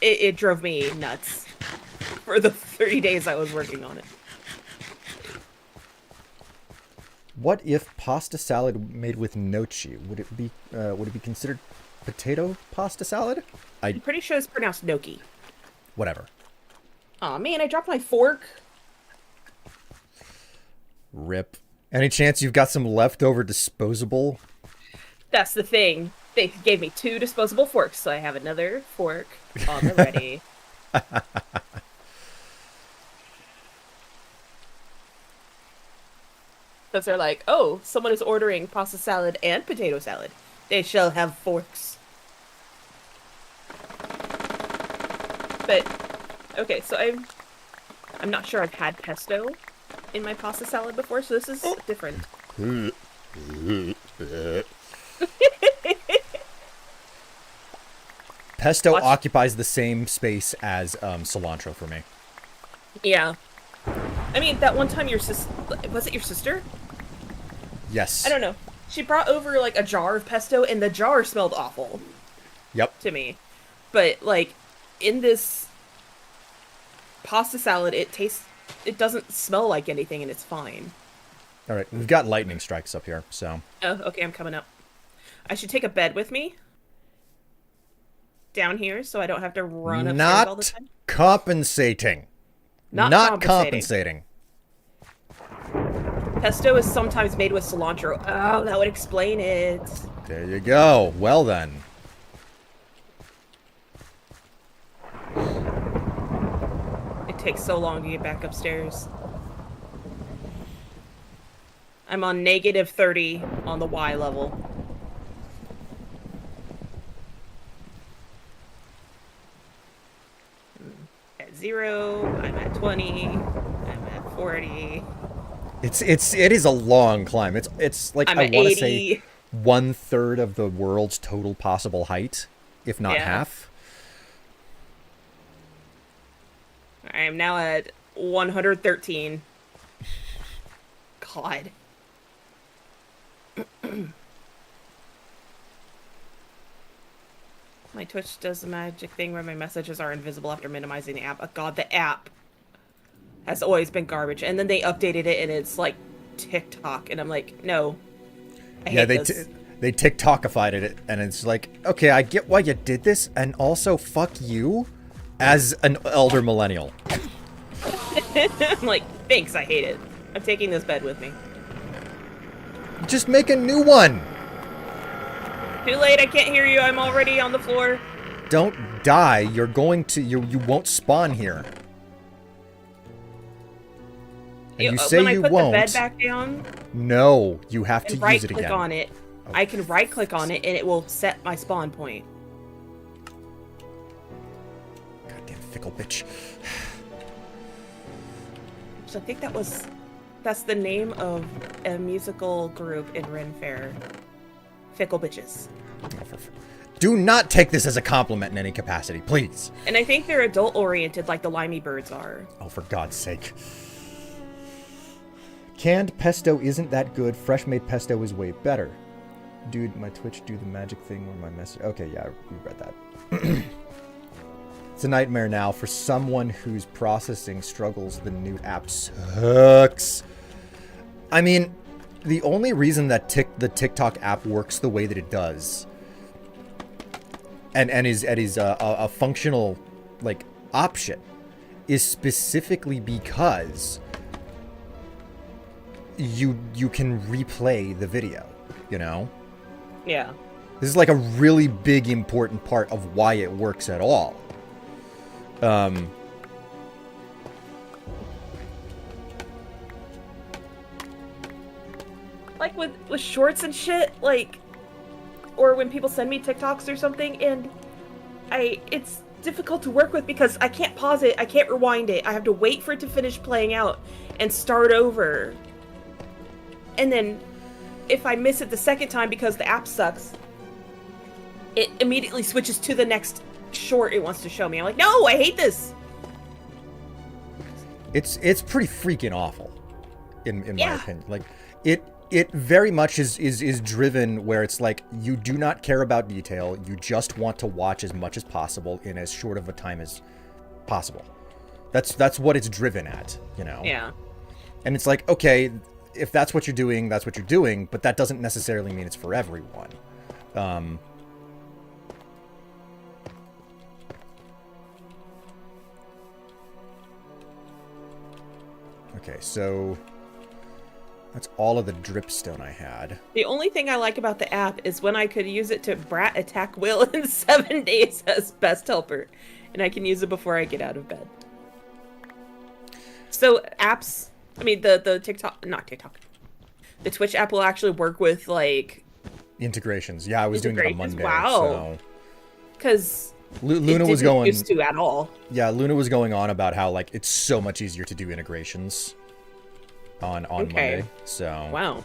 Speaker 3: it drove me nuts for the 3 days I was working on it.
Speaker 1: What if pasta salad made with gnocchi? Would it be considered potato pasta salad?
Speaker 3: I'm pretty sure it's pronounced gnocchi.
Speaker 1: Whatever.
Speaker 3: Aw, man, I dropped my fork.
Speaker 1: Rip. Any chance you've got some leftover disposable?
Speaker 3: That's the thing. They gave me 2 disposable forks, so I have another fork on the ready. Because they're like, oh, someone is ordering pasta salad and potato salad. They shall have forks. But, okay, so I'm not sure I've had pesto in my pasta salad before, so this is different.
Speaker 1: Pesto occupies the same space as cilantro for me.
Speaker 3: Yeah. I mean, that one time your sister... Was it your sister?
Speaker 1: Yes.
Speaker 3: I don't know. She brought over, like, a jar of pesto, and the jar smelled awful.
Speaker 1: Yep.
Speaker 3: To me. But, like, in this pasta salad, it doesn't smell like anything, and it's fine.
Speaker 1: All right, we've got lightning strikes up here, so.
Speaker 3: Oh, okay, I'm coming up. I should take a bed with me. Down here, so I don't have to run upstairs all the time.
Speaker 1: Not compensating. Not compensating.
Speaker 3: Pesto is sometimes made with cilantro. Oh, that would explain it.
Speaker 1: There you go. Well then.
Speaker 3: It takes so long to get back upstairs. I'm on -30 on the Y level. At 0, I'm at 20, I'm at 40.
Speaker 1: It is a long climb. It's like,
Speaker 3: I'm
Speaker 1: I
Speaker 3: at
Speaker 1: want to
Speaker 3: 80.
Speaker 1: say 1/3 of the world's total possible height, if not half.
Speaker 3: I am now at 113. God. My Twitch does the magic thing where my messages are invisible after minimizing the app. Oh god, the app has always been garbage. And then they updated it and it's like TikTok. And I'm like, no. I hate this.
Speaker 1: They TikTokified it, and it's like, okay, I get why you did this, and also fuck you as an elder millennial.
Speaker 3: I'm like, thanks, I hate it. I'm taking this bed with me.
Speaker 1: Just make a new one.
Speaker 3: Too late, I can't hear you. I'm already on the floor.
Speaker 1: Don't die. You're going to... You won't spawn here. And you say you won't.
Speaker 3: When I put the bed back down...
Speaker 1: No, you have to use it again.
Speaker 3: Right-click on it. Oh, I can right-click on it, and it will set my spawn point.
Speaker 1: Goddamn fickle bitch.
Speaker 3: So I think that's the name of a musical group in Ren Fair. Fickle Bitches.
Speaker 1: Do not take this as a compliment in any capacity, please.
Speaker 3: And I think they're adult-oriented like the Limey Birds are.
Speaker 1: Oh, for God's sake. Canned pesto isn't that good. Fresh made pesto is way better. Dude, my Twitch do the magic thing where my message... Okay, yeah, we read that. It's a nightmare now. For someone whose processing struggles, the new app sucks. I mean, the only reason that the TikTok app works the way that it does and is a functional, like, option is specifically because you can replay the video, you know?
Speaker 3: Yeah.
Speaker 1: This is like a really big important part of why it works at all.
Speaker 3: Like with shorts and shit, like, or when people send me TikToks or something, and it's difficult to work with because I can't pause it, I can't rewind it, I have to wait for it to finish playing out and start over. And then if I miss it the second time because the app sucks, it immediately switches to the next short it wants to show me. I'm like, no, I hate this.
Speaker 1: It's pretty freaking awful, in
Speaker 3: Yeah.
Speaker 1: my opinion. Like, it very much is driven where it's like you do not care about detail. You just want to watch as much as possible in as short of a time as possible. That's what it's driven at, you know?
Speaker 3: Yeah.
Speaker 1: And it's like, okay, if that's what you're doing, that's what you're doing, but that doesn't necessarily mean it's for everyone. Okay, so that's all of the dripstone I had.
Speaker 3: The only thing I like about the app is when I could use it to brat attack Will in 7 days as best helper. And I can use it before I get out of bed. So apps, I mean the TikTok, not TikTok. The Twitch app will actually work with like
Speaker 1: Integrations. Yeah, I was doing it on Monday.
Speaker 3: Wow. Because
Speaker 1: Luna was going
Speaker 3: used to at all.
Speaker 1: Yeah, Luna was going on about how like it's so much easier to do integrations on Monday. So
Speaker 3: wow.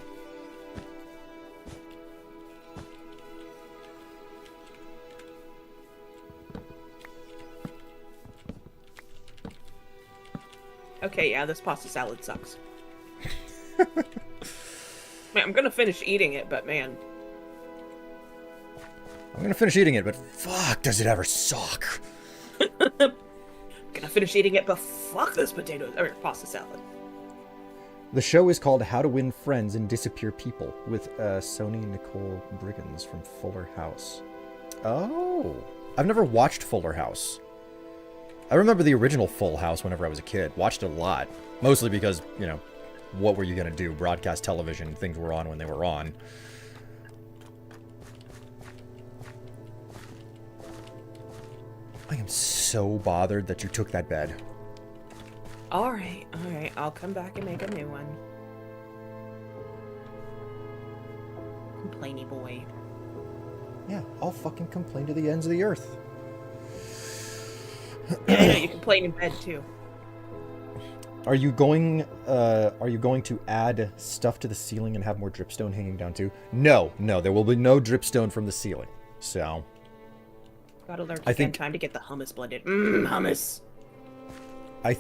Speaker 3: Okay, yeah, this pasta salad sucks. Man, I'm gonna finish eating it, but man.
Speaker 1: I'm gonna finish eating it, but fuck, does it ever suck?
Speaker 3: Gonna finish eating it, but fuck this pasta salad.
Speaker 1: The show is called How to Win Friends and Disappear People with Sony Nicole Briggins from Fuller House. Oh, I've never watched Fuller House. I remember the original Full House whenever I was a kid. Watched it a lot, mostly because, you know, what were you gonna do? Broadcast television, things were on when they were on. I am so bothered that you took that bed.
Speaker 3: Alright, I'll come back and make a new one. Complainy boy.
Speaker 1: Yeah, I'll fucking complain to the ends of the earth.
Speaker 3: Yeah, I know, you complain in bed too.
Speaker 1: Are you going to add stuff to the ceiling and have more dripstone hanging down too? No, there will be no dripstone from the ceiling. So
Speaker 3: Gotta learn
Speaker 1: I think
Speaker 3: time to get the hummus blended. Hummus.
Speaker 1: I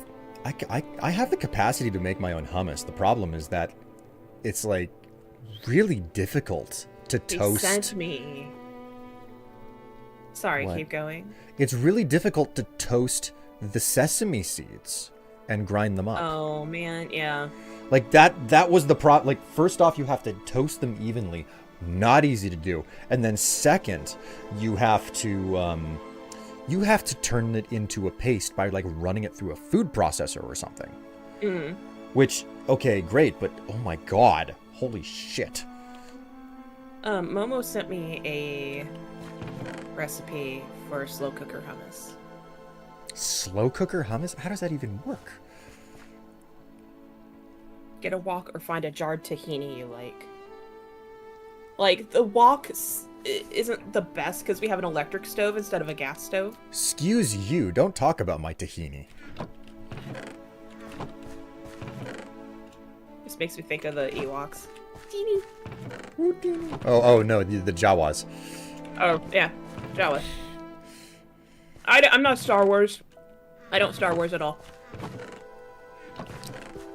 Speaker 1: have the capacity to make my own hummus. The problem is that it's like really difficult to toast.
Speaker 3: They sent me. Sorry,
Speaker 1: What?
Speaker 3: keep going.
Speaker 1: It's really difficult to toast the sesame seeds and grind them up.
Speaker 3: Oh man, yeah.
Speaker 1: Like that was the like first off you have to toast them evenly. Not easy to do. And then second, you have to turn it into a paste by like running it through a food processor or something.
Speaker 3: Mm.
Speaker 1: Which, okay, great, but oh my god, holy shit.
Speaker 3: Momo sent me a recipe for slow cooker hummus.
Speaker 1: Slow cooker hummus? How does that even work?
Speaker 3: Get a wok or find a jarred tahini you like. Like, the wok isn't the best because we have an electric stove instead of a gas stove.
Speaker 1: Excuse you, don't talk about my tahini.
Speaker 3: This makes me think of the Ewoks.
Speaker 1: Oh no, the Jawas.
Speaker 3: Oh, yeah. Jawa. I'm not Star Wars. I don't Star Wars at all.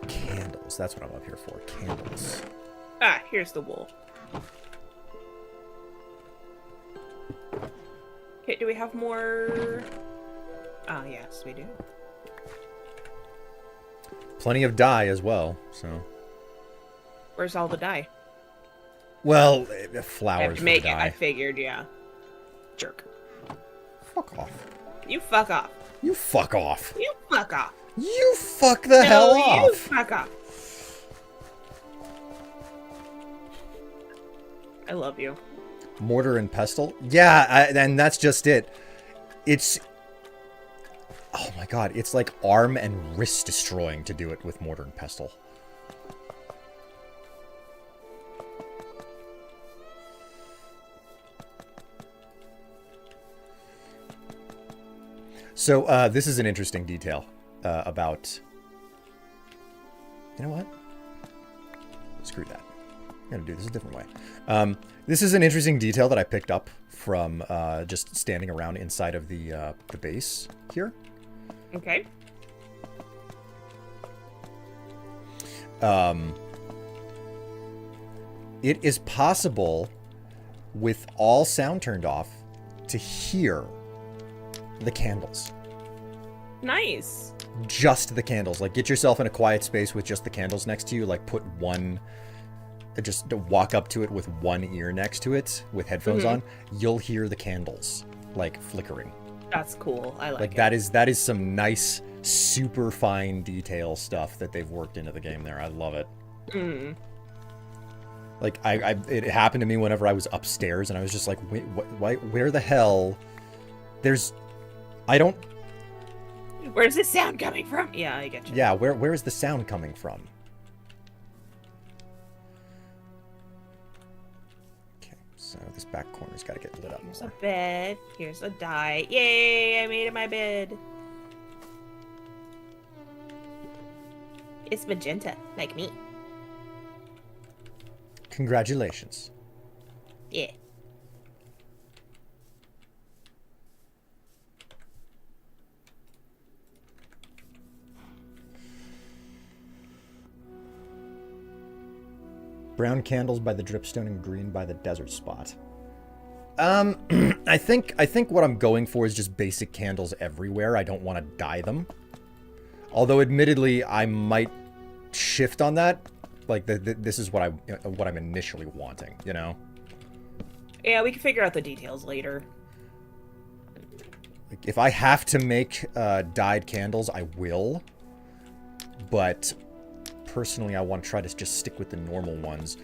Speaker 1: Candles. That's what I'm up here for. Candles.
Speaker 3: Ah, here's the wool. Okay, do we have more? Ah, yes, we do.
Speaker 1: Plenty of dye as well, so.
Speaker 3: Where's all the dye?
Speaker 1: Well,
Speaker 3: I
Speaker 1: flowers
Speaker 3: have to
Speaker 1: for
Speaker 3: make
Speaker 1: the
Speaker 3: it. I
Speaker 1: dye.
Speaker 3: figured, yeah. Jerk.
Speaker 1: Fuck off.
Speaker 3: You fuck off.
Speaker 1: You fuck off.
Speaker 3: You fuck off.
Speaker 1: You fuck the hell
Speaker 3: You
Speaker 1: off.
Speaker 3: fuck off. I love you.
Speaker 1: Mortar and pestle? Yeah, and that's just it. It's... Oh my god, it's like arm and wrist destroying to do it with mortar and pestle. So, this is an interesting detail about... You know what? Screw that. I'm going to do this a different way. This is an interesting detail that I picked up from just standing around inside of the base here.
Speaker 3: Okay.
Speaker 1: It is possible, with all sound turned off, to hear the candles.
Speaker 3: Nice.
Speaker 1: Just the candles. Like, get yourself in a quiet space with just the candles next to you. Like, put one... Just walk up to it with one ear next to it with headphones on. You'll hear the candles, like, flickering.
Speaker 3: That's cool. I like it.
Speaker 1: That is some nice, super fine detail stuff that they've worked into the game there. I love it.
Speaker 3: Mm.
Speaker 1: Like, it happened to me whenever I was upstairs, and I was just like, wait, where the hell? I don't...
Speaker 3: Where's this sound coming from? Yeah, I get you.
Speaker 1: Yeah, where is the sound coming from? Okay, so this back corner's got to get lit up
Speaker 3: Here's
Speaker 1: more.
Speaker 3: a bed. Here's a dye. Yay! I made it my bed. It's magenta, like me.
Speaker 1: Congratulations.
Speaker 3: Yeah.
Speaker 1: Brown candles by the dripstone and green by the desert spot. I think what I'm going for is just basic candles everywhere. I don't want to dye them. Although, admittedly, I might shift on that. Like, this is what I'm initially wanting, you know?
Speaker 3: Yeah, we can figure out the details later.
Speaker 1: Like, if I have to make dyed candles, I will. But personally, I want to try to just stick with the normal ones.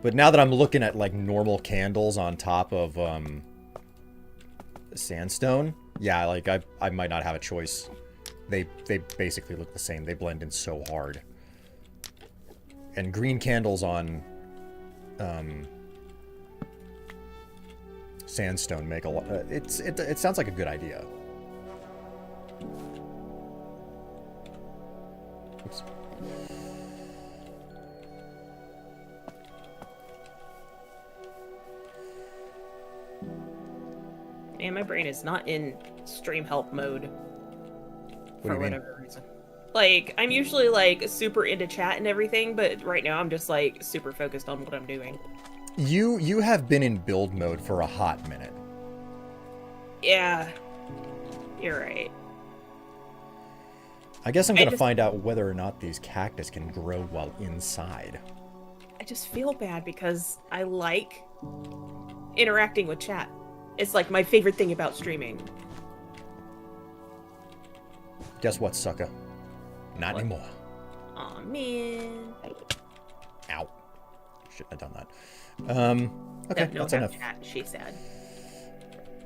Speaker 1: But now that I'm looking at, like, normal candles on top of sandstone, yeah, like, I might not have a choice. They basically look the same. They blend in so hard. And green candles on sandstone make a lot... it sounds like a good idea. Oops.
Speaker 3: And my brain is not in stream help mode.
Speaker 1: What do you mean?
Speaker 3: Whatever reason. Like, I'm usually, like, super into chat and everything, but right now I'm just, like, super focused on what I'm doing.
Speaker 1: You have been in build mode for a hot minute.
Speaker 3: Yeah. You're right.
Speaker 1: I guess I'm gonna find out whether or not these cactus can grow while inside.
Speaker 3: I just feel bad because I like interacting with chat. It's, like, my favorite thing about streaming.
Speaker 1: Guess what, sucker? Not anymore.
Speaker 3: Aw, man.
Speaker 1: Ow. Shouldn't have done that. Okay,
Speaker 3: No,
Speaker 1: that's
Speaker 3: not
Speaker 1: enough.
Speaker 3: chat, she said.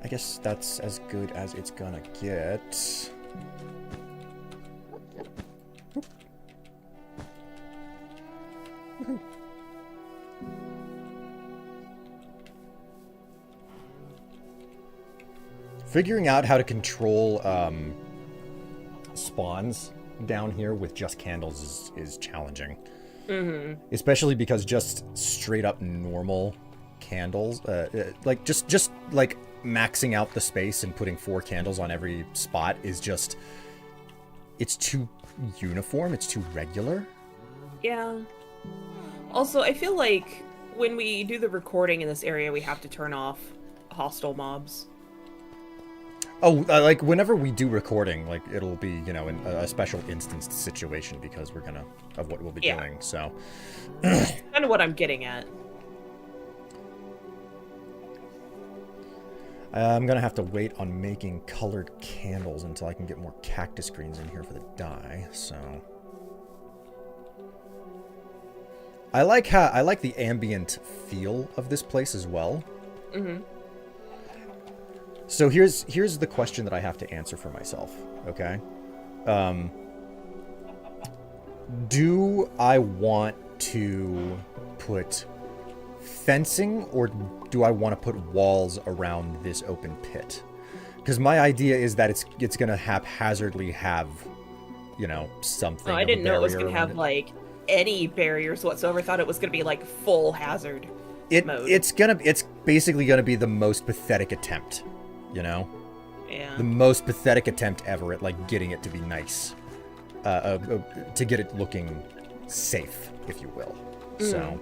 Speaker 1: I guess that's as good as it's gonna get. Whoop. Woohoo. Figuring out how to control spawns down here with just candles is challenging.
Speaker 3: Mm-hmm.
Speaker 1: Especially because just straight up normal candles, like just like maxing out the space and putting 4 candles on every spot is just, it's too uniform, it's too regular.
Speaker 3: Yeah. Also, I feel like when we do the recording in this area, we have to turn off hostile mobs.
Speaker 1: Oh, like whenever we do recording, like it'll be, you know, in a special instanced situation because we're gonna, of what we'll be doing, so.
Speaker 3: Kind of what I'm getting at.
Speaker 1: I'm gonna have to wait on making colored candles until I can get more cactus greens in here for the dye, so. I like the ambient feel of this place as well.
Speaker 3: Mm-hmm.
Speaker 1: So here's the question that I have to answer for myself, okay? Do I want to put fencing or do I want to put walls around this open pit? Because my idea is that it's going to haphazardly have, you know, something.
Speaker 3: Oh, I didn't know it was going to have, like, any barriers whatsoever. I thought it was going to be, like, full hazard mode.
Speaker 1: It's basically going to be the most pathetic attempt. You know?
Speaker 3: Yeah.
Speaker 1: The most pathetic attempt ever at, like, getting it to be nice. To get it looking safe, if you will. So.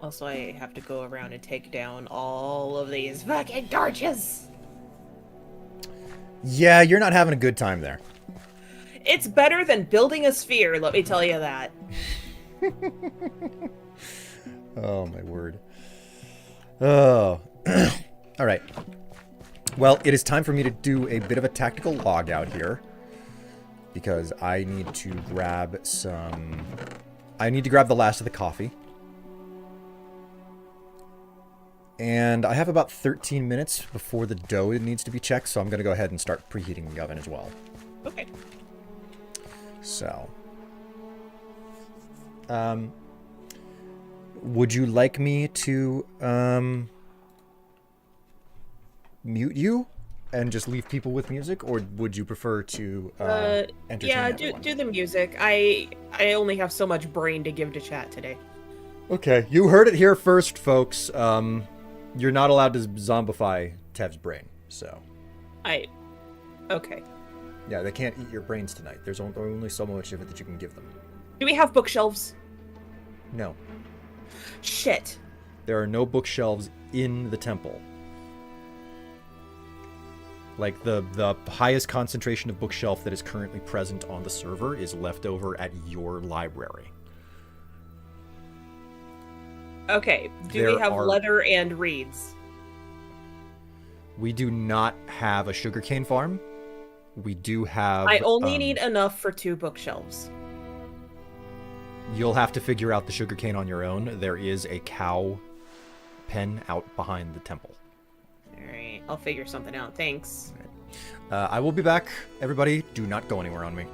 Speaker 3: Also, I have to go around and take down all of these fucking torches.
Speaker 1: Yeah, you're not having a good time there.
Speaker 3: It's better than building a sphere, let me tell you that.
Speaker 1: Oh, my word. Oh. All right. Well, it is time for me to do a bit of a tactical log out here. Because I need to grab some... I need to grab the last of the coffee. And I have about 13 minutes before the dough needs to be checked, so I'm going to go ahead and start preheating the oven as well.
Speaker 3: Okay.
Speaker 1: So. Would you like me to mute you and just leave people with music, or would you prefer to entertain everyone?
Speaker 3: do the music. I only have so much brain to give to chat today.
Speaker 1: Okay, you heard it here first, folks. You're not allowed to zombify Tev's brain, so.
Speaker 3: Okay.
Speaker 1: Yeah, they can't eat your brains tonight. There's only so much of it that you can give them.
Speaker 3: Do we have bookshelves?
Speaker 1: No.
Speaker 3: Shit.
Speaker 1: There are no bookshelves in the temple. Like, the highest concentration of bookshelf that is currently present on the server is left over at your library.
Speaker 3: Okay, do we have leather and reeds?
Speaker 1: We do not have a sugarcane farm. We do have...
Speaker 3: I only need enough for 2 bookshelves.
Speaker 1: You'll have to figure out the sugarcane on your own. There is a cow pen out behind the temple.
Speaker 3: Alright, I'll figure something out. Thanks.
Speaker 1: I will be back. Everybody, do not go anywhere on me.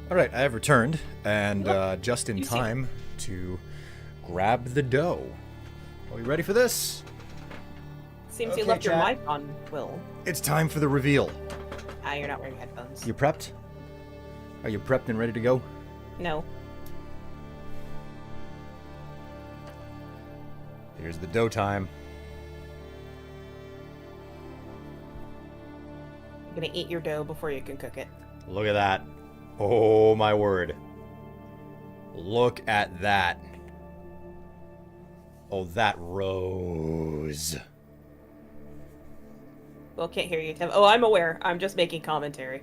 Speaker 1: All right, I have returned, and
Speaker 3: Look,
Speaker 1: just in
Speaker 3: you see-
Speaker 1: time to grab the dough. Are we ready for this?
Speaker 3: Seems
Speaker 1: Okay,
Speaker 3: you left your
Speaker 1: chat.
Speaker 3: mic on, Will.
Speaker 1: It's time for the reveal.
Speaker 3: Ah, you're not wearing headphones.
Speaker 1: You prepped? Are you prepped and ready to go?
Speaker 3: No.
Speaker 1: Here's the dough time.
Speaker 3: I'm gonna eat your dough before you can cook it.
Speaker 1: Look at that. Oh, my word. Look at that. Oh, that rose.
Speaker 3: Will can't hear you, Tim. Oh, I'm aware. I'm just making commentary.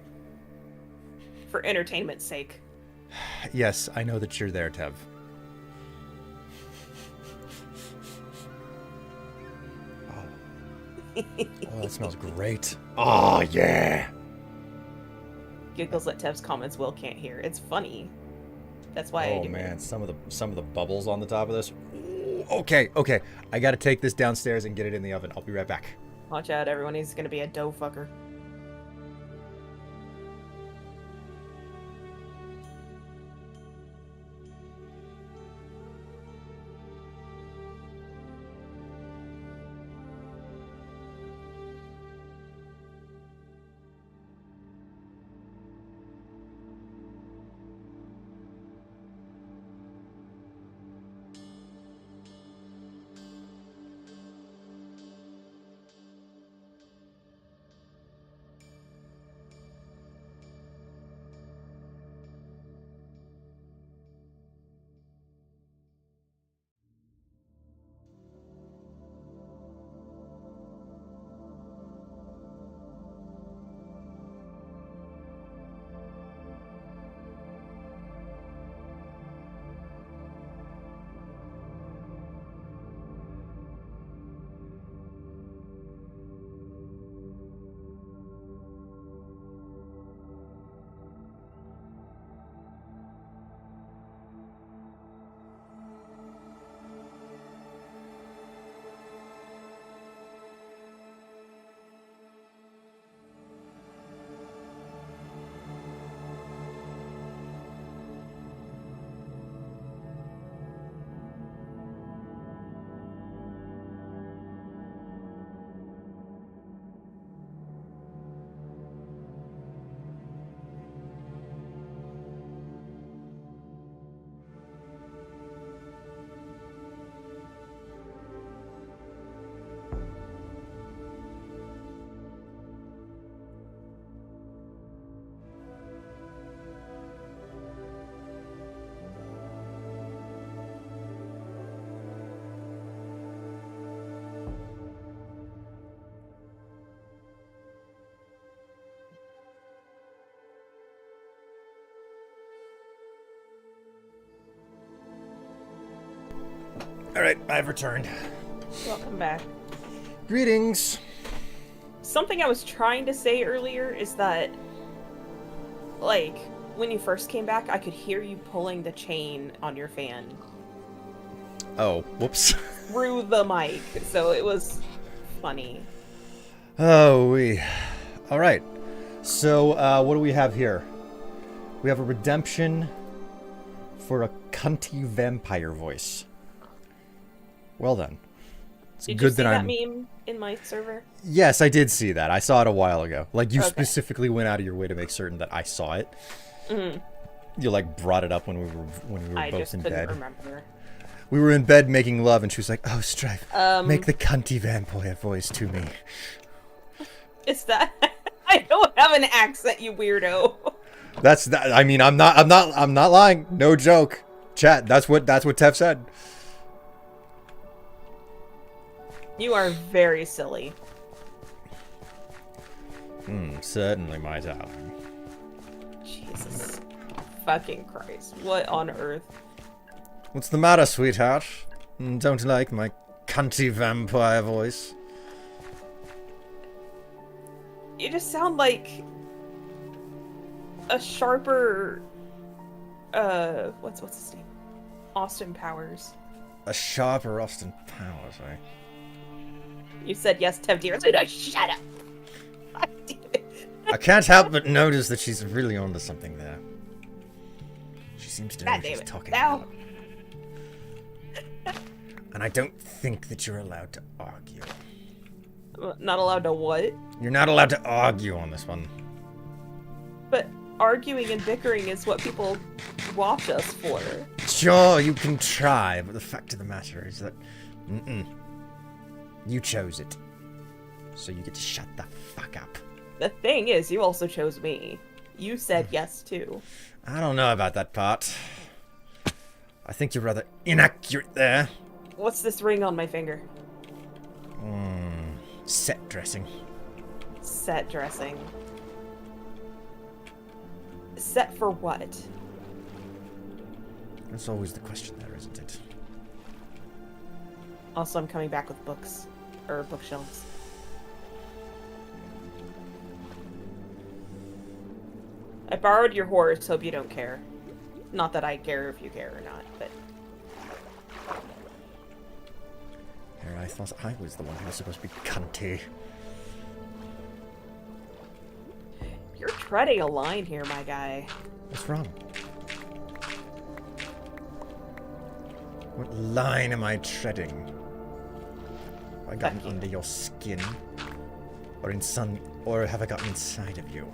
Speaker 3: For entertainment's sake.
Speaker 1: Yes, I know that you're there, Tev. Oh, that smells great. Oh, yeah.
Speaker 3: Giggles at Tev's comments Will can't hear. It's funny. That's why I
Speaker 1: Oh
Speaker 3: do
Speaker 1: man,
Speaker 3: it.
Speaker 1: some of the bubbles on the top of this. Ooh, okay, okay. I got to take this downstairs and get it in the oven. I'll be right back.
Speaker 3: Watch out, everyone. He's gonna be a dough fucker.
Speaker 1: All right, I've returned.
Speaker 3: Welcome back.
Speaker 1: Greetings.
Speaker 3: Something I was trying to say earlier is that, like, when you first came back, I could hear you pulling the chain on your fan
Speaker 1: Oh, whoops.
Speaker 3: through the mic, so it was funny.
Speaker 1: Oh, we. All right. So, what do we have here? We have a redemption for a cunty vampire voice. Well then. It's
Speaker 3: Did
Speaker 1: good
Speaker 3: you see
Speaker 1: that
Speaker 3: that
Speaker 1: I'm.
Speaker 3: meme in my server?
Speaker 1: Yes, I did see that. I saw it a while ago. Like you
Speaker 3: Okay.
Speaker 1: specifically went out of your way to make certain that I saw it.
Speaker 3: Mm,
Speaker 1: You like brought it up when we were
Speaker 3: I
Speaker 1: both
Speaker 3: just
Speaker 1: in
Speaker 3: couldn't
Speaker 1: bed.
Speaker 3: remember.
Speaker 1: We were in bed making love, and she was like, "Oh, Strife,
Speaker 3: Um,
Speaker 1: make the cunty vampire voice to me."
Speaker 3: Is that? I don't have an accent, you weirdo.
Speaker 1: That's that. I mean, I'm not lying. No joke. Chat. That's what Tef said.
Speaker 3: You are very silly.
Speaker 1: Certainly, my darling.
Speaker 3: Jesus fucking Christ. What on earth?
Speaker 1: What's the matter, sweetheart? Don't you like my cunty vampire voice?
Speaker 3: You just sound like a sharper what's his name? Austin Powers.
Speaker 1: A sharper Austin Powers, eh?
Speaker 3: You said yes, Tev Deer. So no, shut up. God damn it.
Speaker 1: I can't help but notice that she's really onto something there. seems to know
Speaker 3: God
Speaker 1: what
Speaker 3: damn
Speaker 1: she's
Speaker 3: it.
Speaker 1: talking
Speaker 3: Now.
Speaker 1: about. And I don't think that you're allowed to argue.
Speaker 3: Not allowed to what?
Speaker 1: You're not allowed to argue on this one.
Speaker 3: But arguing and bickering is what people watch us for.
Speaker 1: Sure, you can try, but the fact of the matter is that... You chose it. So you get to shut the fuck up.
Speaker 3: The thing is, you also chose me. You said yes, too.
Speaker 1: I don't know about that part. I think you're rather inaccurate there.
Speaker 3: What's this ring on my finger?
Speaker 1: Set dressing.
Speaker 3: Set dressing. Set for what?
Speaker 1: That's always the question there, isn't it?
Speaker 3: Also, I'm coming back with books. Or bookshelves. I borrowed your horse, hope you don't care. Not that I care if you care or not, but...
Speaker 1: Here, I thought I was the one who was supposed to be cunty.
Speaker 3: You're treading a line here, my guy.
Speaker 1: What's wrong? What line am I treading? Have I gotten under your skin? Or have I gotten inside of you?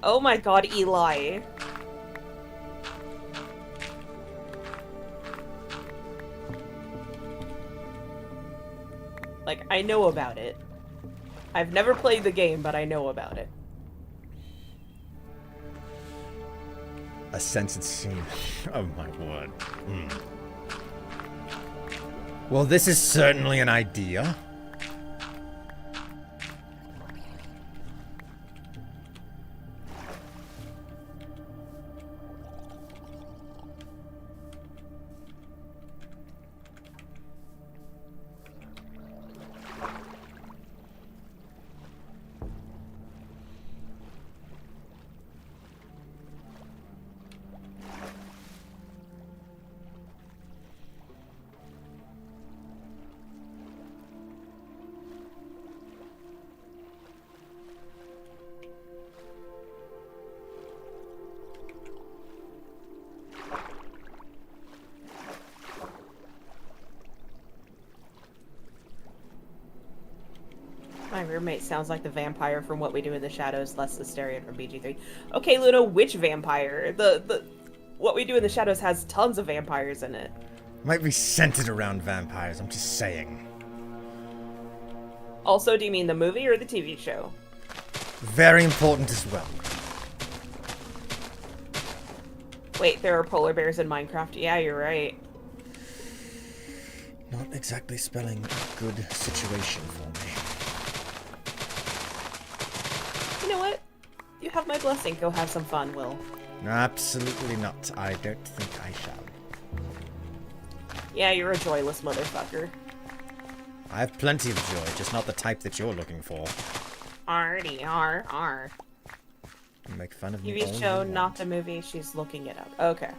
Speaker 3: Oh my god, Eli. Like, I know about it. I've never played the game, but I know about it.
Speaker 1: A censored scene. Oh my word. Well, this is certainly an idea.
Speaker 3: My roommate sounds like the vampire from What We Do in the Shadows, less the Stereo from BG3. Okay, Luna, which vampire? The What We Do in the Shadows has tons of vampires in it.
Speaker 1: Might be centered around vampires, I'm just saying.
Speaker 3: Also, do you mean the movie or the TV show?
Speaker 1: Very important as well.
Speaker 3: Wait, there are polar bears in Minecraft? Yeah, you're right.
Speaker 1: Not exactly spelling a good situation for me.
Speaker 3: You know what? You have my blessing. Go have some fun, Will.
Speaker 1: Absolutely not. I don't think I shall.
Speaker 3: Yeah, you're a joyless motherfucker.
Speaker 1: I have plenty of joy, just not the type that you're looking for.
Speaker 3: Arty, R.
Speaker 1: You make fun of me all
Speaker 3: TV
Speaker 1: you
Speaker 3: show,
Speaker 1: want.
Speaker 3: not the movie. She's looking it up. Okay.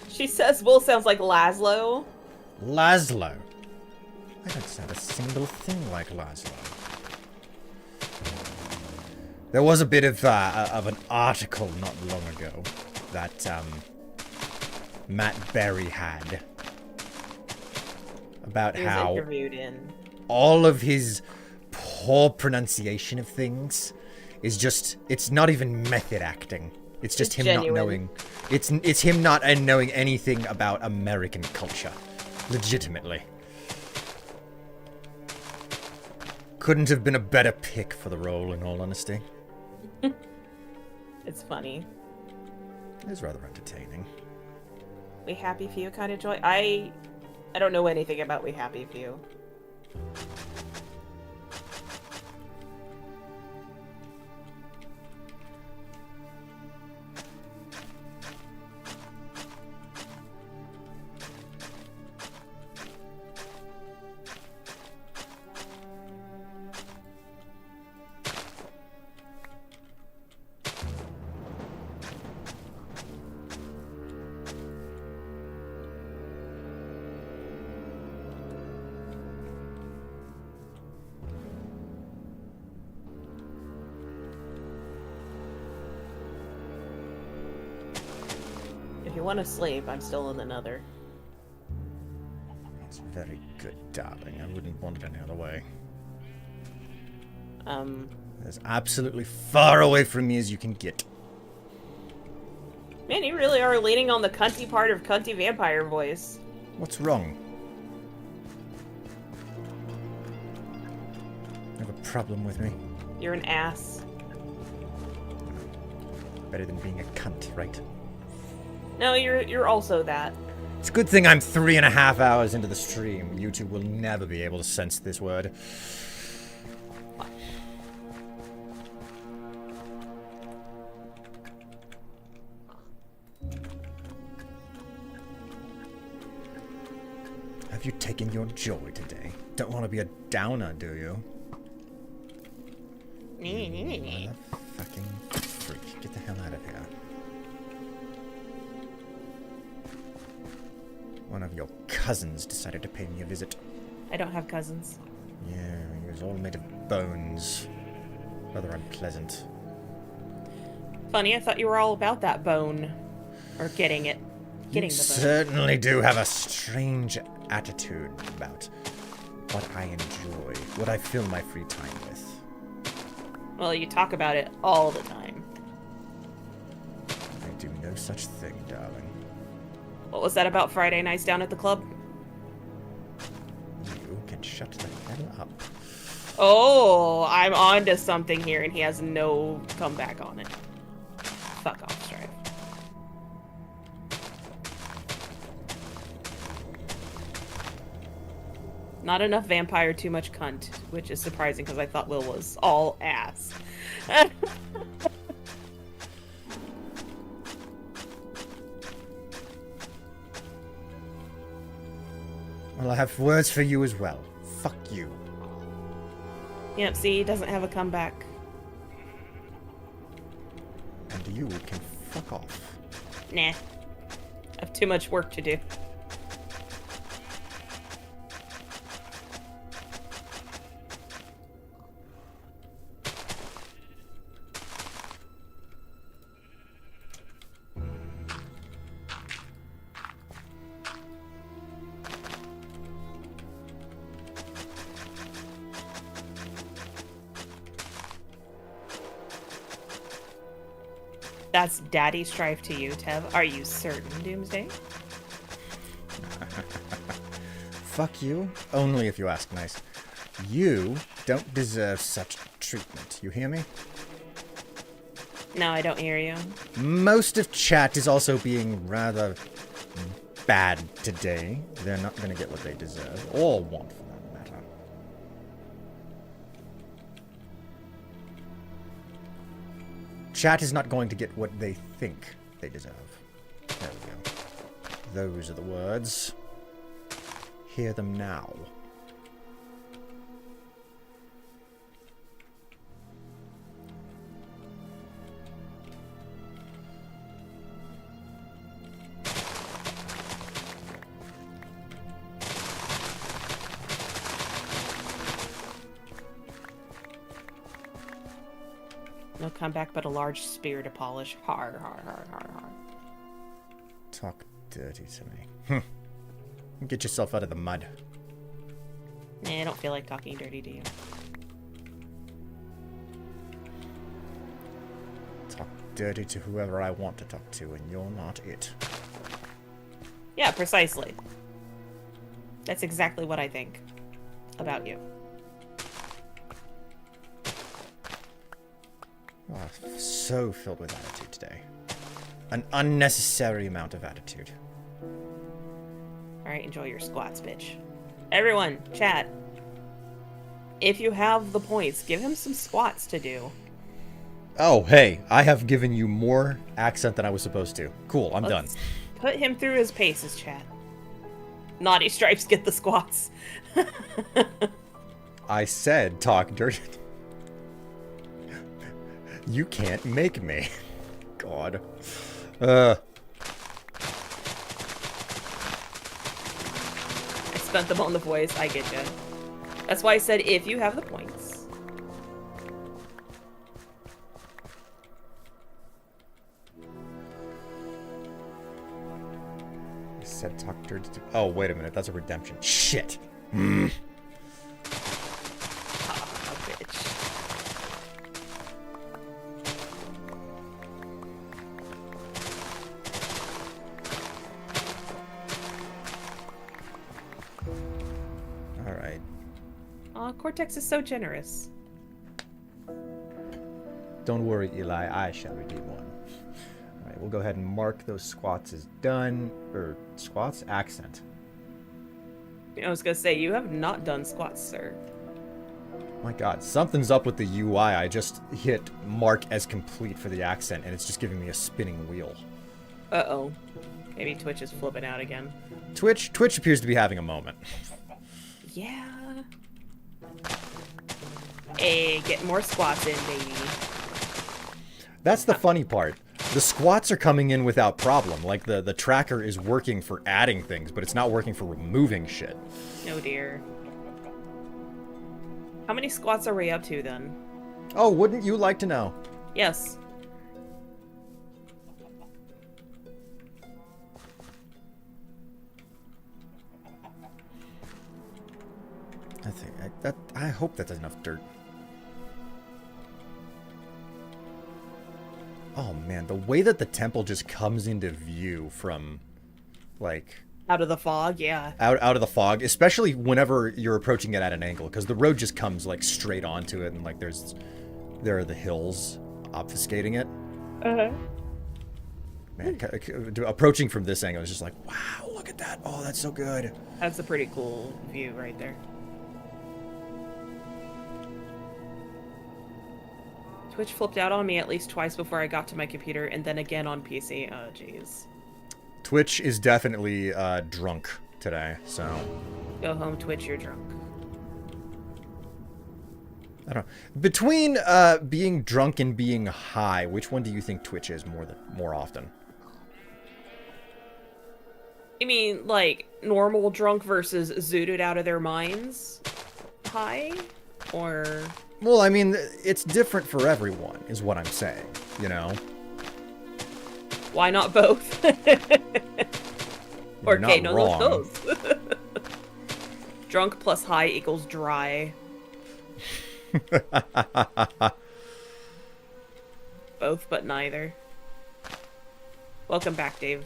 Speaker 3: She says Will sounds like Laszlo.
Speaker 1: Laszlo. I don't sound a single thing like Laszlo. There was a bit of an article not long ago that Matt Berry had about
Speaker 3: He was
Speaker 1: how
Speaker 3: interviewed in.
Speaker 1: all of his poor pronunciation of things is just, it's not even method acting. It's just
Speaker 3: It's
Speaker 1: him
Speaker 3: genuine.
Speaker 1: not knowing. It's him not knowing anything about American culture. Legitimately. Couldn't have been a better pick for the role, in all honesty.
Speaker 3: It's funny.
Speaker 1: It was rather entertaining.
Speaker 3: We Happy Few kind of joy. I don't know anything about We Happy Few. if you want to sleep, I'm still in the nether.
Speaker 1: It's very good, darling. I wouldn't want it any other way. As absolutely far away from me as you can get.
Speaker 3: Man, you really are leaning on the cunty part of cunty vampire voice.
Speaker 1: What's wrong? You have a problem with me?
Speaker 3: You're an ass.
Speaker 1: Better than being a cunt, right?
Speaker 3: No, you're also that.
Speaker 1: It's a good thing I'm 3.5 hours into the stream. You two will never be able to sense this word. Have you taken your joy today? Don't want to be a downer, do you? Fucking freak. Get the hell out of here. One of your cousins decided to pay me a visit.
Speaker 3: I don't have cousins.
Speaker 1: Yeah, he was all made of bones. Rather unpleasant.
Speaker 3: Funny, I thought you were all about that bone. Or getting it. Getting
Speaker 1: You
Speaker 3: the bone.
Speaker 1: certainly do have a strange attitude about what I enjoy, what I fill my free time with.
Speaker 3: Well, you talk about it all the time.
Speaker 1: I do no such thing, darling.
Speaker 3: What was that about Friday nights down at the club?
Speaker 1: You can shut the hell up.
Speaker 3: Oh, I'm on to something here, and he has no comeback on it. Fuck off, Strife. Not enough vampire, too much cunt, which is surprising because I thought Will was all ass.
Speaker 1: Well, I have words for you as well. Fuck you.
Speaker 3: Yep, see, he doesn't have a comeback.
Speaker 1: And you can fuck off.
Speaker 3: Nah. I have too much work to do. That's Daddy Strife to you, Tev. Are you certain, Doomsday?
Speaker 1: Fuck you, only if you ask nice. You don't deserve such treatment. You hear me?
Speaker 3: No, I don't hear you.
Speaker 1: Most of chat is also being rather bad today. They're not going to get what they deserve, or want for that matter. Chat is not going to get what they think they deserve. There we go. Those are the words. Hear them now.
Speaker 3: No comeback but a large spear to polish. Har, har, har, har, har.
Speaker 1: Talk dirty to me. Get yourself out of the mud.
Speaker 3: Nah, I don't feel like talking dirty to you.
Speaker 1: Talk dirty to whoever I want to talk to, and you're not it.
Speaker 3: Yeah, precisely. That's exactly what I think about you.
Speaker 1: Oh, so filled with attitude today. An unnecessary amount of attitude.
Speaker 3: Alright, enjoy your squats, bitch. Everyone, chat. If you have the points, give him some squats to do.
Speaker 1: Oh, hey, I have given you more accent than I was supposed to. Cool, I'm done.
Speaker 3: Put him through his paces, chat. Naughty Stripes get the squats.
Speaker 1: I said talk dirty. You can't make me. God.
Speaker 3: I spent them on the voice, I get you. That's why I said if you have the points.
Speaker 1: said Tucktard. Oh, wait a minute. That's a redemption. Shit.
Speaker 3: Ah, bitch.
Speaker 1: All right.
Speaker 3: Aw, Cortex is so generous.
Speaker 1: Don't worry, Eli. I shall redeem one. All right. We'll go ahead and mark those squats as done. Or squats? Accent.
Speaker 3: I was gonna say, you have not done squats, sir.
Speaker 1: My god, something's up with the UI. I just hit mark as complete for the accent, and it's just giving me a spinning wheel.
Speaker 3: Uh-oh. Maybe Twitch is flipping out again.
Speaker 1: Twitch appears to be having a moment.
Speaker 3: Yeah. Hey, get more squats in, baby.
Speaker 1: That's the funny part. The squats are coming in without problem. Like, the tracker is working for adding things, but it's not working for removing shit.
Speaker 3: Oh dear. How many squats are we up to, then?
Speaker 1: Oh, wouldn't you like to know?
Speaker 3: Yes.
Speaker 1: I hope that's enough dirt. Oh man, the way that the temple just comes into view from, like,
Speaker 3: Out of the fog, yeah.
Speaker 1: out of the fog, especially whenever you're approaching it at an angle, because the road just comes like straight onto it, and like there are the hills obfuscating it.
Speaker 3: Uh-huh.
Speaker 1: Man, approaching from this angle is just like, wow, look at that. Oh, that's so good.
Speaker 3: That's a pretty cool view right there. Twitch flipped out on me at least twice before I got to my computer, and then again on PC. Oh, jeez.
Speaker 1: Twitch is definitely drunk today, so
Speaker 3: Go home, Twitch, you're drunk.
Speaker 1: I don't know. Between being drunk and being high, which one do you think Twitch is more often?
Speaker 3: You mean, like, normal drunk versus zooted out of their minds high? Or...
Speaker 1: Well, I mean, it's different for everyone, is what I'm saying, you know?
Speaker 3: Why not both? Or,
Speaker 1: You're
Speaker 3: okay,
Speaker 1: not
Speaker 3: no,
Speaker 1: wrong.
Speaker 3: both. Drunk plus high equals dry. Both, but neither. Welcome back, Dave.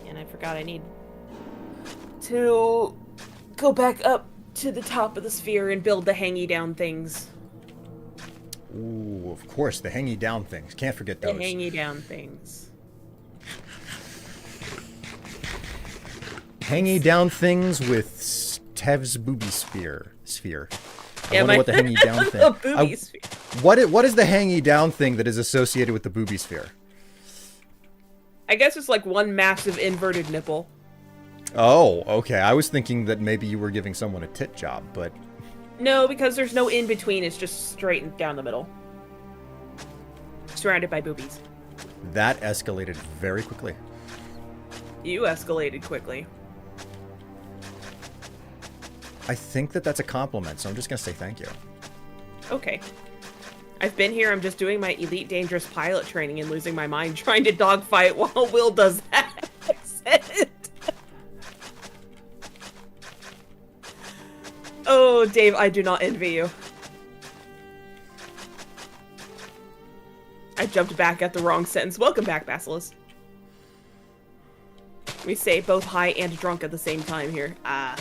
Speaker 3: And I forgot I need to go back up to the top of the sphere and build the hangy down things.
Speaker 1: Ooh, of course, the hangy down things. Can't forget those.
Speaker 3: The hangy down things.
Speaker 1: Hangy down things with Tev's booby sphere. I
Speaker 3: Yeah,
Speaker 1: wonder what the hangy down thing.
Speaker 3: Booby sphere.
Speaker 1: What is the hangy down thing that is associated with the booby sphere?
Speaker 3: I guess it's like one massive inverted nipple.
Speaker 1: Oh, okay. I was thinking that maybe you were giving someone a tit job, but
Speaker 3: No, because there's no in between. It's just straight down the middle, surrounded by boobies.
Speaker 1: that escalated very quickly.
Speaker 3: You escalated quickly.
Speaker 1: I think that that's a compliment, so I'm just gonna say thank you.
Speaker 3: Okay. I've been here. I'm just doing my Elite Dangerous pilot training and losing my mind trying to dogfight while Will does that. Oh, Dave, I do not envy you. I jumped back at the wrong sentence. Welcome back, Basilisk. We say both high and drunk at the same time here. I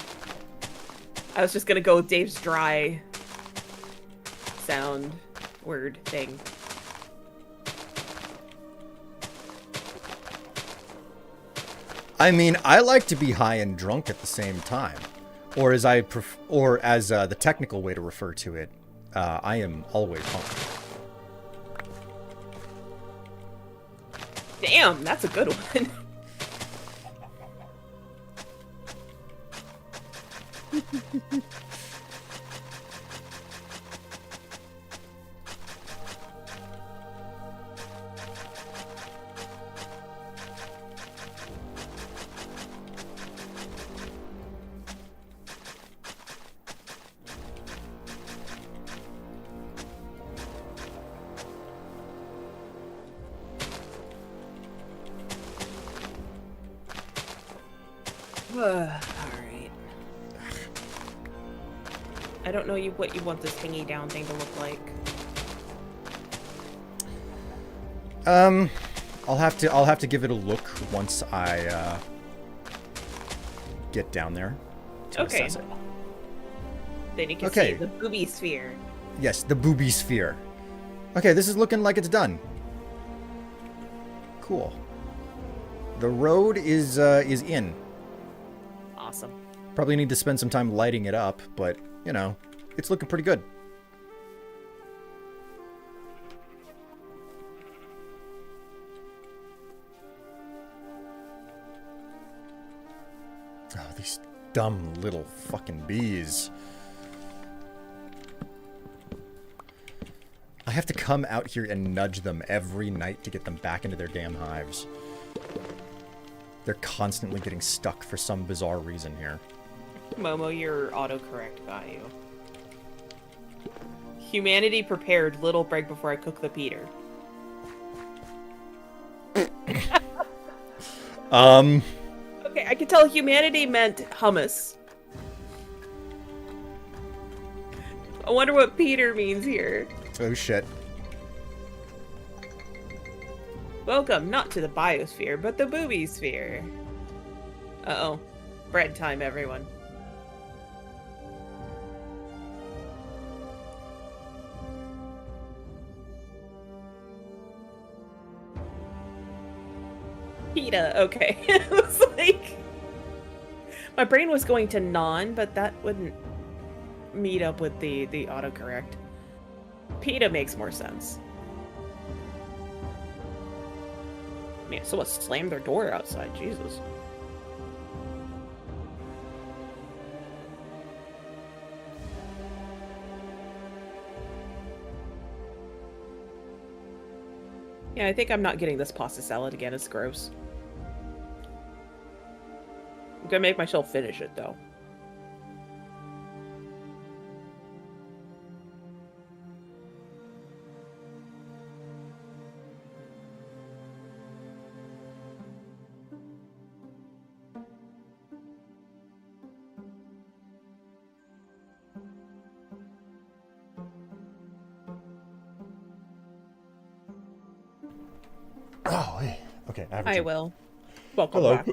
Speaker 3: was just gonna go with Dave's dry sound word thing.
Speaker 1: I mean, I like to be high and drunk at the same time, or as the technical way to refer to it, I am always hungry.
Speaker 3: Damn, that's a good one. Alright. I don't know what you want this hanging down thing to look like.
Speaker 1: I'll have to give it a look once I get down there to
Speaker 3: Okay.
Speaker 1: assess it.
Speaker 3: Then you can
Speaker 1: Okay.
Speaker 3: see the booby sphere.
Speaker 1: Yes, the booby sphere. Okay, this is looking like it's done. Cool. The road is in.
Speaker 3: Awesome.
Speaker 1: Probably need to spend some time lighting it up, but you know, it's looking pretty good. Oh, these dumb little fucking bees. I have to come out here and nudge them every night to get them back into their damn hives. They're constantly getting stuck for some bizarre reason here.
Speaker 3: Momo, your autocorrect got you. Humanity prepared little break before I cook the Peter. Okay, I could tell humanity meant hummus. I wonder what Peter means here.
Speaker 1: Oh shit.
Speaker 3: Welcome not to the biosphere, but the booby sphere. Uh-oh. Bread time, everyone. PETA, okay. It was like... My brain was going to non, but that wouldn't meet up with the autocorrect. PETA makes more sense. Man, someone slammed their door outside, Jesus. Yeah, I think I'm not getting this pasta salad again. It's gross. I'm gonna make myself finish it, though.
Speaker 1: Oh, hey. Okay,
Speaker 3: I will. Welcome
Speaker 1: Hello.
Speaker 3: back.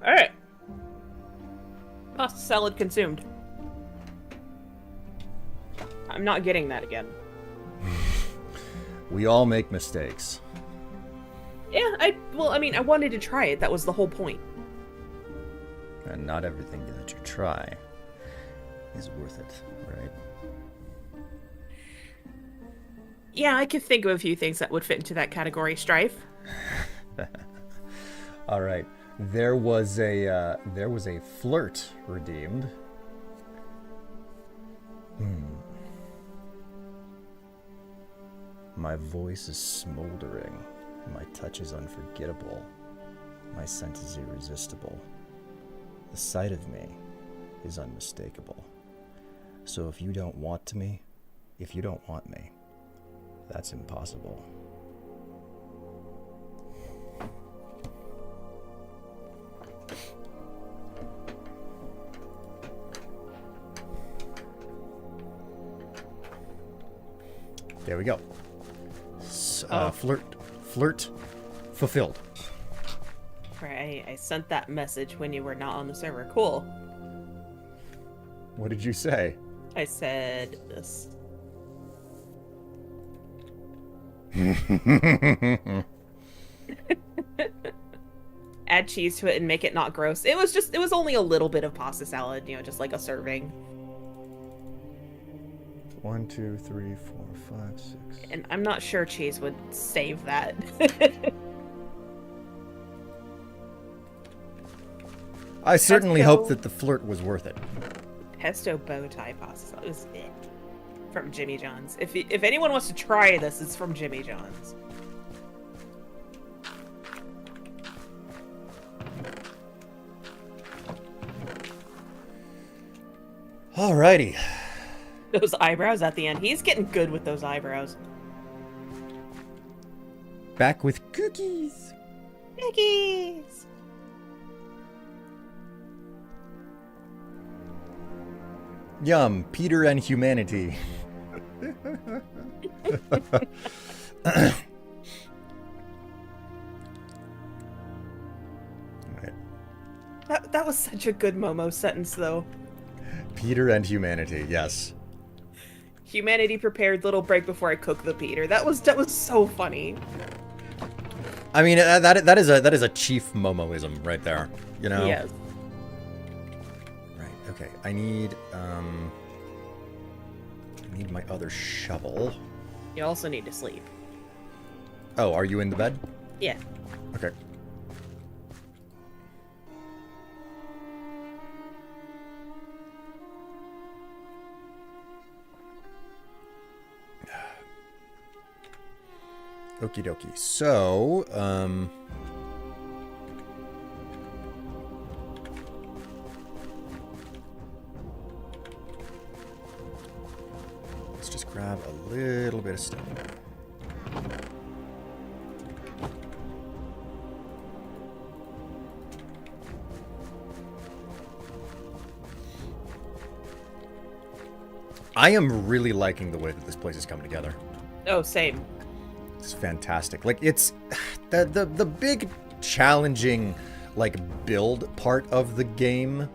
Speaker 3: Alright. Pasta salad consumed. I'm not getting that again.
Speaker 1: We all make mistakes.
Speaker 3: Yeah, I wanted to try it. That was the whole point.
Speaker 1: And not everything that you try is worth it, right?
Speaker 3: Yeah, I could think of a few things that would fit into that category, Strife.
Speaker 1: All right. There was a flirt redeemed. My voice is smoldering. My touch is unforgettable. My scent is irresistible. The sight of me is unmistakable. So if you don't want me, that's impossible. There we go. Flirt fulfilled.
Speaker 3: Right, I sent that message when you were not on the server. Cool.
Speaker 1: What did you say?
Speaker 3: I said this. Add cheese to it and make it not gross. It was only a little bit of pasta salad, just like a serving.
Speaker 1: 1, 2, 3, 4, 5, 6.
Speaker 3: And I'm not sure cheese would save that.
Speaker 1: I certainly
Speaker 3: Pesto.
Speaker 1: hope that the flirt was worth it.
Speaker 3: Pesto bow tie pasta salad is it from Jimmy John's. If anyone wants to try this, it's from Jimmy John's.
Speaker 1: Alrighty.
Speaker 3: Those eyebrows at the end. He's getting good with those eyebrows.
Speaker 1: Back with cookies.
Speaker 3: Cookies.
Speaker 1: Yum, Peter and humanity. Right.
Speaker 3: That was such a good Momo sentence, though.
Speaker 1: Peter and humanity, yes.
Speaker 3: Humanity prepared, little break before I cook the Peter. That was so funny.
Speaker 1: I mean, that is a chief Momoism right there, you know?
Speaker 3: Yes.
Speaker 1: Right, okay. I need my other shovel.
Speaker 3: You also need to sleep.
Speaker 1: Oh, are you in the bed?
Speaker 3: Yeah.
Speaker 1: Okay. Okie dokie. So, let's just grab a little bit of stone. I am really liking the way that this place is coming together.
Speaker 3: Oh, same.
Speaker 1: It's fantastic. Like, it's the big challenging like build part of the game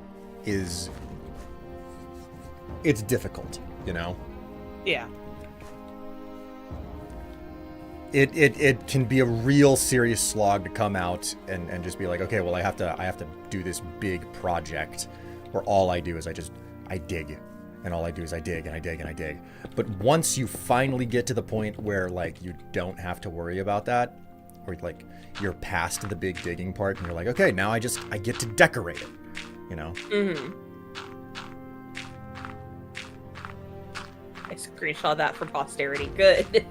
Speaker 1: is it's difficult, you know?
Speaker 3: Yeah.
Speaker 1: It can be a real serious slog to come out and just be like, okay, well I have to do this big project where all I do is I dig. And all I do is I dig and I dig and I dig. But once you finally get to the point where like you don't have to worry about that, or like you're past the big digging part and you're like, okay, now I get to decorate it, you know?
Speaker 3: Mm-hmm. I screenshot that for posterity. Good.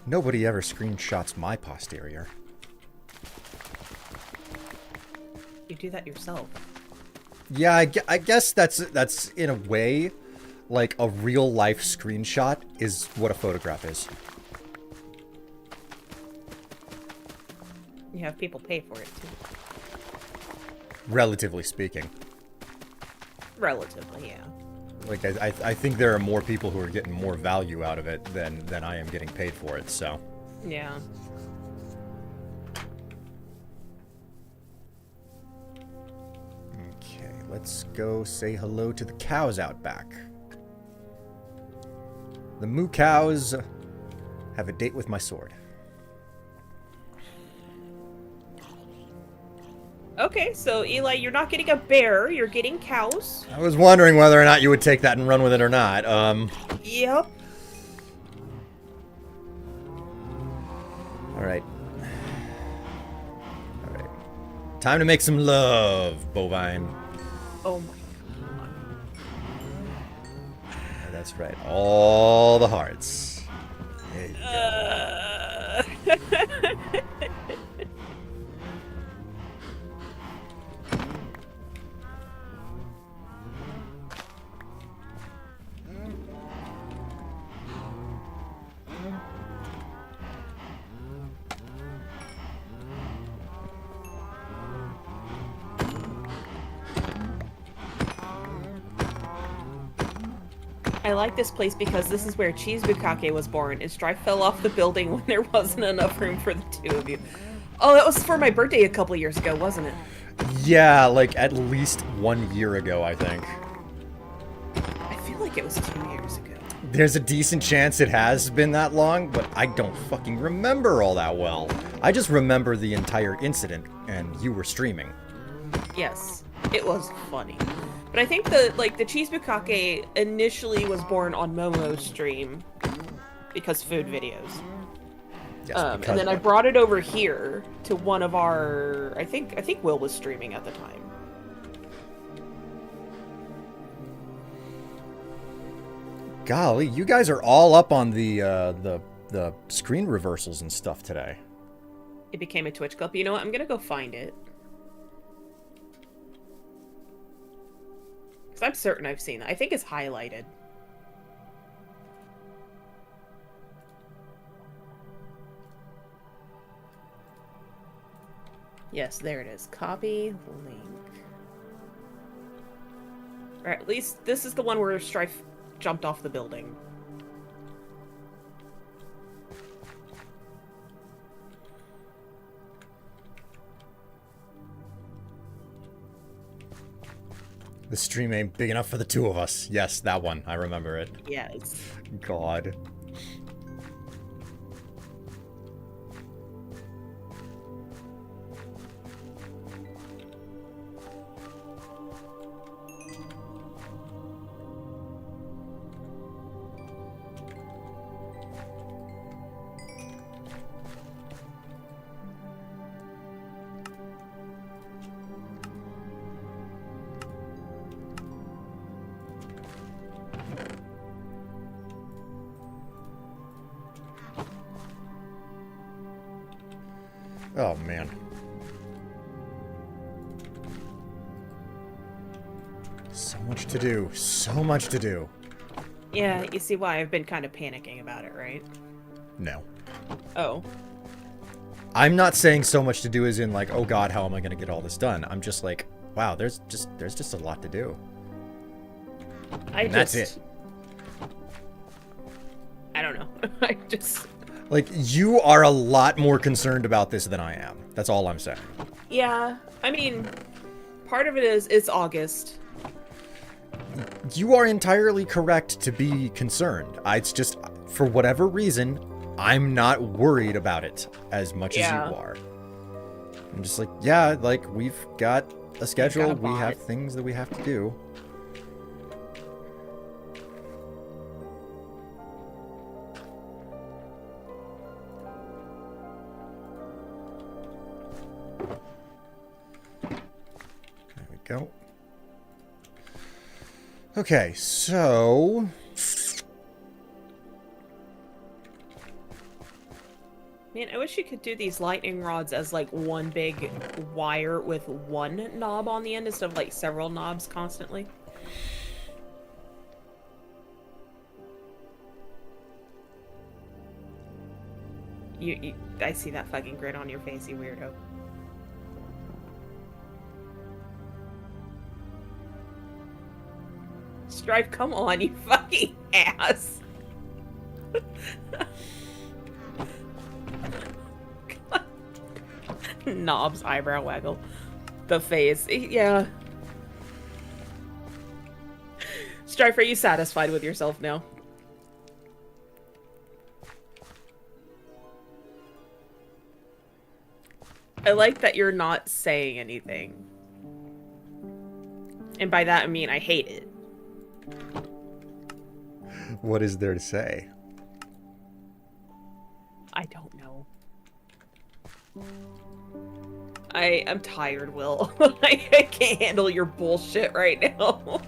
Speaker 1: Nobody ever screenshots my posterior.
Speaker 3: You do that yourself.
Speaker 1: Yeah, I guess that's in a way like a real life screenshot is what a photograph is.
Speaker 3: You have people pay for it too.
Speaker 1: Relatively speaking.
Speaker 3: Relatively, yeah.
Speaker 1: Like, I think there are more people who are getting more value out of it than I am getting paid for it, so.
Speaker 3: Yeah.
Speaker 1: Okay, let's go say hello to the cows out back. The moo cows have a date with my sword.
Speaker 3: Okay, so Eli, you're not getting a bear, you're getting cows.
Speaker 1: I was wondering whether or not you would take that and run with it or not.
Speaker 3: Yep.
Speaker 1: Alright. Alright. Time to make some love, bovine.
Speaker 3: Oh my god.
Speaker 1: That's right. All the hearts. There you go.
Speaker 3: I like this place because this is where Cheese Bukake was born, and Strife fell off the building when there wasn't enough room for the two of you. Oh, that was for my birthday a couple years ago, wasn't it?
Speaker 1: Yeah, like at least 1 year ago, I think.
Speaker 3: I feel like it was 2 years ago.
Speaker 1: There's a decent chance it has been that long, but I don't fucking remember all that well. I just remember the entire incident, and you were streaming.
Speaker 3: Yes, it was funny. But I think the cheese bukkake initially was born on Momo's stream because food videos.
Speaker 1: Yes,
Speaker 3: And then I brought it over here to one of our. I think Will was streaming at the time.
Speaker 1: Golly, you guys are all up on the screen reversals and stuff today.
Speaker 3: It became a Twitch clip. You know what? I'm gonna go find it. Because I'm certain I've seen it. I think it's highlighted. Yes, there it is. Copy link. Or at least this is the one where Strife jumped off the building.
Speaker 1: The stream ain't big enough for the two of us. Yes, that one. I remember it.
Speaker 3: Yes.
Speaker 1: God. Oh, man. So much to do. So much to do.
Speaker 3: Yeah, you see why I've been kind of panicking about it, right?
Speaker 1: No.
Speaker 3: Oh.
Speaker 1: I'm not saying so much to do as in like, oh god, how am I going to get all this done? I'm just like, wow, there's just a lot to do. That's it.
Speaker 3: I don't know. I just...
Speaker 1: Like, you are a lot more concerned about this than I am. That's all I'm saying.
Speaker 3: Yeah, I mean, part of it is it's August.
Speaker 1: You are entirely correct to be concerned. It's just, for whatever reason, I'm not worried about it as much as you are. I'm just like, yeah, like, we've got a schedule. We have things that we have to do. Go. Okay, so
Speaker 3: Man, I wish you could do these lightning rods as like one big wire with one knob on the end instead of like several knobs constantly. I see that fucking grin on your face, you weirdo. Strife, come on, you fucking ass. Knobs, eyebrow waggle. The face. Yeah. Strife, are you satisfied with yourself now? I like that you're not saying anything. And by that I mean I hate it.
Speaker 1: What is there to say?
Speaker 3: I don't know. I'm tired, Will. I can't handle your bullshit right now.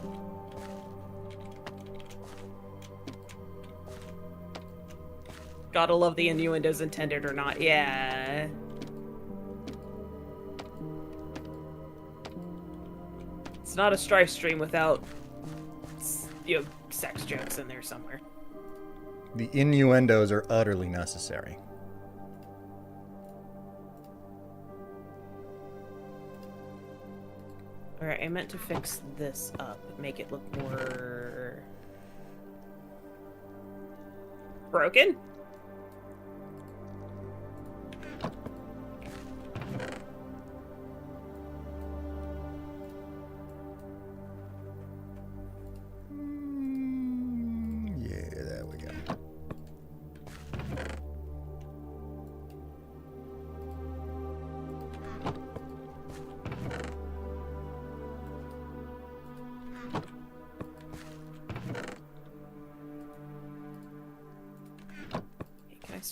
Speaker 3: Gotta love the innuendos intended or not. Yeah. It's not a Strife stream without, you know, sex jokes in there somewhere.
Speaker 1: The innuendos are utterly necessary.
Speaker 3: Alright, I meant to fix this up. Make it look more... broken?
Speaker 1: Yeah,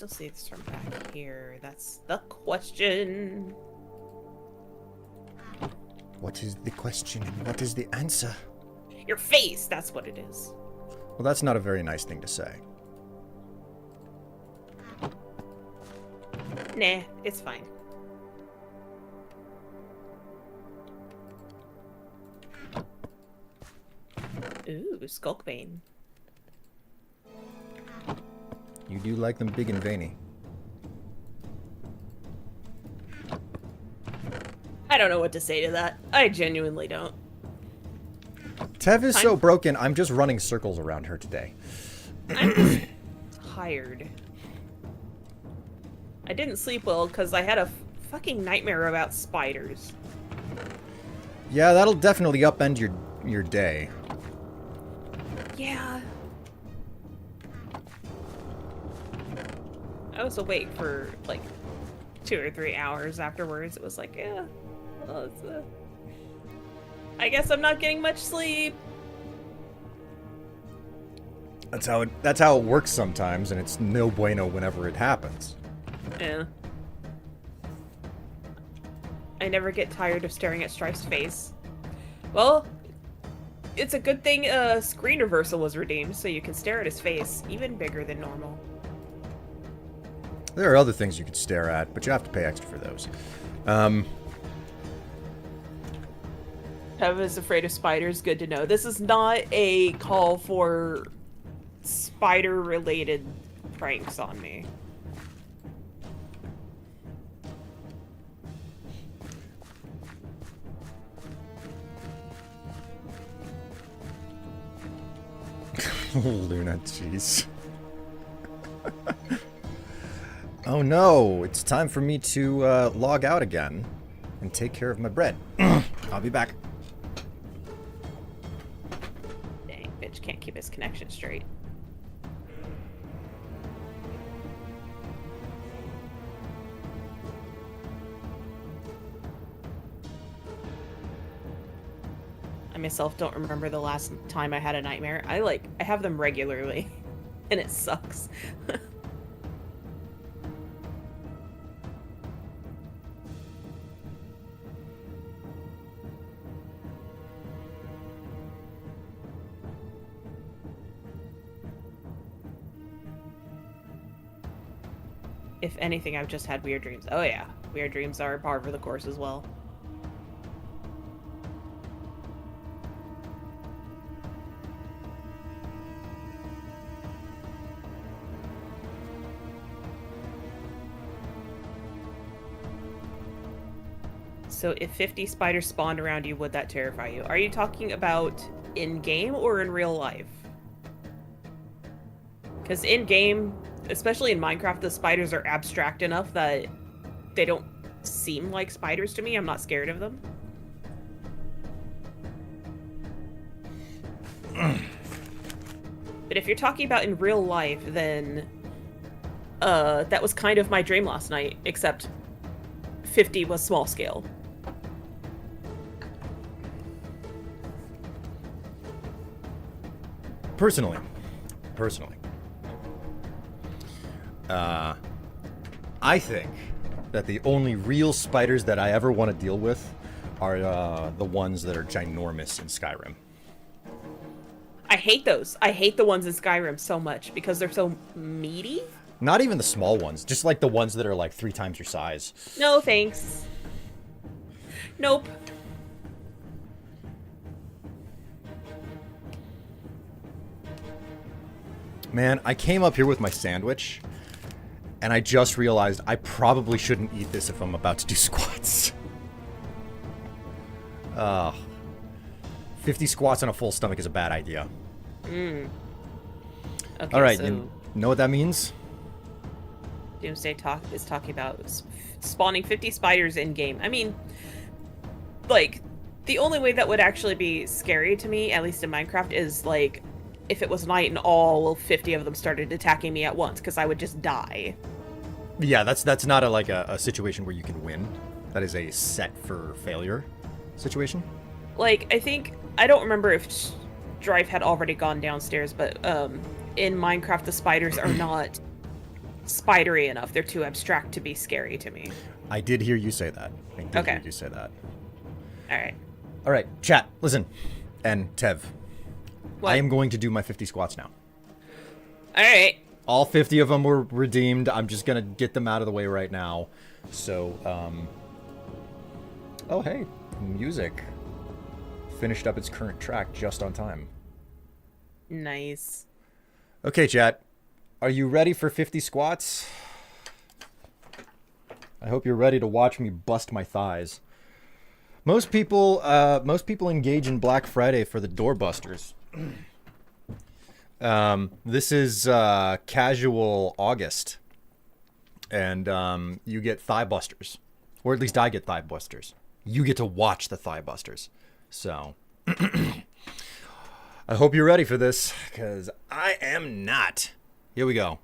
Speaker 3: still see this from back here? That's the question.
Speaker 1: What is the question? What is the answer?
Speaker 3: Your face, that's what it is.
Speaker 1: Well, that's not a very nice thing to say.
Speaker 3: Nah, it's fine. Ooh, Skulkbane.
Speaker 1: You do like them big and veiny.
Speaker 3: I don't know what to say to that. I genuinely don't.
Speaker 1: Tev is so broken, I'm just running circles around her today.
Speaker 3: I'm just tired. I didn't sleep well because I had a fucking nightmare about spiders.
Speaker 1: Yeah, that'll definitely upend your day.
Speaker 3: Yeah. I was awake for like 2 or 3 hours afterwards. It was like, yeah, well, I guess I'm not getting much sleep.
Speaker 1: That's how it works sometimes, and it's no bueno whenever it happens.
Speaker 3: Yeah. I never get tired of staring at Strife's face. Well, it's a good thing screen reversal was redeemed, so you can stare at his face, even bigger than normal.
Speaker 1: There are other things you could stare at, but you have to pay extra for those.
Speaker 3: Kev is afraid of spiders, good to know. This is not a call for spider-related pranks on me.
Speaker 1: Luna, jeez. Oh no, it's time for me to log out again and take care of my bread. I'll be back.
Speaker 3: Dang, bitch can't keep his connection straight. I myself don't remember the last time I had a nightmare. I have them regularly, and it sucks. If anything, I've just had weird dreams. Oh yeah, weird dreams are par for the course as well. So if 50 spiders spawned around you, would that terrify you? Are you talking about in-game or in real life? Because in-game, especially in Minecraft, the spiders are abstract enough that they don't seem like spiders to me. I'm not scared of them. But if you're talking about in real life, then that was kind of my dream last night, except 50 was small scale.
Speaker 1: Personally, I think that the only real spiders that I ever want to deal with are the ones that are ginormous in Skyrim.
Speaker 3: I hate those. I hate the ones in Skyrim so much because they're so meaty.
Speaker 1: Not even the small ones, just like the ones that are like 3 times your size.
Speaker 3: No, thanks. Nope.
Speaker 1: Man, I came up here with my sandwich, and I just realized I probably shouldn't eat this if I'm about to do squats. 50 squats on a full stomach is a bad idea.
Speaker 3: Okay,
Speaker 1: all right,
Speaker 3: so
Speaker 1: you know what that means?
Speaker 3: Doomsday is talking about spawning 50 spiders in game. I mean, like, the only way that would actually be scary to me, at least in Minecraft, is like if it was night and all 50 of them started attacking me at once, because I would just die.
Speaker 1: Yeah, that's not a situation where you can win. That is a set for failure situation.
Speaker 3: Like, I don't remember if Strife had already gone downstairs, but in Minecraft the spiders are not spidery enough. They're too abstract to be scary to me.
Speaker 1: I did hear you say that. I did
Speaker 3: Okay.
Speaker 1: hear you say that.
Speaker 3: All right.
Speaker 1: All right, chat, listen. And Tev,
Speaker 3: What?
Speaker 1: I am going to do my 50 squats now.
Speaker 3: All right.
Speaker 1: All 50 of them were redeemed. I'm just going to get them out of the way right now. So, oh, hey, music finished up its current track just on time.
Speaker 3: Nice.
Speaker 1: Okay, chat. Are you ready for 50 squats? I hope you're ready to watch me bust my thighs. Most people engage in Black Friday for the doorbusters. This is casual August, and you get thigh busters, or at least I get thigh busters. You get to watch the thigh busters. So, I hope you're ready for this, because I am not. Here we go.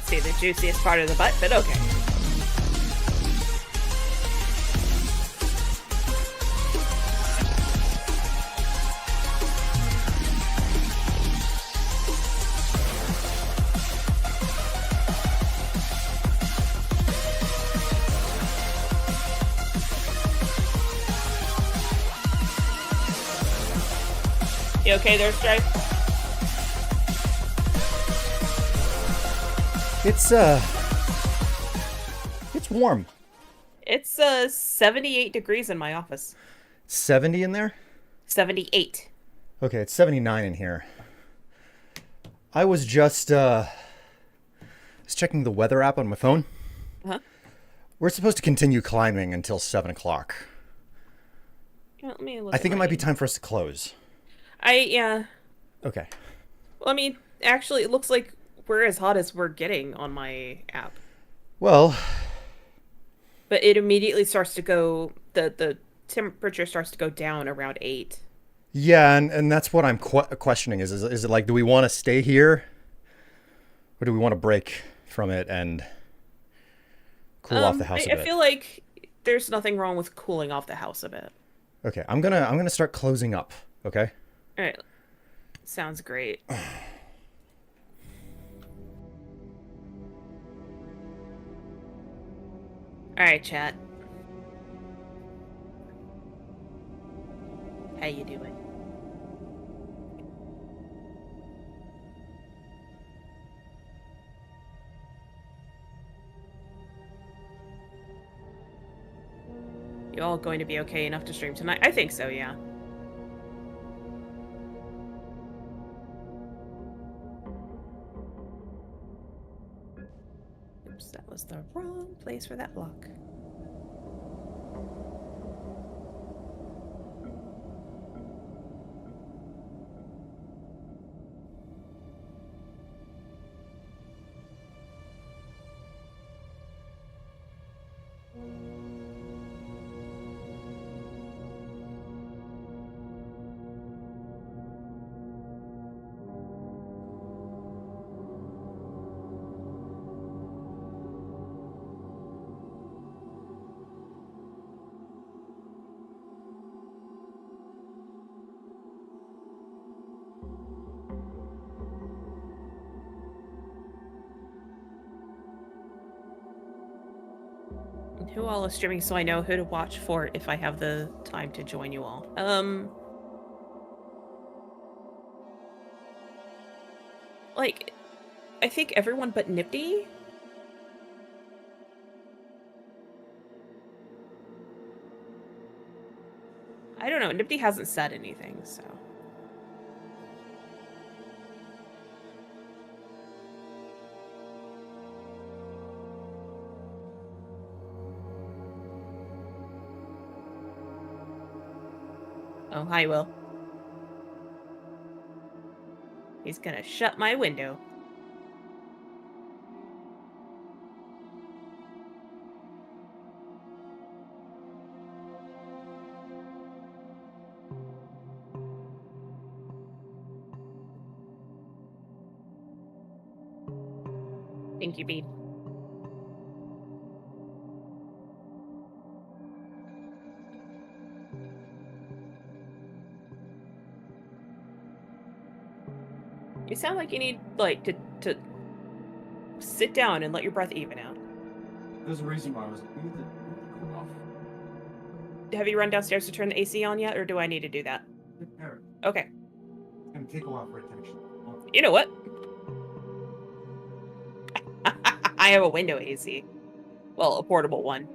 Speaker 3: See the juiciest part of the butt, but okay. You okay there, Strife?
Speaker 1: It's warm.
Speaker 3: It's 78 degrees in my office.
Speaker 1: 70 in there?
Speaker 3: 78.
Speaker 1: Okay, it's 79 in here. I was just checking the weather app on my phone.
Speaker 3: Uh-huh.
Speaker 1: We're supposed to continue climbing until 7 o'clock.
Speaker 3: Let me look
Speaker 1: I think
Speaker 3: at
Speaker 1: it might
Speaker 3: my-
Speaker 1: be time for us to close.
Speaker 3: Yeah.
Speaker 1: Okay.
Speaker 3: Well, I mean, actually, it looks like we're as hot as we're getting on my app.
Speaker 1: Well,
Speaker 3: But it immediately starts to go, the temperature starts to go down around 8.
Speaker 1: yeah, and that's what I'm questioning. Is it like, do we want to stay here? Or do we want to break from it and cool off the house a bit?
Speaker 3: I feel like there's nothing wrong with cooling off the house a bit.
Speaker 1: Okay, I'm gonna start closing up, okay?
Speaker 3: All right. Sounds great. All right, chat. How you doing? You all going to be okay enough to stream tonight? I think so, yeah. Oops, that was the wrong place for that block. Who all is streaming so I know who to watch for if I have the time to join you all. Like, I think everyone but Nifty. I don't know. Nifty hasn't said anything, so. Oh, hi, Will. He's gonna shut my window. Thank you, Bean. You sound like you need, like, to sit down and let your breath even out.
Speaker 4: There's a reason why I was like, we need to cool off.
Speaker 3: Have you run downstairs to turn the AC on yet, or do I need to do that?
Speaker 4: Eric,
Speaker 3: Okay.
Speaker 4: it's gonna take a while for it to actually cool off.
Speaker 3: You know what? I have a window AC. Well, a portable one.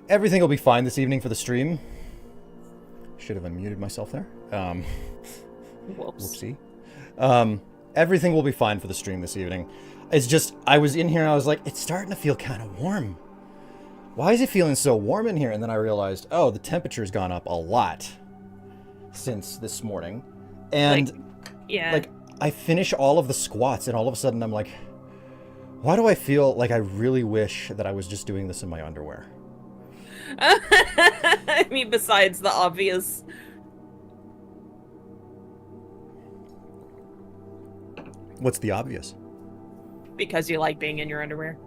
Speaker 1: Everything will be fine this evening for the stream. Should have unmuted myself there.
Speaker 3: Whoops.
Speaker 1: Whoopsie. Everything will be fine for the stream this evening. It's just, I was in here and I was like, it's starting to feel kind of warm. Why is it feeling so warm in here? And then I realized, oh, the temperature's gone up a lot since this morning. And,
Speaker 3: Yeah.
Speaker 1: like, I finish all of the squats and all of a sudden I'm like, why do I feel like I really wish that I was just doing this in my underwear?
Speaker 3: I mean, besides the obvious.
Speaker 1: What's the obvious?
Speaker 3: Because you like being in your underwear.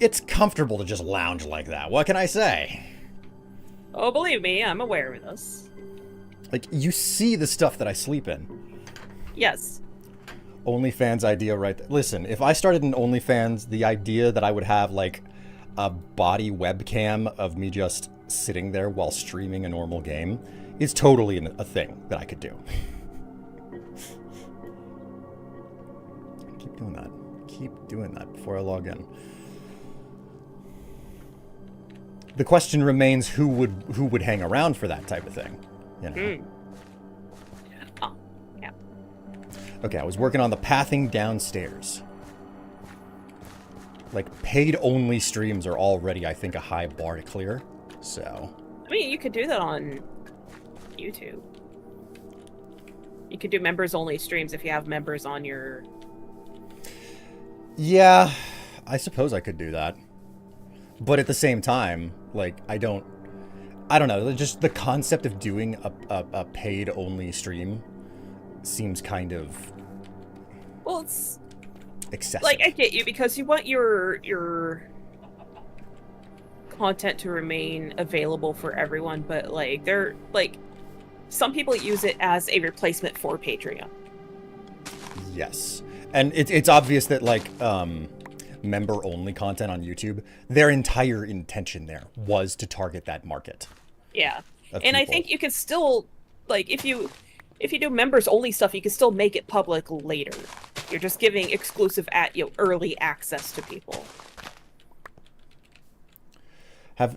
Speaker 1: It's comfortable to just lounge like that. What can I say?
Speaker 3: Oh, believe me, I'm aware of this.
Speaker 1: Like, you see the stuff that I sleep in.
Speaker 3: Yes.
Speaker 1: OnlyFans idea right there. Listen, if I started an OnlyFans, the idea that I would have like a body webcam of me just sitting there while streaming a normal game is totally a thing that I could do. Keep doing that. Keep doing that before I log in. The question remains who would hang around for that type of thing, you know?
Speaker 3: Oh, yeah.
Speaker 1: Okay, I was working on the pathing downstairs. Like, paid-only streams are already, I think, a high bar to clear, so...
Speaker 3: I mean, you could do that on YouTube. You could do members-only streams if you have members on your...
Speaker 1: Yeah, I suppose I could do that. But at the same time, like, I don't know, just the concept of doing a paid-only stream seems kind of...
Speaker 3: Well, it's...
Speaker 1: excessive.
Speaker 3: Like, I get you, because you want your content to remain available for everyone, but, like, some people use it as a replacement for Patreon.
Speaker 1: Yes. And it's obvious that, like, member-only content on YouTube, their entire intention there was to target that market.
Speaker 3: Yeah. And
Speaker 1: people.
Speaker 3: I think you can still, like, if you do members-only stuff, you can still make it public later. You're just giving exclusive early access to people.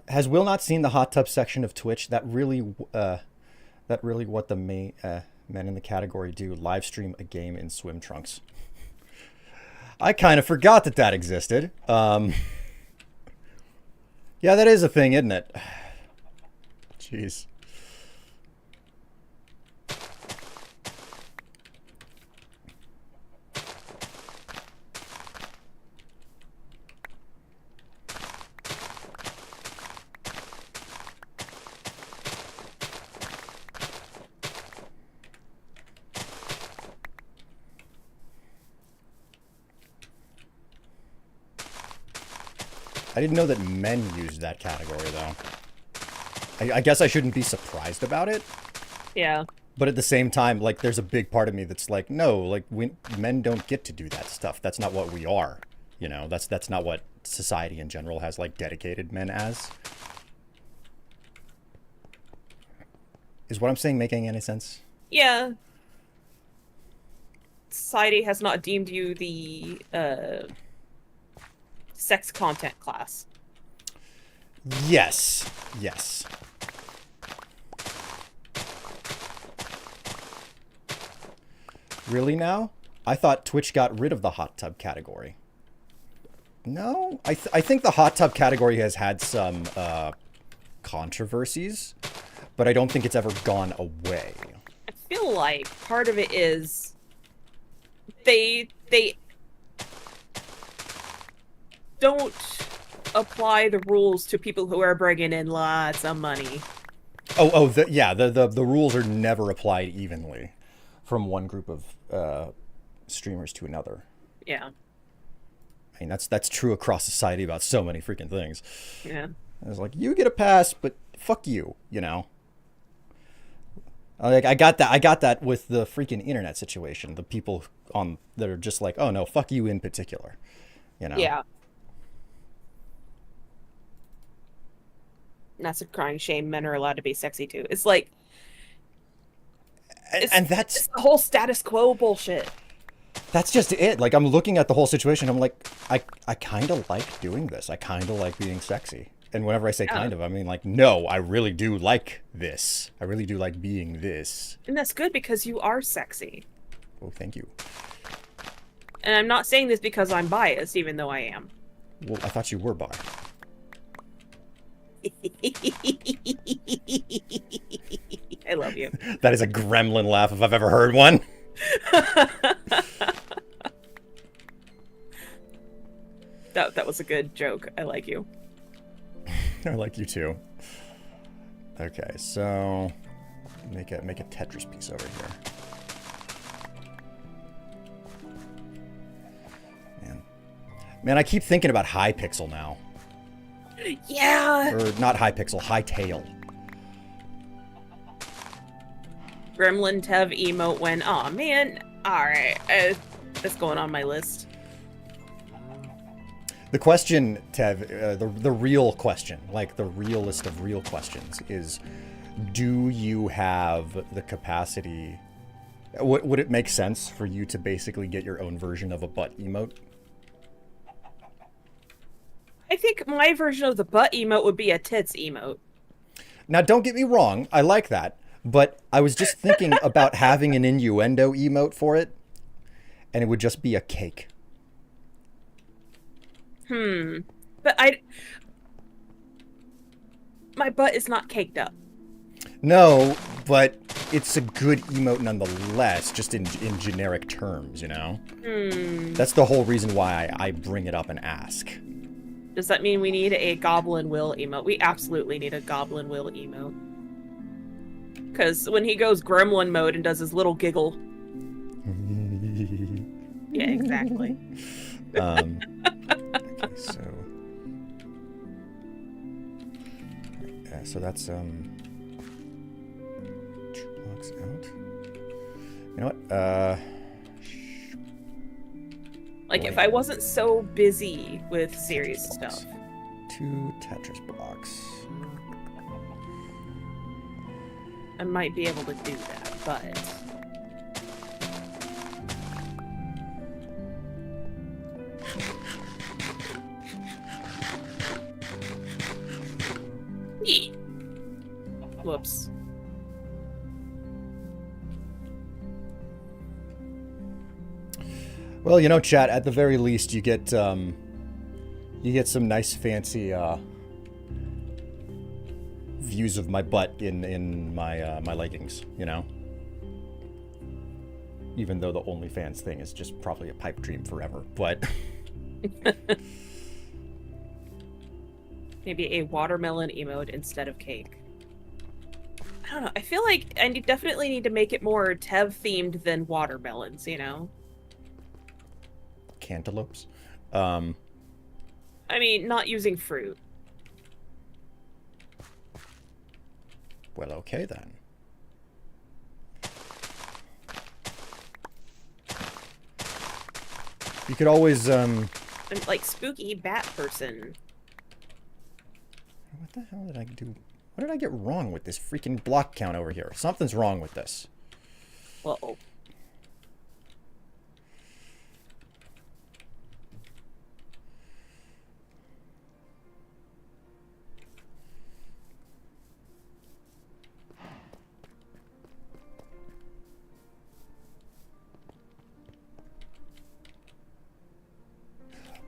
Speaker 1: Has Will not seen the hot tub section of Twitch? That really what the men in the category do, live stream a game in swim trunks. I kind of forgot that existed. Yeah, that is a thing, isn't it? Jeez. I didn't know that men used that category, though. I guess I shouldn't be surprised about it.
Speaker 3: Yeah.
Speaker 1: But at the same time, like, there's a big part of me that's like, no, like, men don't get to do that stuff. That's not what we are. You know, that's not what society in general has, like, dedicated men as. Is what I'm saying making any sense?
Speaker 3: Yeah. Society has not deemed you the, sex content class.
Speaker 1: Yes. Yes. Really now? I thought Twitch got rid of the hot tub category. No? I think the hot tub category has had some controversies, but I don't think it's ever gone away.
Speaker 3: I feel like part of it is they don't apply the rules to people who are bringing in lots of money.
Speaker 1: The rules are never applied evenly from one group of streamers to another.
Speaker 3: Yeah.
Speaker 1: I mean, that's true across society about so many freaking things.
Speaker 3: Yeah.
Speaker 1: It's like, you get a pass, but fuck you, you know? Like, I got that with the freaking internet situation. The people that are just like, oh no, fuck you in particular, you know?
Speaker 3: Yeah. And that's a crying shame. Men are allowed to be sexy too. It's like,
Speaker 1: and that's
Speaker 3: it's the whole status quo bullshit.
Speaker 1: That's just it. Like, I'm looking at the whole situation. I'm like, I kind of like doing this. I kind of like being sexy. And whenever I say kind of, I mean, like, no, I really do like this. I really do like being this.
Speaker 3: And that's good because you are sexy.
Speaker 1: Oh, thank you.
Speaker 3: And I'm not saying this because I'm biased, even though I am.
Speaker 1: Well, I thought you were bi.
Speaker 3: I love you.
Speaker 1: That is a gremlin laugh if I've ever heard one.
Speaker 3: That was a good joke. I like you.
Speaker 1: I like you too. Okay, so make a Tetris piece over here. Man, I keep thinking about Hypixel now.
Speaker 3: Yeah.
Speaker 1: Or not Hypixel, Hytale.
Speaker 3: Gremlin Tev emote when, aw man, alright. that's going on my list.
Speaker 1: The question, Tev, the real question, like the realest of real questions, is: do you have the capacity? Would it make sense for you to basically get your own version of a butt emote?
Speaker 3: I think my version of the butt emote would be a tits emote.
Speaker 1: Now, don't get me wrong, I like that, but I was just thinking about having an innuendo emote for it, and it would just be a cake.
Speaker 3: But my butt is not caked up.
Speaker 1: No, but it's a good emote nonetheless, just in generic terms, you know? That's the whole reason why I bring it up and ask.
Speaker 3: Does that mean we need a Goblin Will emote? We absolutely need a Goblin Will emote. Because when he goes gremlin mode and does his little giggle. Yeah, exactly.
Speaker 1: Okay, so... yeah, so that's, 2 blocks out. You know what,
Speaker 3: Like, if I wasn't so busy with serious stuff.
Speaker 1: 2 Tetris blocks.
Speaker 3: I might be able to do that, but... Yee. Whoops.
Speaker 1: Well, you know, chat, at the very least, you get some nice fancy views of my butt in my my leggings, you know? Even though the OnlyFans thing is just probably a pipe dream forever, but...
Speaker 3: Maybe a watermelon emote instead of cake. I don't know. I feel like I definitely need to make it more Tev-themed than watermelons, you know?
Speaker 1: Cantaloupes?
Speaker 3: I mean, not using fruit.
Speaker 1: Well, okay then. You could always,
Speaker 3: I'm like spooky bat person.
Speaker 1: What the hell did I do? What did I get wrong with this freaking block count over here? Something's wrong with this.
Speaker 3: Uh-oh.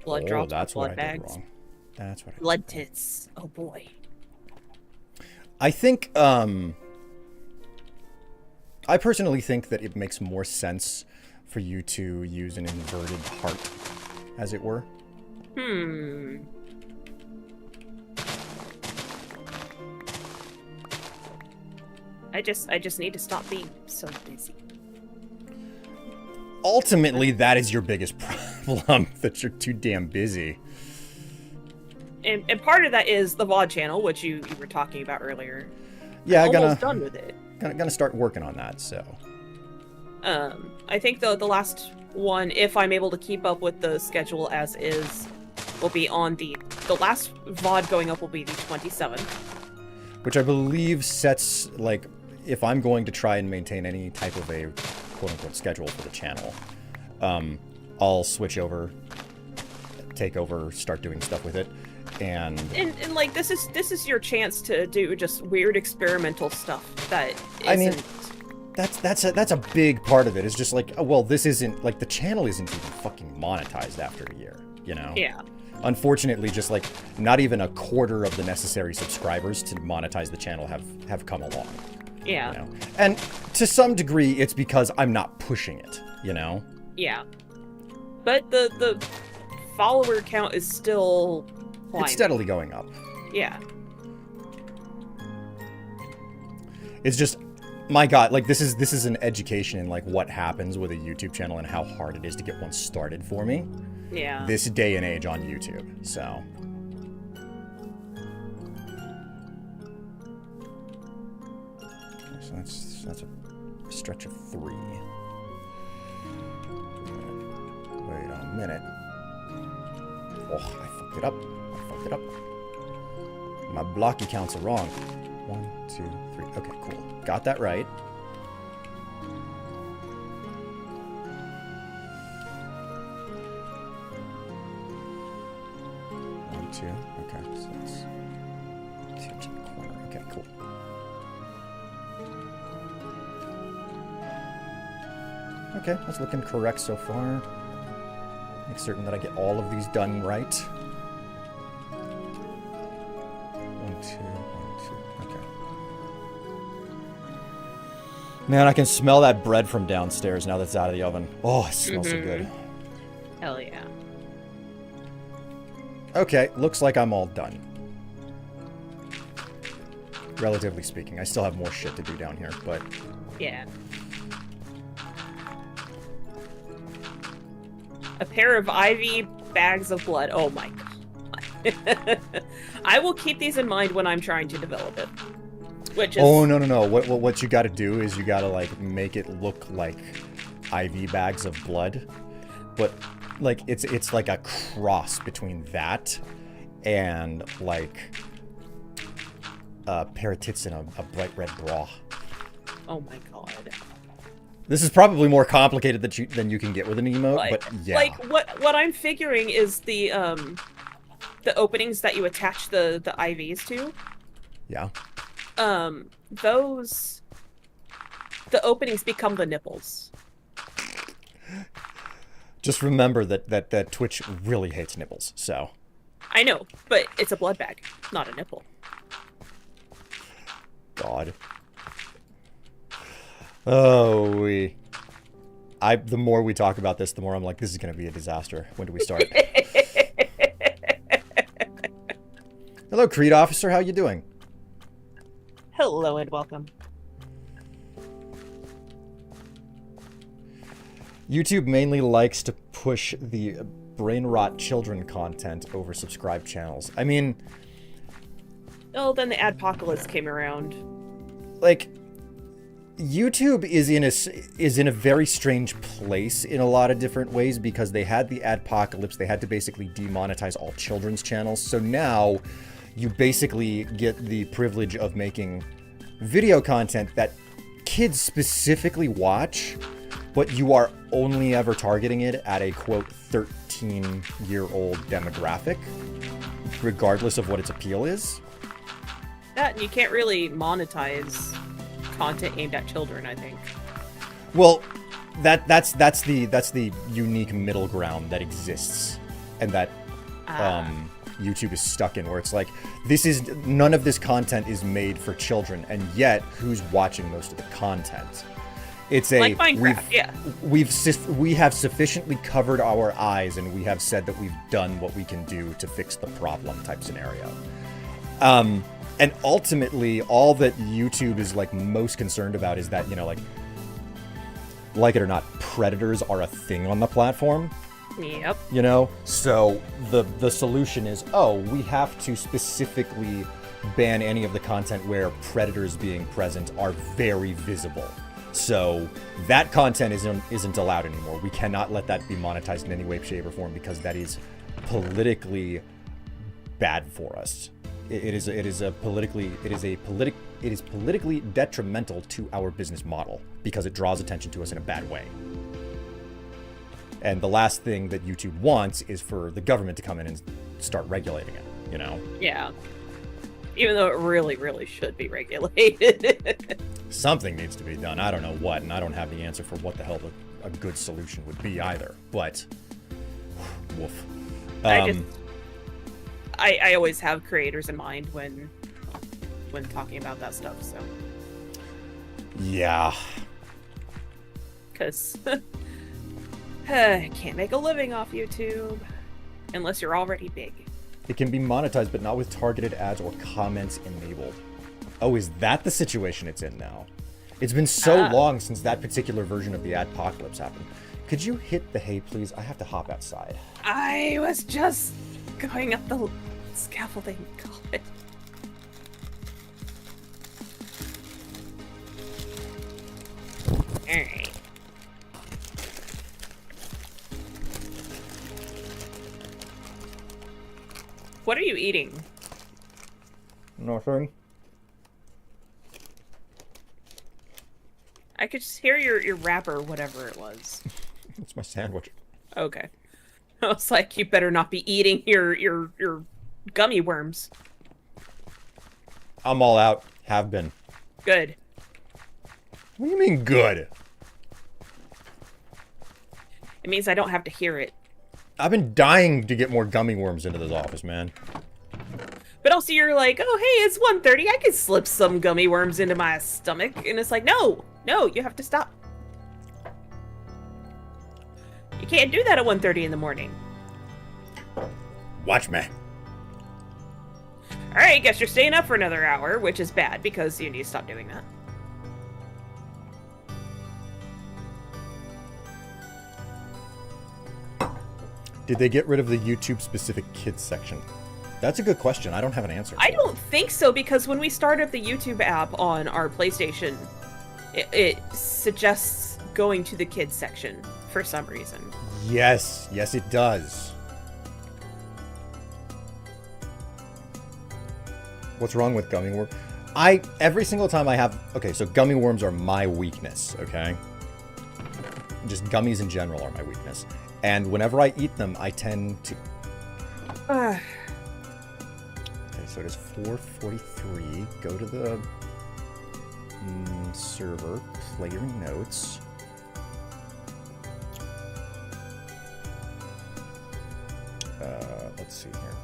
Speaker 3: Blood drops,
Speaker 1: that's
Speaker 3: blood
Speaker 1: what
Speaker 3: bags.
Speaker 1: I did wrong. That's what I
Speaker 3: Blood tits. Oh boy.
Speaker 1: I think, I personally think that it makes more sense for you to use an inverted heart, as it were.
Speaker 3: I just need to stop being so busy.
Speaker 1: Ultimately, that is your biggest problem, that you're too damn busy.
Speaker 3: And part of that is the VOD channel, which you were talking about earlier.
Speaker 1: Yeah,
Speaker 3: I'm almost done with it.
Speaker 1: Gonna start working on that, so.
Speaker 3: I think the last one, if I'm able to keep up with the schedule as is, will be on the last VOD going up will be the 27th.
Speaker 1: Which I believe sets, like, if I'm going to try and maintain any type of a quote-unquote schedule for the channel, I'll switch over, take over, start doing stuff with it, and
Speaker 3: like this is your chance to do just weird experimental stuff that isn't...
Speaker 1: I mean, that's a big part of it. It's just like, oh, well, this isn't, like, the channel isn't even fucking monetized after a year, you know?
Speaker 3: Yeah.
Speaker 1: Unfortunately, just like not even a quarter of the necessary subscribers to monetize the channel have come along.
Speaker 3: Yeah.
Speaker 1: You know? And to some degree, it's because I'm not pushing it, you know?
Speaker 3: Yeah. But the follower count is still climbing.
Speaker 1: It's steadily going up.
Speaker 3: Yeah.
Speaker 1: It's just, my God, like this is an education in like what happens with a YouTube channel and how hard it is to get one started for me.
Speaker 3: Yeah.
Speaker 1: This day and age on YouTube, so. So that's a stretch of 3. minute. Oh, I fucked it up. I fucked it up. My blocky counts are wrong. 1, 2, 3. Okay, cool. Got that right. One, two. Okay, so it's two to the corner. Okay, cool. Okay, that's looking correct so far. Make certain that I get all of these done right. 1, 2, 1, 2. Okay. Man, I can smell that bread from downstairs now that's out of the oven. Oh, it smells so good.
Speaker 3: Hell yeah.
Speaker 1: Okay, looks like I'm all done. Relatively speaking. I still have more shit to do down here, but...
Speaker 3: Yeah. A pair of IV bags of blood. Oh my god. I will keep these in mind when I'm trying to develop it. Which is...
Speaker 1: Oh, no. What you gotta do is you gotta, like, make it look like IV bags of blood. But, like, it's like a cross between that and, like, a pair of tits in a bright red bra.
Speaker 3: Oh my god.
Speaker 1: This is probably more complicated than you can get with an emote, but yeah.
Speaker 3: Like, what I'm figuring is the openings that you attach the IVs to.
Speaker 1: Yeah.
Speaker 3: The openings become the nipples.
Speaker 1: Just remember that Twitch really hates nipples, so.
Speaker 3: I know, but it's a blood bag, not a nipple.
Speaker 1: God. Oh, the more we talk about this, the more I'm like, this is gonna be a disaster. When do we start? Hello, Creed Officer, how you doing?
Speaker 3: Hello and welcome.
Speaker 1: YouTube mainly likes to push the brain rot children content over subscribed channels. I mean...
Speaker 3: Oh, then the adpocalypse came around.
Speaker 1: Like, YouTube is in a very strange place in a lot of different ways because they had the adpocalypse. They had to basically demonetize all children's channels. So now you basically get the privilege of making video content that kids specifically watch, but you are only ever targeting it at a, quote, 13-year-old demographic, regardless of what its appeal is.
Speaker 3: That, and you can't really monetize content aimed at children, I think.
Speaker 1: Well, that's the unique middle ground that exists, and that YouTube is stuck in, where it's like, none of this content is made for children, and yet who's watching most of the content? It's
Speaker 3: like Minecraft,
Speaker 1: we have sufficiently covered our eyes, and we have said that we've done what we can do to fix the problem type scenario. And ultimately, all that YouTube is, like, most concerned about is that, you know, like it or not, predators are a thing on the platform.
Speaker 3: Yep.
Speaker 1: You know? So the solution is, we have to specifically ban any of the content where predators being present are very visible. So that content isn't allowed anymore. We cannot let that be monetized in any way, shape, or form because that is politically bad for us. It is politically detrimental to our business model because it draws attention to us in a bad way. And the last thing that YouTube wants is for the government to come in and start regulating it, you know?
Speaker 3: Yeah. Even though it really, really should be regulated.
Speaker 1: Something needs to be done. I don't know what, and I don't have the answer for what the hell a good solution would be either. But, woof.
Speaker 3: I always have creators in mind when talking about that stuff, so.
Speaker 1: Yeah.
Speaker 3: Because can't make a living off YouTube unless you're already big.
Speaker 1: It can be monetized, but not with targeted ads or comments enabled. Oh, is that the situation it's in now? It's been so long since that particular version of the adpocalypse happened. Could you hit the hay, please? I have to hop outside.
Speaker 3: I was just going up the scaffolding. God. Alright. What are you eating?
Speaker 1: Nothing.
Speaker 3: I could just hear your wrapper, whatever it was.
Speaker 1: It's my sandwich.
Speaker 3: Okay. I was like, you better not be eating your gummy worms.
Speaker 1: I'm all out. Have been.
Speaker 3: Good.
Speaker 1: What do you mean good?
Speaker 3: It means I don't have to hear it.
Speaker 1: I've been dying to get more gummy worms into this office, man.
Speaker 3: But also you're like, oh, hey, it's 1:30. I could slip some gummy worms into my stomach. And it's like, no, you have to stop. You can't do that at 1:30 in the morning.
Speaker 1: Watch me.
Speaker 3: All right, guess you're staying up for another hour, which is bad because you need to stop doing that.
Speaker 1: Did they get rid of the YouTube-specific kids section? That's a good question. I don't have an answer.
Speaker 3: I don't think so, because when we started the YouTube app on our PlayStation, it suggests going to the kids section for some reason.
Speaker 1: Yes, it does. What's wrong with gummy worm? Every single time I have... Okay, so gummy worms are my weakness, okay? Just gummies in general are my weakness. And whenever I eat them, I tend to... Okay, so it is 4:43. Go to the server, play your notes. Let's see here.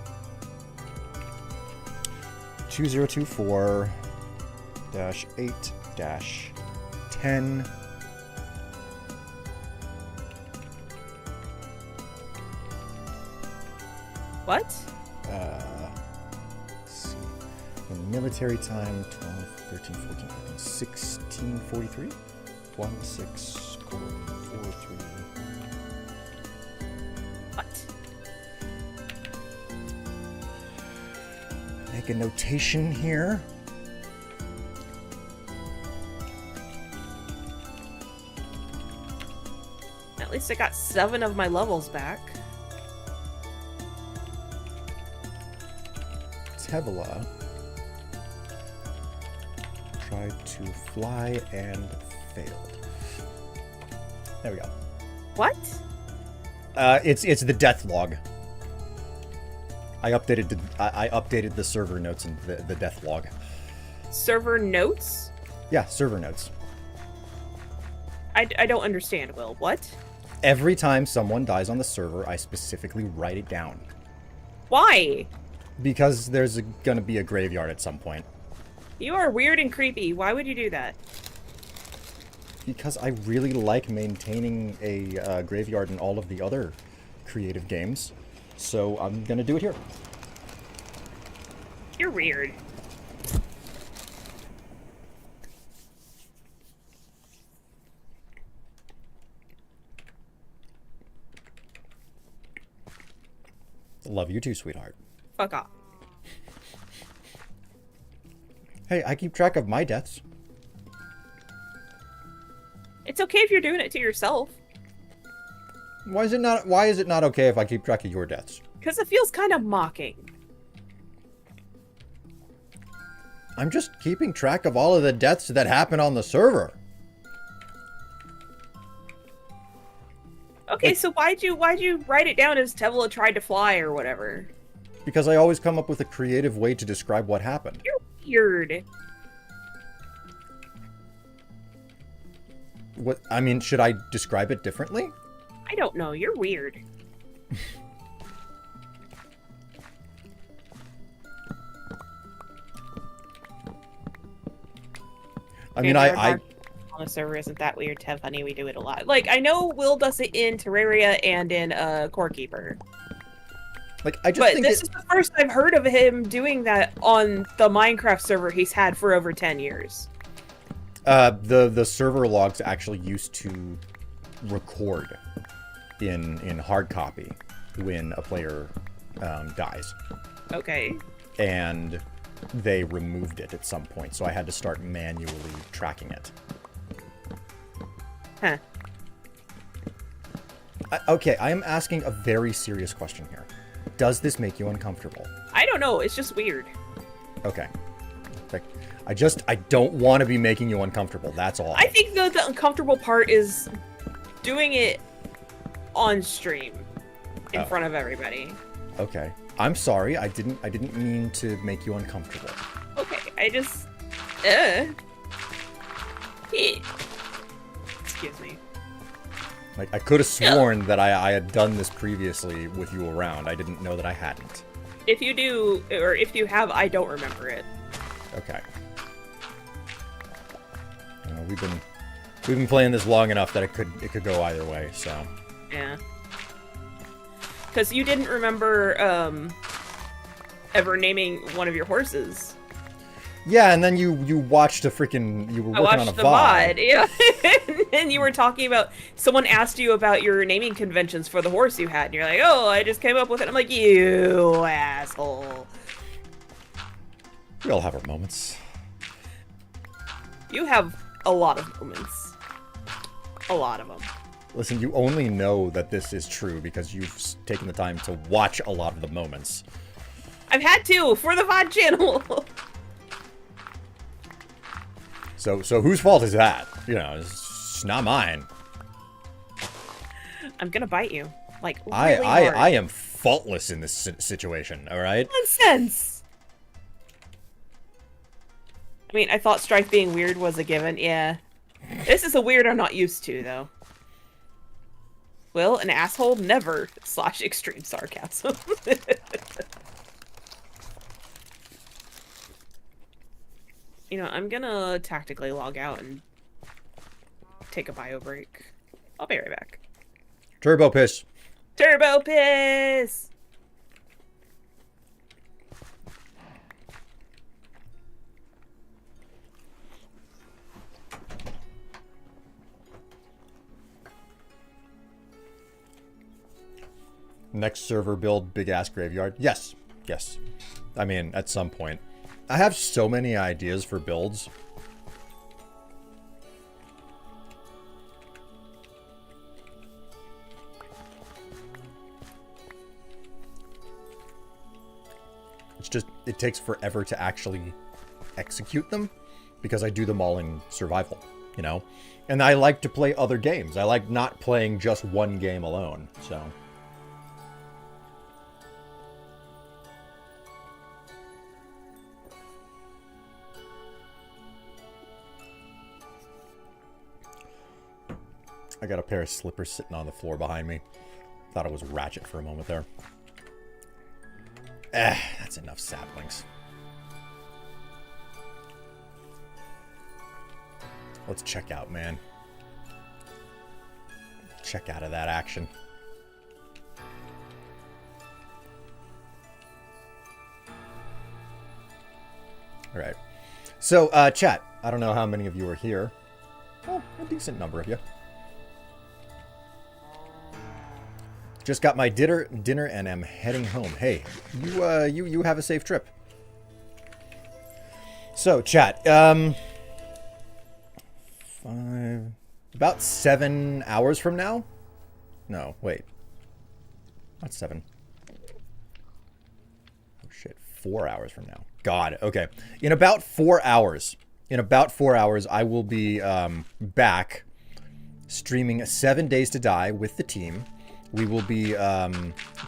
Speaker 1: 2024-8-10.
Speaker 3: What?
Speaker 1: Let's see. In military time, 12, 13, 14, 15, 16, 43? 1, 6, 4, 3.
Speaker 3: What?
Speaker 1: Make a notation here.
Speaker 3: At least I got 7 of my levels back.
Speaker 1: Tevela tried to fly and failed. There we go.
Speaker 3: What?
Speaker 1: It's the death log. I updated the server notes and the death log.
Speaker 3: Server notes?
Speaker 1: Yeah, server notes.
Speaker 3: I don't understand, Will. What?
Speaker 1: Every time someone dies on the server, I specifically write it down.
Speaker 3: Why?
Speaker 1: Because there's gonna be a graveyard at some point.
Speaker 3: You are weird and creepy. Why would you do that?
Speaker 1: Because I really like maintaining a graveyard in all of the other creative games. So I'm gonna do it here.
Speaker 3: You're weird.
Speaker 1: Love you too, sweetheart.
Speaker 3: Fuck off.
Speaker 1: Hey, I keep track of my deaths.
Speaker 3: It's okay if you're doing it to yourself.
Speaker 1: Why is it not okay if I keep track of your deaths?
Speaker 3: Because it feels kind of mocking.
Speaker 1: I'm just keeping track of all of the deaths that happen on the server.
Speaker 3: Okay,
Speaker 1: Like-
Speaker 3: so why'd you write it down as Tevela tried to fly or whatever?
Speaker 1: Because I always come up with a creative way to describe what happened.
Speaker 3: You're weird.
Speaker 1: What I mean, should I describe it differently?
Speaker 3: I don't know. You're weird.
Speaker 1: I mean, I
Speaker 3: on the server isn't that weird, Tev, honey. We do it a lot. Like, I know Will does it in Terraria and in Core Keeper.
Speaker 1: just
Speaker 3: But
Speaker 1: think
Speaker 3: this is the first I've heard of him doing that on the Minecraft server he's had for over 10 years.
Speaker 1: the server logs actually used to record in hard copy when a player dies,
Speaker 3: Okay.
Speaker 1: and they removed it at some point, so I had to start manually tracking it.
Speaker 3: Huh.
Speaker 1: Okay, I am asking a very serious question here. does this make you uncomfortable?
Speaker 3: I don't know. It's just weird.
Speaker 1: Okay. Like, I don't want to be making you uncomfortable. That's all.
Speaker 3: I think the uncomfortable part is doing it on stream in front of everybody.
Speaker 1: Okay. I'm sorry. I didn't mean to make you uncomfortable.
Speaker 3: Okay, I just excuse me.
Speaker 1: Like, I could have sworn that I had done this previously with you around. I didn't know that I hadn't.
Speaker 3: If you do, or if you have, I don't remember it.
Speaker 1: Okay. We've been playing this long enough that it could go either way. So.
Speaker 3: Yeah. Because you didn't remember ever naming one of your horses.
Speaker 1: Yeah, and then you watched a freaking you were working on a
Speaker 3: the
Speaker 1: VOD.
Speaker 3: Yeah. And you were talking about someone asked you about your naming conventions for the horse you had, and you're like, "Oh, I just came up with it." I'm like, "You asshole."
Speaker 1: We all have our moments.
Speaker 3: You have a lot of moments. A lot of them.
Speaker 1: Listen, you only know that this is true because you've taken the time to watch a lot of the moments.
Speaker 3: I've had to for the VOD channel.
Speaker 1: So whose fault is that? You know, it's not mine.
Speaker 3: I'm gonna bite you. Like, really hard.
Speaker 1: I am faultless in this situation, all right?
Speaker 3: Nonsense! I mean, I thought Strife being weird was a given, yeah. This is a weird I'm not used to, though. Will an asshole never / extreme sarcasm. You know, I'm gonna tactically log out and take a bio break. I'll be right back.
Speaker 1: Turbo piss.
Speaker 3: Turbo piss!
Speaker 1: Next server build, big ass graveyard. Yes. Yes. I mean, at some point. I have so many ideas for builds. It's just, it takes forever to actually execute them because I do them all in survival, you know? And I like to play other games. I like not playing just one game alone, so... I got a pair of slippers sitting on the floor behind me. Thought it was Ratchet for a moment there. That's enough saplings. Let's check out, man. Check out of that action. All right. So, chat. I don't know how many of you are here. Oh, a decent number of you. Just got my dinner and am heading home. Hey, you have a safe trip. So, chat, about 7 hours from now? No, wait. Not 7. Oh shit, 4 hours from now. God, okay. In about 4 hours, I will be back streaming 7 Days to Die with the team. We will be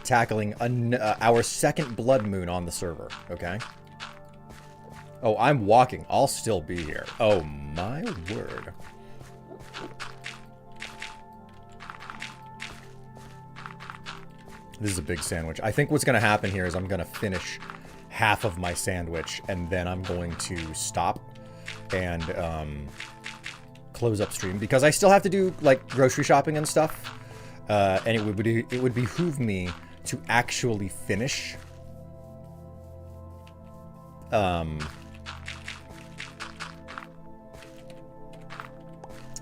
Speaker 1: tackling our second blood moon on the server, okay? Oh, I'm walking. I'll still be here. Oh, my word. This is a big sandwich. I think what's going to happen here is I'm going to finish half of my sandwich, and then I'm going to stop and close up stream, because I still have to do, like, grocery shopping and stuff. And it would behoove me to actually finish.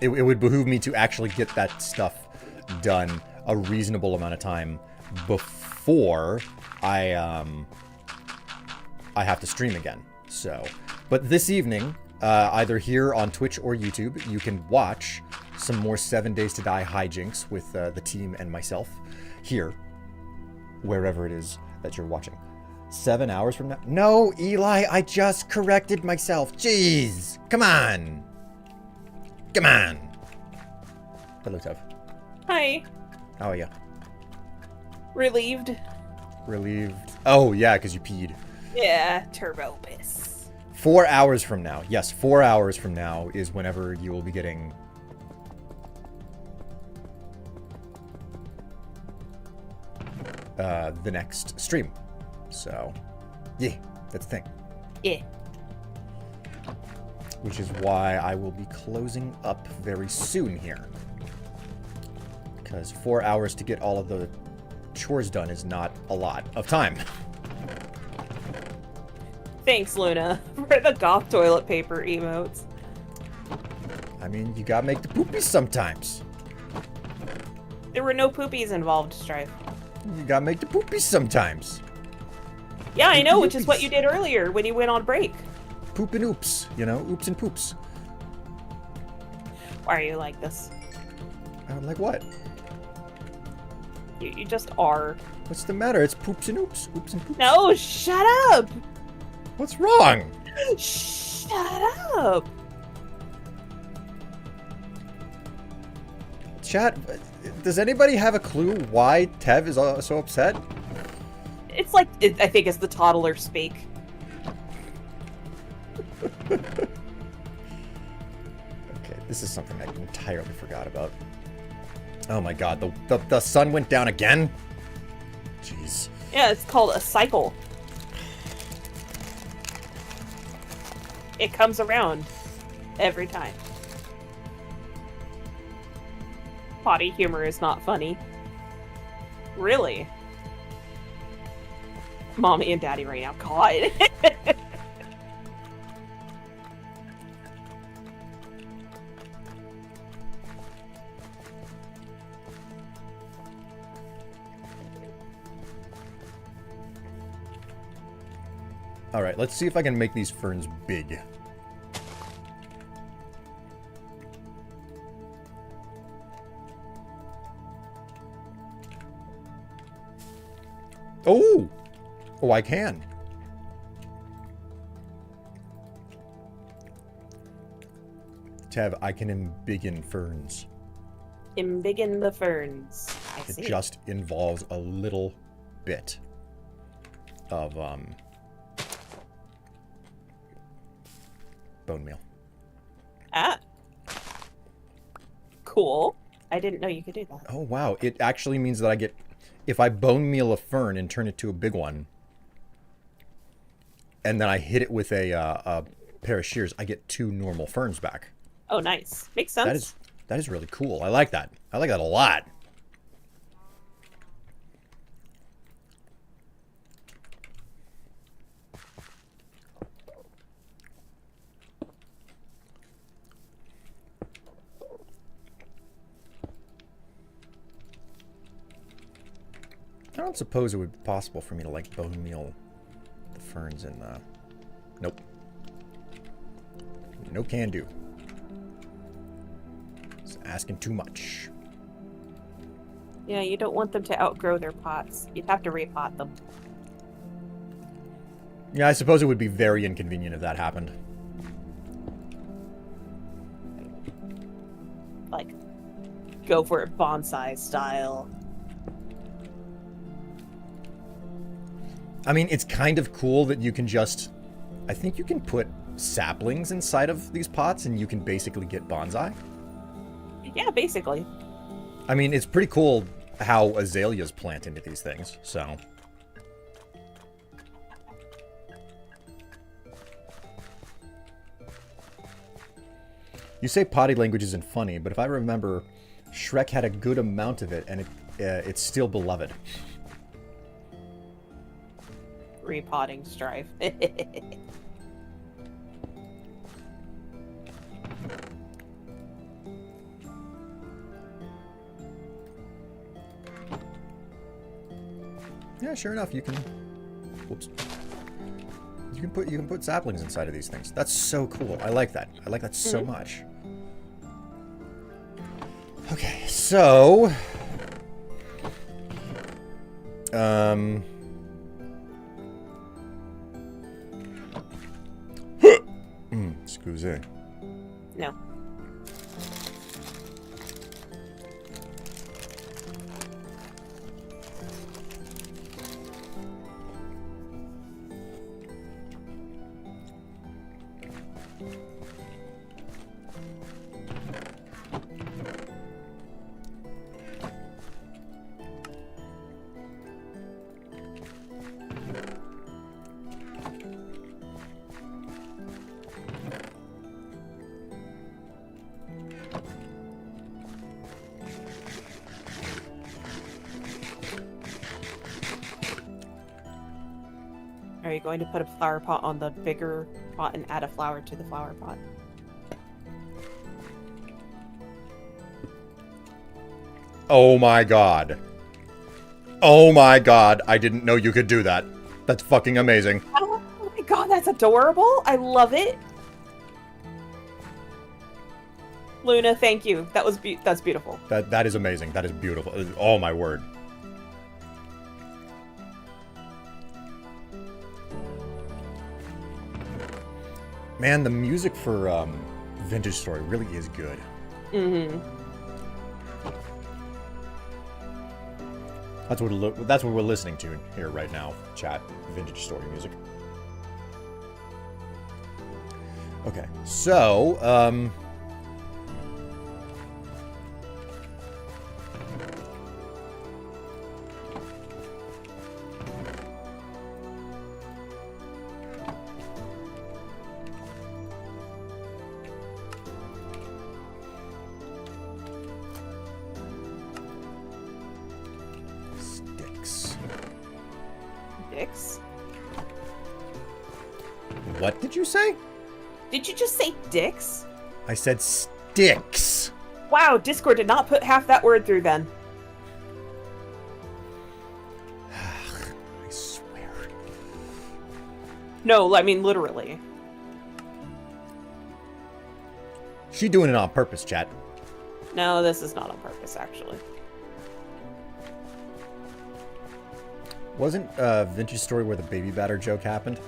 Speaker 1: It would behoove me to actually get that stuff done a reasonable amount of time before I have to stream again. So, but this evening, either here on Twitch or YouTube, you can watch some more 7 Days to Die hijinks with the team and myself here, wherever it is that you're watching. 7 hours from now? No, Eli, I just corrected myself. Jeez. Come on. Come on. Hello, Tev.
Speaker 3: Hi.
Speaker 1: How are you?
Speaker 3: Relieved.
Speaker 1: Relieved. Oh, yeah, because you peed.
Speaker 3: Yeah, turbo piss.
Speaker 1: 4 hours from now. Yes, 4 hours from now is whenever you will be getting... the next stream. So, yeah, that's the thing.
Speaker 3: Yeah.
Speaker 1: Which is why I will be closing up very soon here. Because 4 hours to get all of the chores done is not a lot of time.
Speaker 3: Thanks, Luna, for the goth toilet paper emotes.
Speaker 1: I mean, you gotta make the poopies sometimes.
Speaker 3: There were no poopies involved, Strife.
Speaker 1: You gotta make the poopies sometimes.
Speaker 3: Yeah, I know,
Speaker 1: Poopy
Speaker 3: which is what
Speaker 1: oopies.
Speaker 3: you did earlier when you went on break.
Speaker 1: Poop and oops, you know, oops and poops.
Speaker 3: Why are you like this?
Speaker 1: I'm like, what?
Speaker 3: You just are.
Speaker 1: What's the matter? It's poops and oops. Oops and poops.
Speaker 3: No, shut up!
Speaker 1: What's wrong?
Speaker 3: Shut up!
Speaker 1: Chat, does anybody have a clue why Tev is so upset?
Speaker 3: It's like, I think it's the toddler speak.
Speaker 1: Okay, this is something I entirely forgot about. Oh my god, the sun went down again? Jeez.
Speaker 3: Yeah, it's called a cycle. It comes around every time. Potty humor is not funny. Really? Mommy and Daddy right now. God.
Speaker 1: Alright, let's see if I can make these ferns big. Oh! Oh, I can. Tev, I can embiggen ferns.
Speaker 3: Embiggen the ferns. I
Speaker 1: It
Speaker 3: see.
Speaker 1: just involves a little bit of, bone meal.
Speaker 3: Ah. Cool. I didn't know you could do that.
Speaker 1: Oh, wow. It actually means that I get... If I bone meal a fern and turn it to a big one, and then I hit it with a pair of shears, I get 2 normal ferns back.
Speaker 3: Oh, nice. Makes sense.
Speaker 1: That is really cool. I like that. I like that a lot. I don't suppose it would be possible for me to, like, bone meal the ferns in, Nope. No can do. It's asking too much.
Speaker 3: Yeah, you don't want them to outgrow their pots. You'd have to repot them.
Speaker 1: Yeah, I suppose it would be very inconvenient if that happened.
Speaker 3: Like, go for it bonsai style.
Speaker 1: I mean, it's kind of cool that you can just... I think you can put saplings inside of these pots and you can basically get bonsai.
Speaker 3: Yeah, basically.
Speaker 1: I mean, it's pretty cool how azaleas plant into these things, so... You say potty language isn't funny, but if I remember, Shrek had a good amount of it, and it's still beloved.
Speaker 3: Repotting Strife.
Speaker 1: Yeah, sure enough, you can... Whoops. You can put saplings inside of these things. That's so cool. I like that. I like that so much. Okay, so... Scusi.
Speaker 3: No. Are you going to put a flower pot on the bigger pot and add a flower to the flower pot?
Speaker 1: Oh my god. Oh my god, I didn't know you could do that. That's fucking amazing.
Speaker 3: Oh my god, that's adorable! I love it! Luna, thank you. That's beautiful.
Speaker 1: That is amazing. That is beautiful. Oh my word. Man, the music for Vintage Story really is good.
Speaker 3: Mm-hmm.
Speaker 1: That's what we're listening to here right now, chat. Vintage Story music. Okay, so sticks.
Speaker 3: Dicks?
Speaker 1: What did you say?
Speaker 3: Did you just say dicks?
Speaker 1: I said sticks.
Speaker 3: Wow, Discord did not put half that word through then.
Speaker 1: I swear.
Speaker 3: No, I mean literally.
Speaker 1: She doing it on purpose, chat.
Speaker 3: No, this is not on purpose, actually.
Speaker 1: Wasn't Vintage Story where the baby batter joke happened?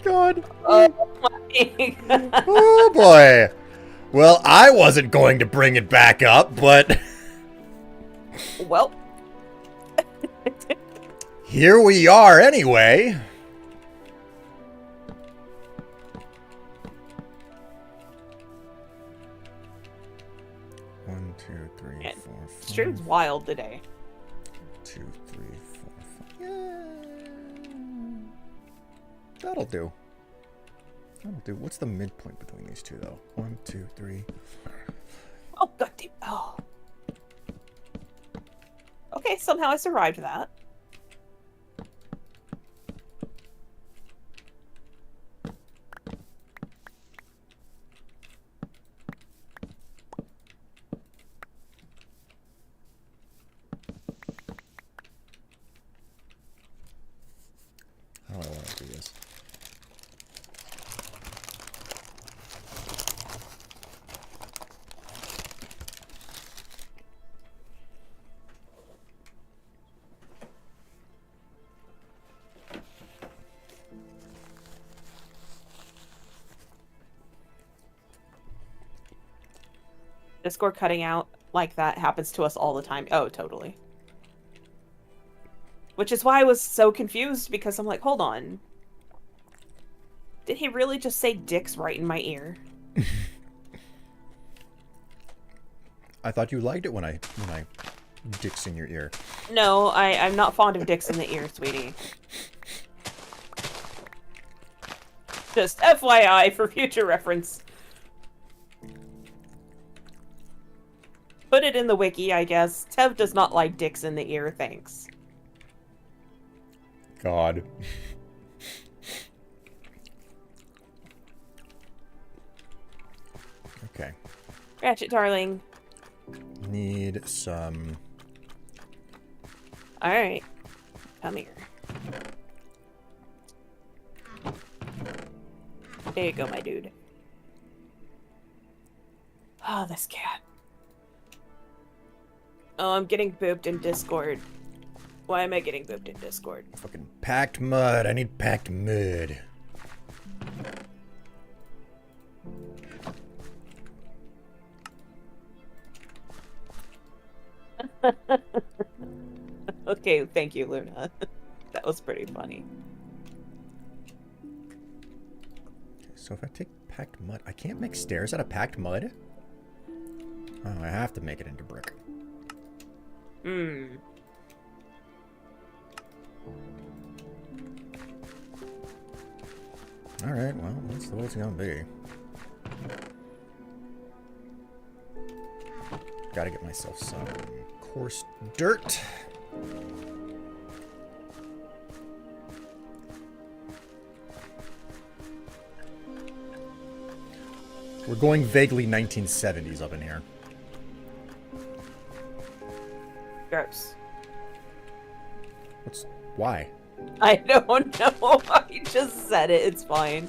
Speaker 1: God.
Speaker 3: Oh
Speaker 1: Oh boy. Well, I wasn't going to bring it back up, but
Speaker 3: well.
Speaker 1: here we are anyway. One, two, three,
Speaker 3: Yeah,
Speaker 1: four, five.
Speaker 3: Stream's wild today.
Speaker 1: 2, 3, 4, 5. Yeah. That'll do. That'll do. What's the midpoint between these two, though? 1, 2, 3.
Speaker 3: Oh, god damn. Oh. Okay, somehow I survived that.
Speaker 1: How do I want to do this?
Speaker 3: Discord cutting out like that happens to us all the time. Oh, totally. Which is why I was so confused, because I'm like, hold on. Did he really just say dicks right in my ear?
Speaker 1: I thought you liked it when I dicks in your ear.
Speaker 3: No, I'm not fond of dicks in the ear, sweetie. Just FYI for future reference. Put it in the wiki, I guess. Tev does not like dicks in the ear, thanks.
Speaker 1: God. Okay.
Speaker 3: Ratchet, darling.
Speaker 1: Need some...
Speaker 3: Alright. Come here. There you go, my dude. Oh, this cat. Oh, I'm getting booped in Discord. Why am I getting booped in Discord?
Speaker 1: Fucking packed mud. I need packed mud.
Speaker 3: Okay, thank you, Luna. That was pretty funny.
Speaker 1: So if I take packed mud, I can't make stairs out of packed mud? Oh, I have to make it into brick.
Speaker 3: Hmm.
Speaker 1: Alright, well, that's the way it's gonna be. Gotta get myself some coarse dirt. We're going vaguely 1970s up in here.
Speaker 3: Gross.
Speaker 1: Why?
Speaker 3: I don't know. I just said it. It's fine.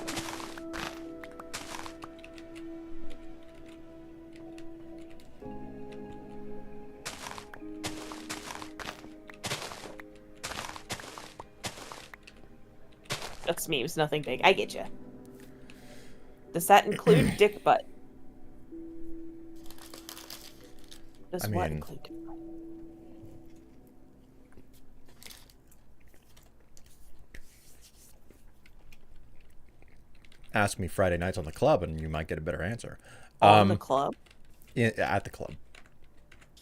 Speaker 3: That's memes, nothing big. I get you. Does that include dick butt? Does
Speaker 1: I
Speaker 3: what
Speaker 1: mean-
Speaker 3: include dick butt?
Speaker 1: Ask me Friday nights on the club and you might get a better answer.
Speaker 3: On the club?
Speaker 1: At the club.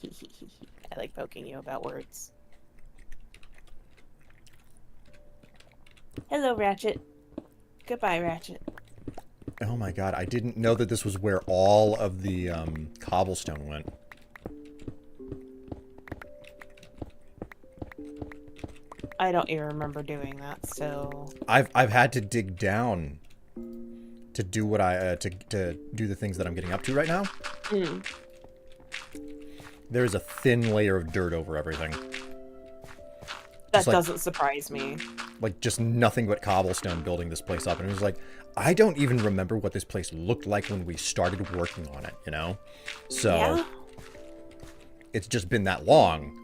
Speaker 3: I like poking you about words. Hello, Ratchet. Goodbye, Ratchet.
Speaker 1: Oh my god, I didn't know that this was where all of the cobblestone went.
Speaker 3: I don't even remember doing that, so...
Speaker 1: I've had to dig down to do what I to do the things that I'm getting up to right now.
Speaker 3: Mm.
Speaker 1: There is a thin layer of dirt over everything.
Speaker 3: That
Speaker 1: Just like-
Speaker 3: doesn't surprise me.
Speaker 1: Like just nothing but cobblestone building this place up, and it was like I don't even remember what this place looked like when we started working on it, you know? So
Speaker 3: Yeah?
Speaker 1: it's just been that long.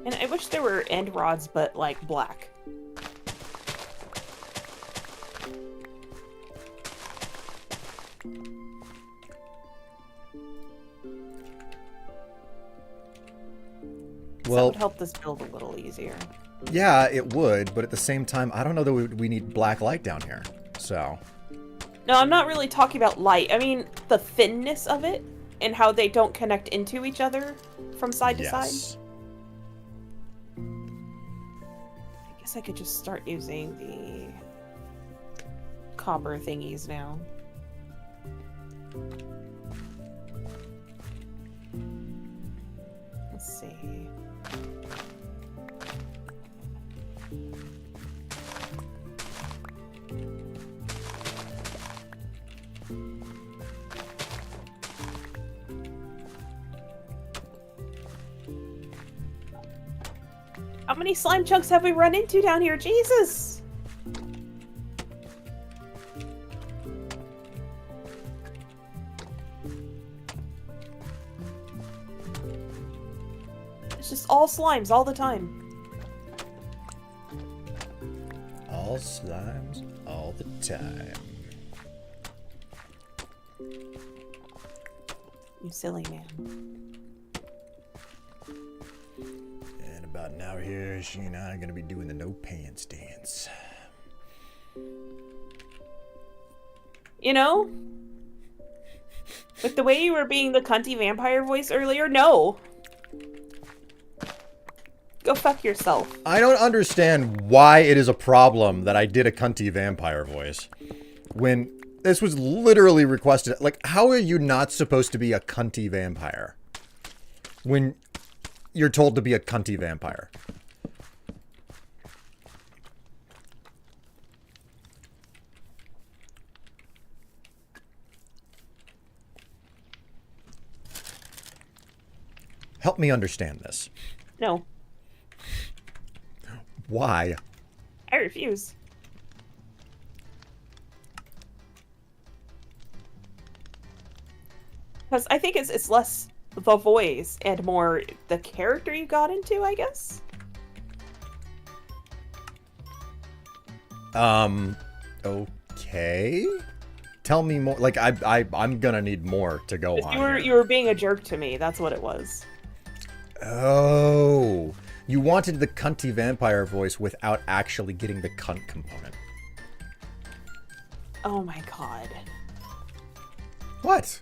Speaker 3: And I wish there were end rods, but, like, black. That
Speaker 1: Well,
Speaker 3: would help this build a little easier.
Speaker 1: yeah, it would, but at the same time, I don't know that we need black light down here. So,
Speaker 3: No, I'm not really talking about light. I mean, the thinness of it and how they don't connect into each other from side to side.
Speaker 1: yes.
Speaker 3: I guess I could just start using the copper thingies now. Let's see. How many slime chunks have we run into down here? Jesus! It's just all slimes all the time.
Speaker 1: All slimes, all the time.
Speaker 3: You silly man.
Speaker 1: And about an hour here, she and I are gonna be doing the no pants dance.
Speaker 3: You know? With the way you were being the cunty vampire voice earlier, no. Go fuck yourself.
Speaker 1: I don't understand why it is a problem that I did a cunty vampire voice when this was literally requested. Like, how are you not supposed to be a cunty vampire when you're told to be a cunty vampire? Help me understand this.
Speaker 3: No,
Speaker 1: Why?
Speaker 3: I refuse. Because I think it's less the voice and more the character you got into, I guess.
Speaker 1: Okay. Tell me more. Like, I'm gonna need more to go on here.
Speaker 3: You were being a jerk to me. That's what it was.
Speaker 1: Oh. You wanted the cunty vampire voice without actually getting the cunt component.
Speaker 3: Oh my god.
Speaker 1: What?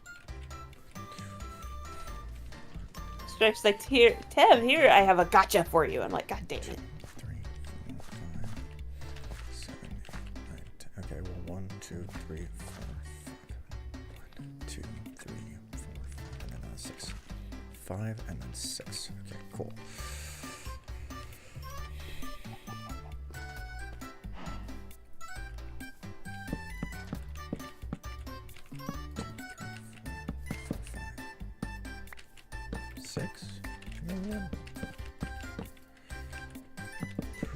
Speaker 3: Strife's like, here, Tev, here, I have a gotcha for you. I'm like, god damn it.
Speaker 1: 3, 4, 5, 7, 8, 9, 10. Okay, well, 1, 2, 3, 4, 5. 1, 2, 3, 4, 5, and then 6. 5 and then 6. Okay, cool.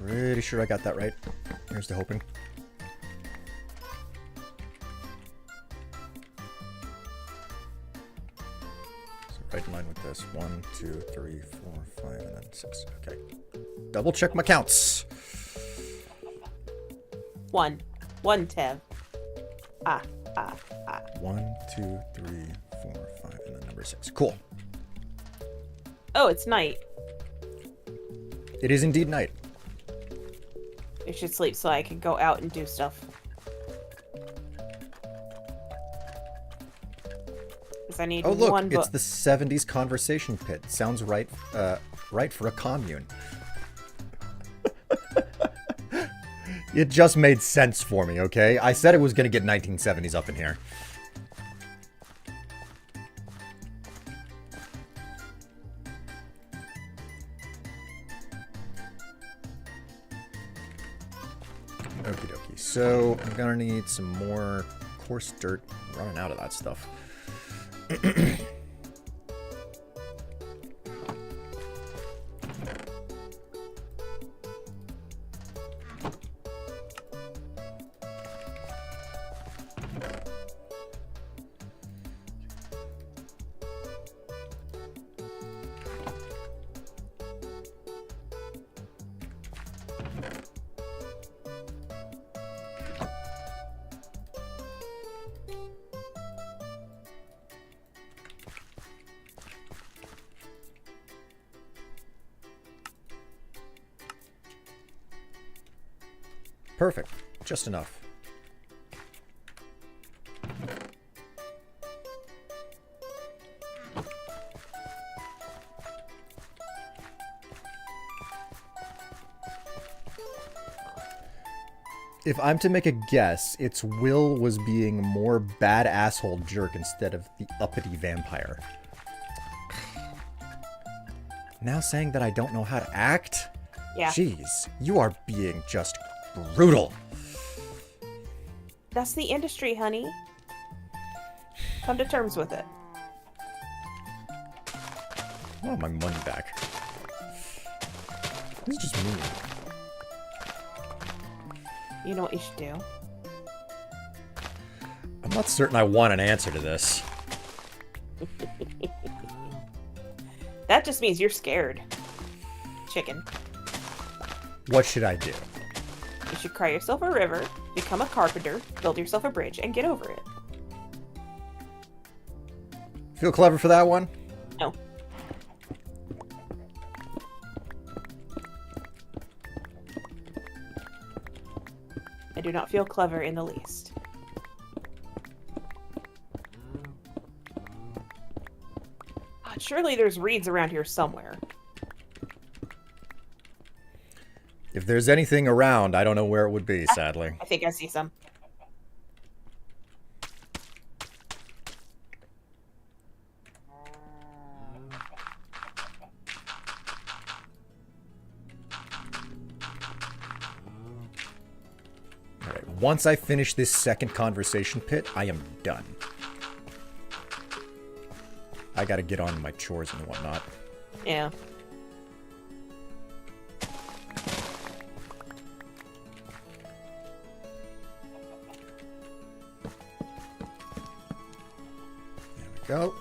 Speaker 1: Pretty sure I got that right. Here's the hoping. So right in line with this. 1, 2, 3, 4, 5, and then 6. Okay. Double check my counts.
Speaker 3: 1, Tev.
Speaker 1: 1, 2, 3, 4, 5, and then number 6. Cool.
Speaker 3: Oh, it's night.
Speaker 1: It is indeed night.
Speaker 3: I should sleep so I can go out and do stuff. Because I need
Speaker 1: Oh look,
Speaker 3: one book.
Speaker 1: it's the 70s conversation pit. Sounds right, right for a commune. It just made sense for me, okay? I said it was gonna get 1970s up in here. Okie dokie. So I'm gonna need some more coarse dirt. I'm running out of that stuff. Perfect. Just enough. If I'm to make a guess, it's Will was being more bad asshole jerk instead of the uppity vampire. Now saying that I don't know how to act?
Speaker 3: Yeah.
Speaker 1: Jeez, you are being just brutal.
Speaker 3: That's the industry, honey. Come to terms with it.
Speaker 1: I want my money back. This is just mean.
Speaker 3: You know what you should do?
Speaker 1: I'm not certain I want an answer to this.
Speaker 3: That just means you're scared. Chicken.
Speaker 1: What should I do?
Speaker 3: You should cry yourself a river, become a carpenter, build yourself a bridge, and get over it.
Speaker 1: Feel clever for that one?
Speaker 3: No. I do not feel clever in the least. God, surely there's reeds around here somewhere.
Speaker 1: If there's anything around, I don't know where it would be, sadly.
Speaker 3: I think I see some.
Speaker 1: Alright, once I finish this second conversation pit, I am done. I gotta get on my chores and whatnot.
Speaker 3: Yeah.
Speaker 1: Go.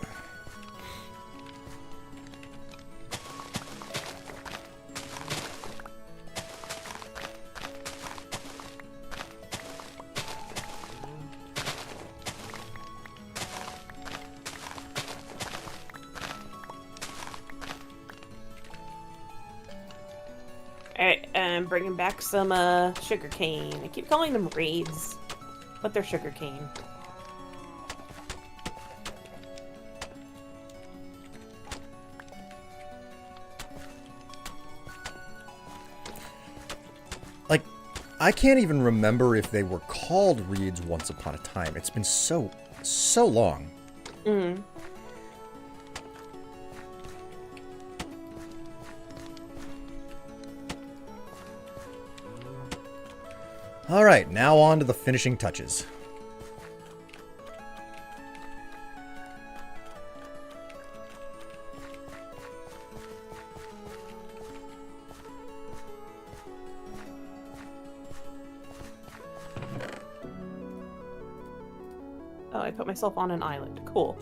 Speaker 3: Alright, I'm bringing back some sugar cane. I keep calling them raids, but they're sugar cane.
Speaker 1: Like, I can't even remember if they were called reeds once upon a time. It's been so long.
Speaker 3: Mm.
Speaker 1: Alright, now on to the finishing touches.
Speaker 3: Oh, I put myself on an island. Cool.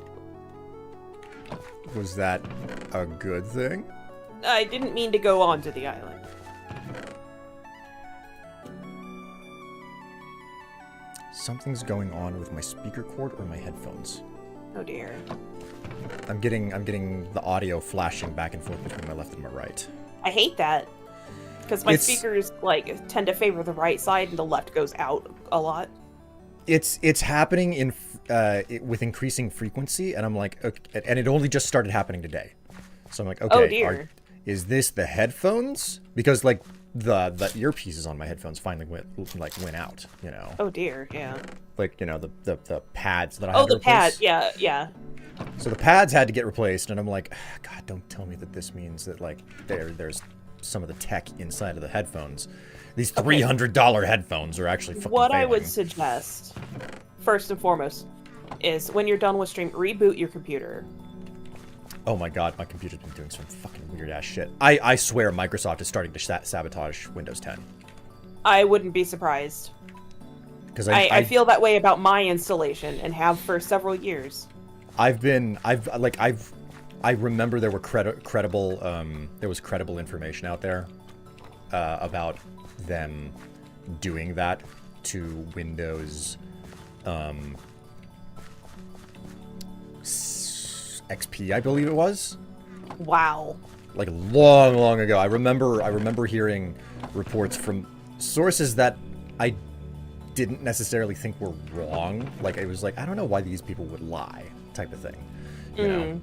Speaker 1: Was that a good thing?
Speaker 3: I didn't mean to go onto the island.
Speaker 1: Something's going on with my speaker cord or my headphones.
Speaker 3: Oh dear.
Speaker 1: I'm getting the audio flashing back and forth between my left and my right.
Speaker 3: I hate that. Because my
Speaker 1: It's-
Speaker 3: speakers, like, tend to favor the right side and the left goes out a lot.
Speaker 1: It's happening in with increasing frequency, and I'm like, okay, and it only just started happening today. So I'm like, okay,
Speaker 3: Oh dear.
Speaker 1: is this the headphones? Because like the earpieces on my headphones finally went out. You know,
Speaker 3: Oh dear, yeah.
Speaker 1: like you know the pads that I
Speaker 3: Oh,
Speaker 1: had to
Speaker 3: the pad,
Speaker 1: replace.
Speaker 3: yeah.
Speaker 1: So the pads had to get replaced, and I'm like, God, don't tell me that this means that like there's some of the tech inside of the headphones. These $300 headphones are actually fucking
Speaker 3: What I
Speaker 1: failing.
Speaker 3: would suggest, first and foremost, is when you're done with stream, reboot your computer.
Speaker 1: Oh my God, my computer's been doing some fucking weird ass shit. I swear Microsoft is starting to sabotage Windows 10.
Speaker 3: I wouldn't be surprised.
Speaker 1: Because
Speaker 3: I feel that way about my installation and have for several years.
Speaker 1: I remember there were credible information out there about them doing that to Windows XP, I believe it was.
Speaker 3: Wow.
Speaker 1: Like long ago. I remember hearing reports from sources that I didn't necessarily think were wrong. Like it was like, I don't know why these people would lie, type of thing. You know?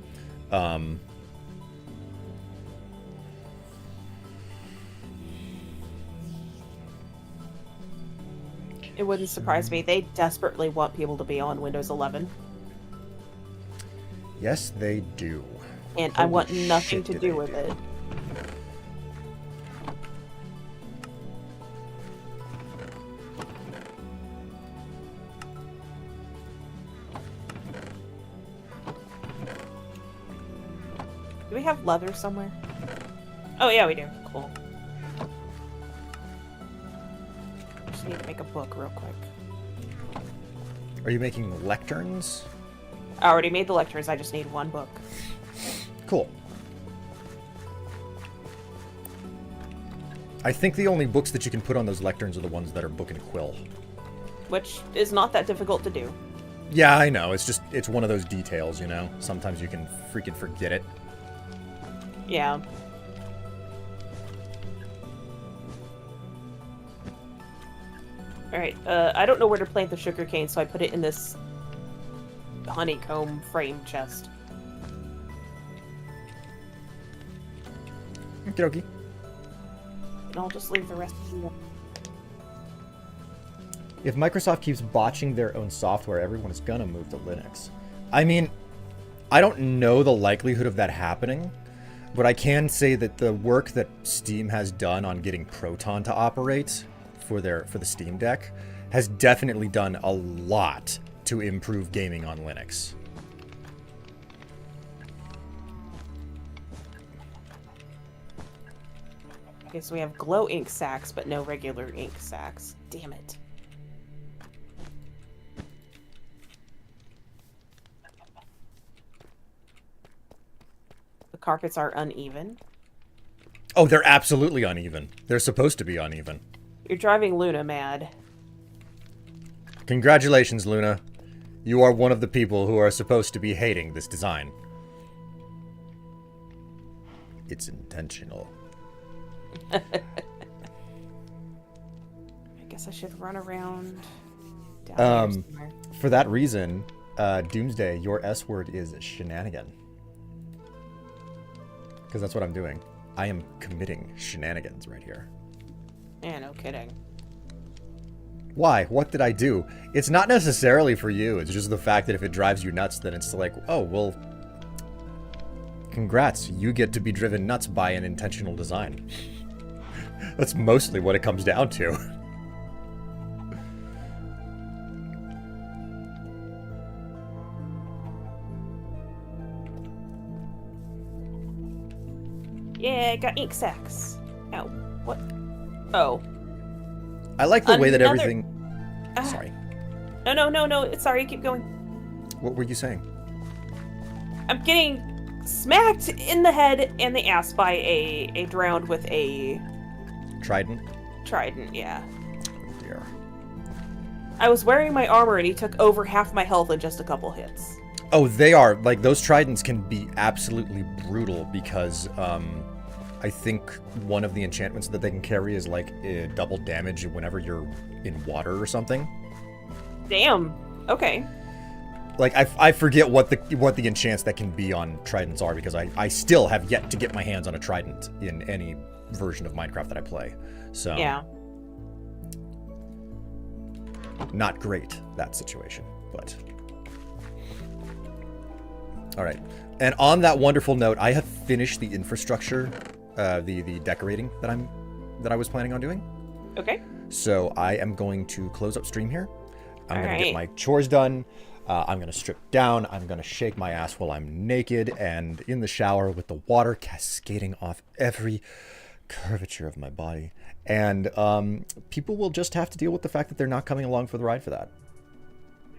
Speaker 3: It wouldn't surprise me. They desperately want people to be on Windows 11.
Speaker 1: Yes, they do.
Speaker 3: And I
Speaker 1: Holy
Speaker 3: want nothing
Speaker 1: shit,
Speaker 3: to
Speaker 1: do
Speaker 3: do
Speaker 1: they
Speaker 3: with
Speaker 1: do.
Speaker 3: it. Do we have leather somewhere? Oh yeah, we do. Cool. Just need to make a book real quick.
Speaker 1: Are you making lecterns?
Speaker 3: I already made the lectures, I just need one book.
Speaker 1: Cool. I think the only books that you can put on those lecterns are the ones that are book and quill.
Speaker 3: Which is not that difficult to do.
Speaker 1: Yeah, I know. It's one of those details, you know? Sometimes you can freaking forget it.
Speaker 3: Yeah. Alright, I don't know where to plant the sugarcane, so I put it in this honeycomb frame chest.
Speaker 1: Okie dokie.
Speaker 3: And I'll just leave the rest here.
Speaker 1: If Microsoft keeps botching their own software, everyone is gonna move to Linux. I mean, I don't know the likelihood of that happening, but I can say that the work that Steam has done on getting Proton to operate for the Steam Deck has definitely done a lot to improve gaming on Linux.
Speaker 3: Okay, so we have glow ink sacks, but no regular ink sacks. Damn it. The carpets are uneven.
Speaker 1: Oh, they're absolutely uneven. They're supposed to be uneven.
Speaker 3: You're driving Luna mad.
Speaker 1: Congratulations, Luna. You are one of the people who are supposed to be hating this design. It's intentional.
Speaker 3: guess I should run around down here somewhere.
Speaker 1: For that reason, Doomsday, your S word is shenanigan. Because that's what I'm doing. I am committing shenanigans right here.
Speaker 3: Yeah, no kidding.
Speaker 1: Why? What did I do? It's not necessarily for you. It's just the fact that if it drives you nuts, then it's like, oh, well, congrats. You get to be driven nuts by an intentional design. That's mostly what it comes down to.
Speaker 3: Yeah, I got ink sacks. Ow. What? Oh.
Speaker 1: I like the way that
Speaker 3: Another-
Speaker 1: everything... Sorry.
Speaker 3: No. Sorry, keep going.
Speaker 1: What were you saying?
Speaker 3: I'm getting smacked in the head and the ass by a drowned with a
Speaker 1: Trident?
Speaker 3: trident, yeah.
Speaker 1: Oh, dear.
Speaker 3: I was wearing my armor and he took over half my health in just a couple hits.
Speaker 1: Oh, they are. Like, those tridents can be absolutely brutal because, I think one of the enchantments that they can carry is, like, double damage whenever you're in water or something.
Speaker 3: Damn. Okay.
Speaker 1: Like, I forget what the enchants that can be on tridents are because I still have yet to get my hands on a trident in any version of Minecraft that I play. So,
Speaker 3: Yeah.
Speaker 1: not great, that situation, but... All right. And on that wonderful note, I have finished the infrastructure, the decorating that I was planning on doing.
Speaker 3: Okay.
Speaker 1: So I am going to close up stream here. I'm
Speaker 3: All
Speaker 1: going to get
Speaker 3: right.
Speaker 1: my chores done. I'm going to strip down. I'm going to shake my ass while I'm naked and in the shower with the water cascading off every curvature of my body. And people will just have to deal with the fact that they're not coming along for the ride for that.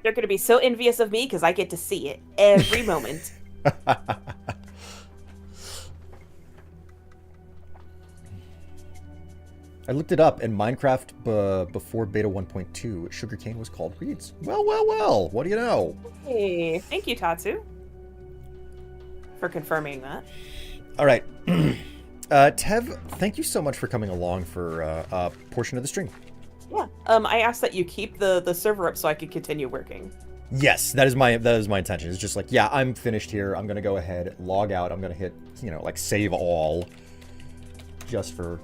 Speaker 3: They're going to be so envious of me because I get to see it every moment.
Speaker 1: I looked it up, and Minecraft before beta 1.2, sugarcane was called reeds. Well, what do you know?
Speaker 3: Hey, thank you, Tatsu, for confirming that.
Speaker 1: All right. Tev, thank you so much for coming along for a portion of the stream.
Speaker 3: Yeah. I asked that you keep the server up so I could continue working.
Speaker 1: Yes, that is my intention. It's just like, yeah, I'm finished here. I'm gonna go ahead, log out. I'm gonna hit, like save all, just for,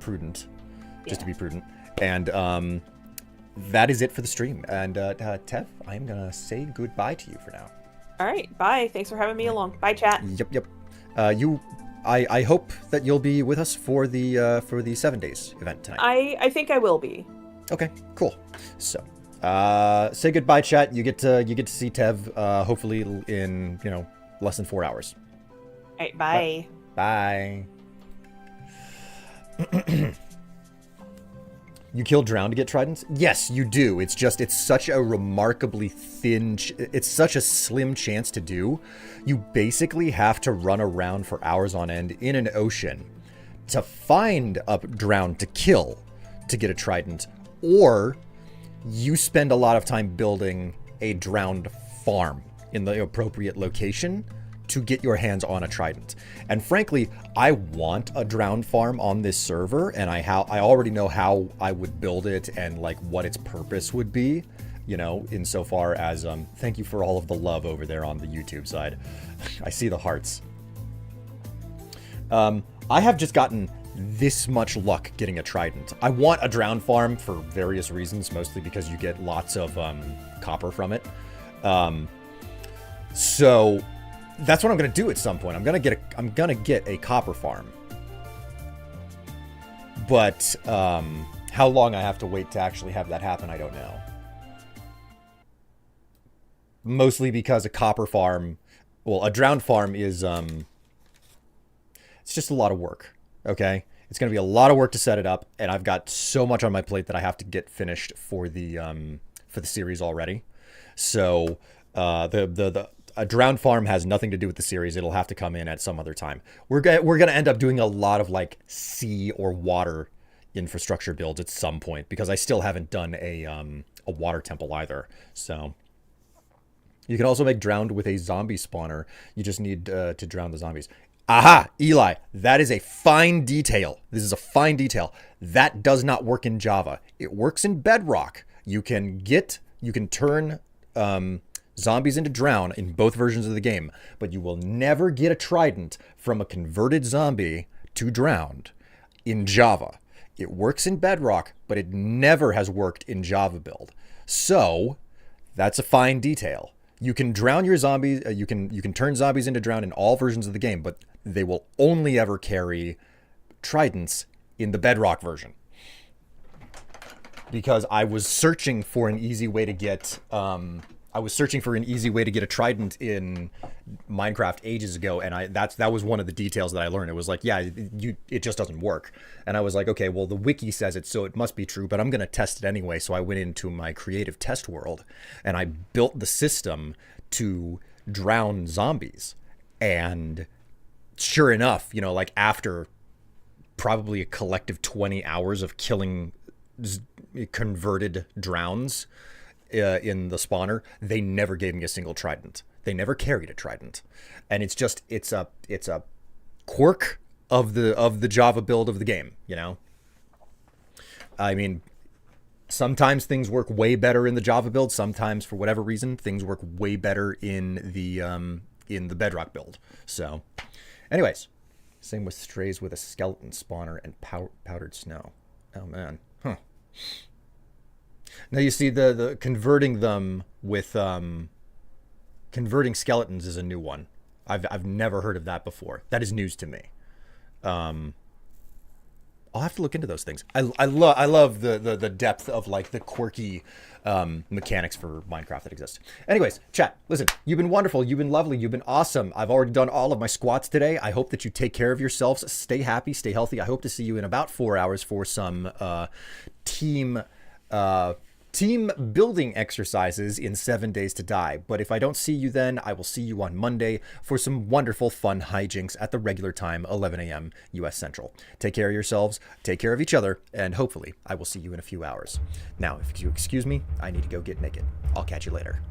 Speaker 1: prudent, just to be prudent. And that is it for the stream. And Tev, I am gonna say goodbye to you for now.
Speaker 3: All right. Bye. Thanks for having me along. Bye, chat.
Speaker 1: Yep. I hope that you'll be with us for the 7 days event tonight.
Speaker 3: I think I will be.
Speaker 1: Okay, cool. So, say goodbye, chat. You get to see Tev, hopefully in less than 4 hours.
Speaker 3: All right. Bye.
Speaker 1: Bye. You kill drown to get tridents? Yes, you do. It's such a remarkably thin, it's such a slim chance to do. You basically have to run around for hours on end in an ocean to find a drown to kill to get a trident, or you spend a lot of time building a drowned farm in the appropriate location to get your hands on a trident. And frankly, I want a drowned farm on this server, and I already know how I would build it and like what its purpose would be, insofar as thank you for all of the love over there on the YouTube side. I see the hearts. I have just gotten this much luck getting a trident. I want a drowned farm for various reasons, mostly because you get lots of copper from it. So that's what I'm gonna do at some point. I'm gonna get a copper farm. But how long I have to wait to actually have that happen, I don't know. Mostly because a copper farm, a drowned farm is it's just a lot of work. Okay, it's gonna be a lot of work to set it up, and I've got so much on my plate that I have to get finished for the series already. So a drowned farm has nothing to do with the series. It'll have to come in at some other time. We're gonna end up doing a lot of like sea or water infrastructure builds at some point because I still haven't done a water temple either. So you can also make drowned with a zombie spawner. You just need to drown the zombies. Aha, Eli, that is a fine detail. This is a fine detail. That does not work in Java. It works in Bedrock. You can turn zombies into drown in both versions of the game, but you will never get a trident from a converted zombie to drowned in Java. It works in Bedrock, but it never has worked in Java build. So that's a fine detail. You can drown your zombies. You can turn zombies into drown in all versions of the game, but they will only ever carry tridents in the Bedrock version. Because I was searching for an easy way to get a trident in Minecraft ages ago, and that was one of the details that I learned. It was like, yeah, it just doesn't work. And I was like, okay, well, the wiki says it, so it must be true, but I'm going to test it anyway. So I went into my creative test world, and I built the system to drown zombies. And sure enough, like after probably a collective 20 hours of killing converted drowns in the spawner, they never gave me a single trident. They never carried a trident. And it's a quirk of the Java build of the game, I mean, sometimes things work way better in the Java build. Sometimes, for whatever reason, things work way better in the Bedrock build. So, anyways, same with strays with a skeleton spawner and powdered snow. Oh man, huh. Now you see the converting them with converting skeletons is a new one. I've never heard of that before. That is news to me. I'll have to look into those things. I love the depth of like the quirky mechanics for Minecraft that exist. Anyways, chat, listen, you've been wonderful, you've been lovely, you've been awesome. I've already done all of my squats today. I hope that you take care of yourselves, stay happy, stay healthy. I hope to see you in about 4 hours for some team building exercises in 7 Days to Die. But if I don't see you then, I will see you on Monday for some wonderful fun hijinks at the regular time, 11 a.m. US Central. Take care of yourselves, take care of each other, and hopefully I will see you in a few hours. Now, if you excuse me, I need to go get naked. I'll catch you later.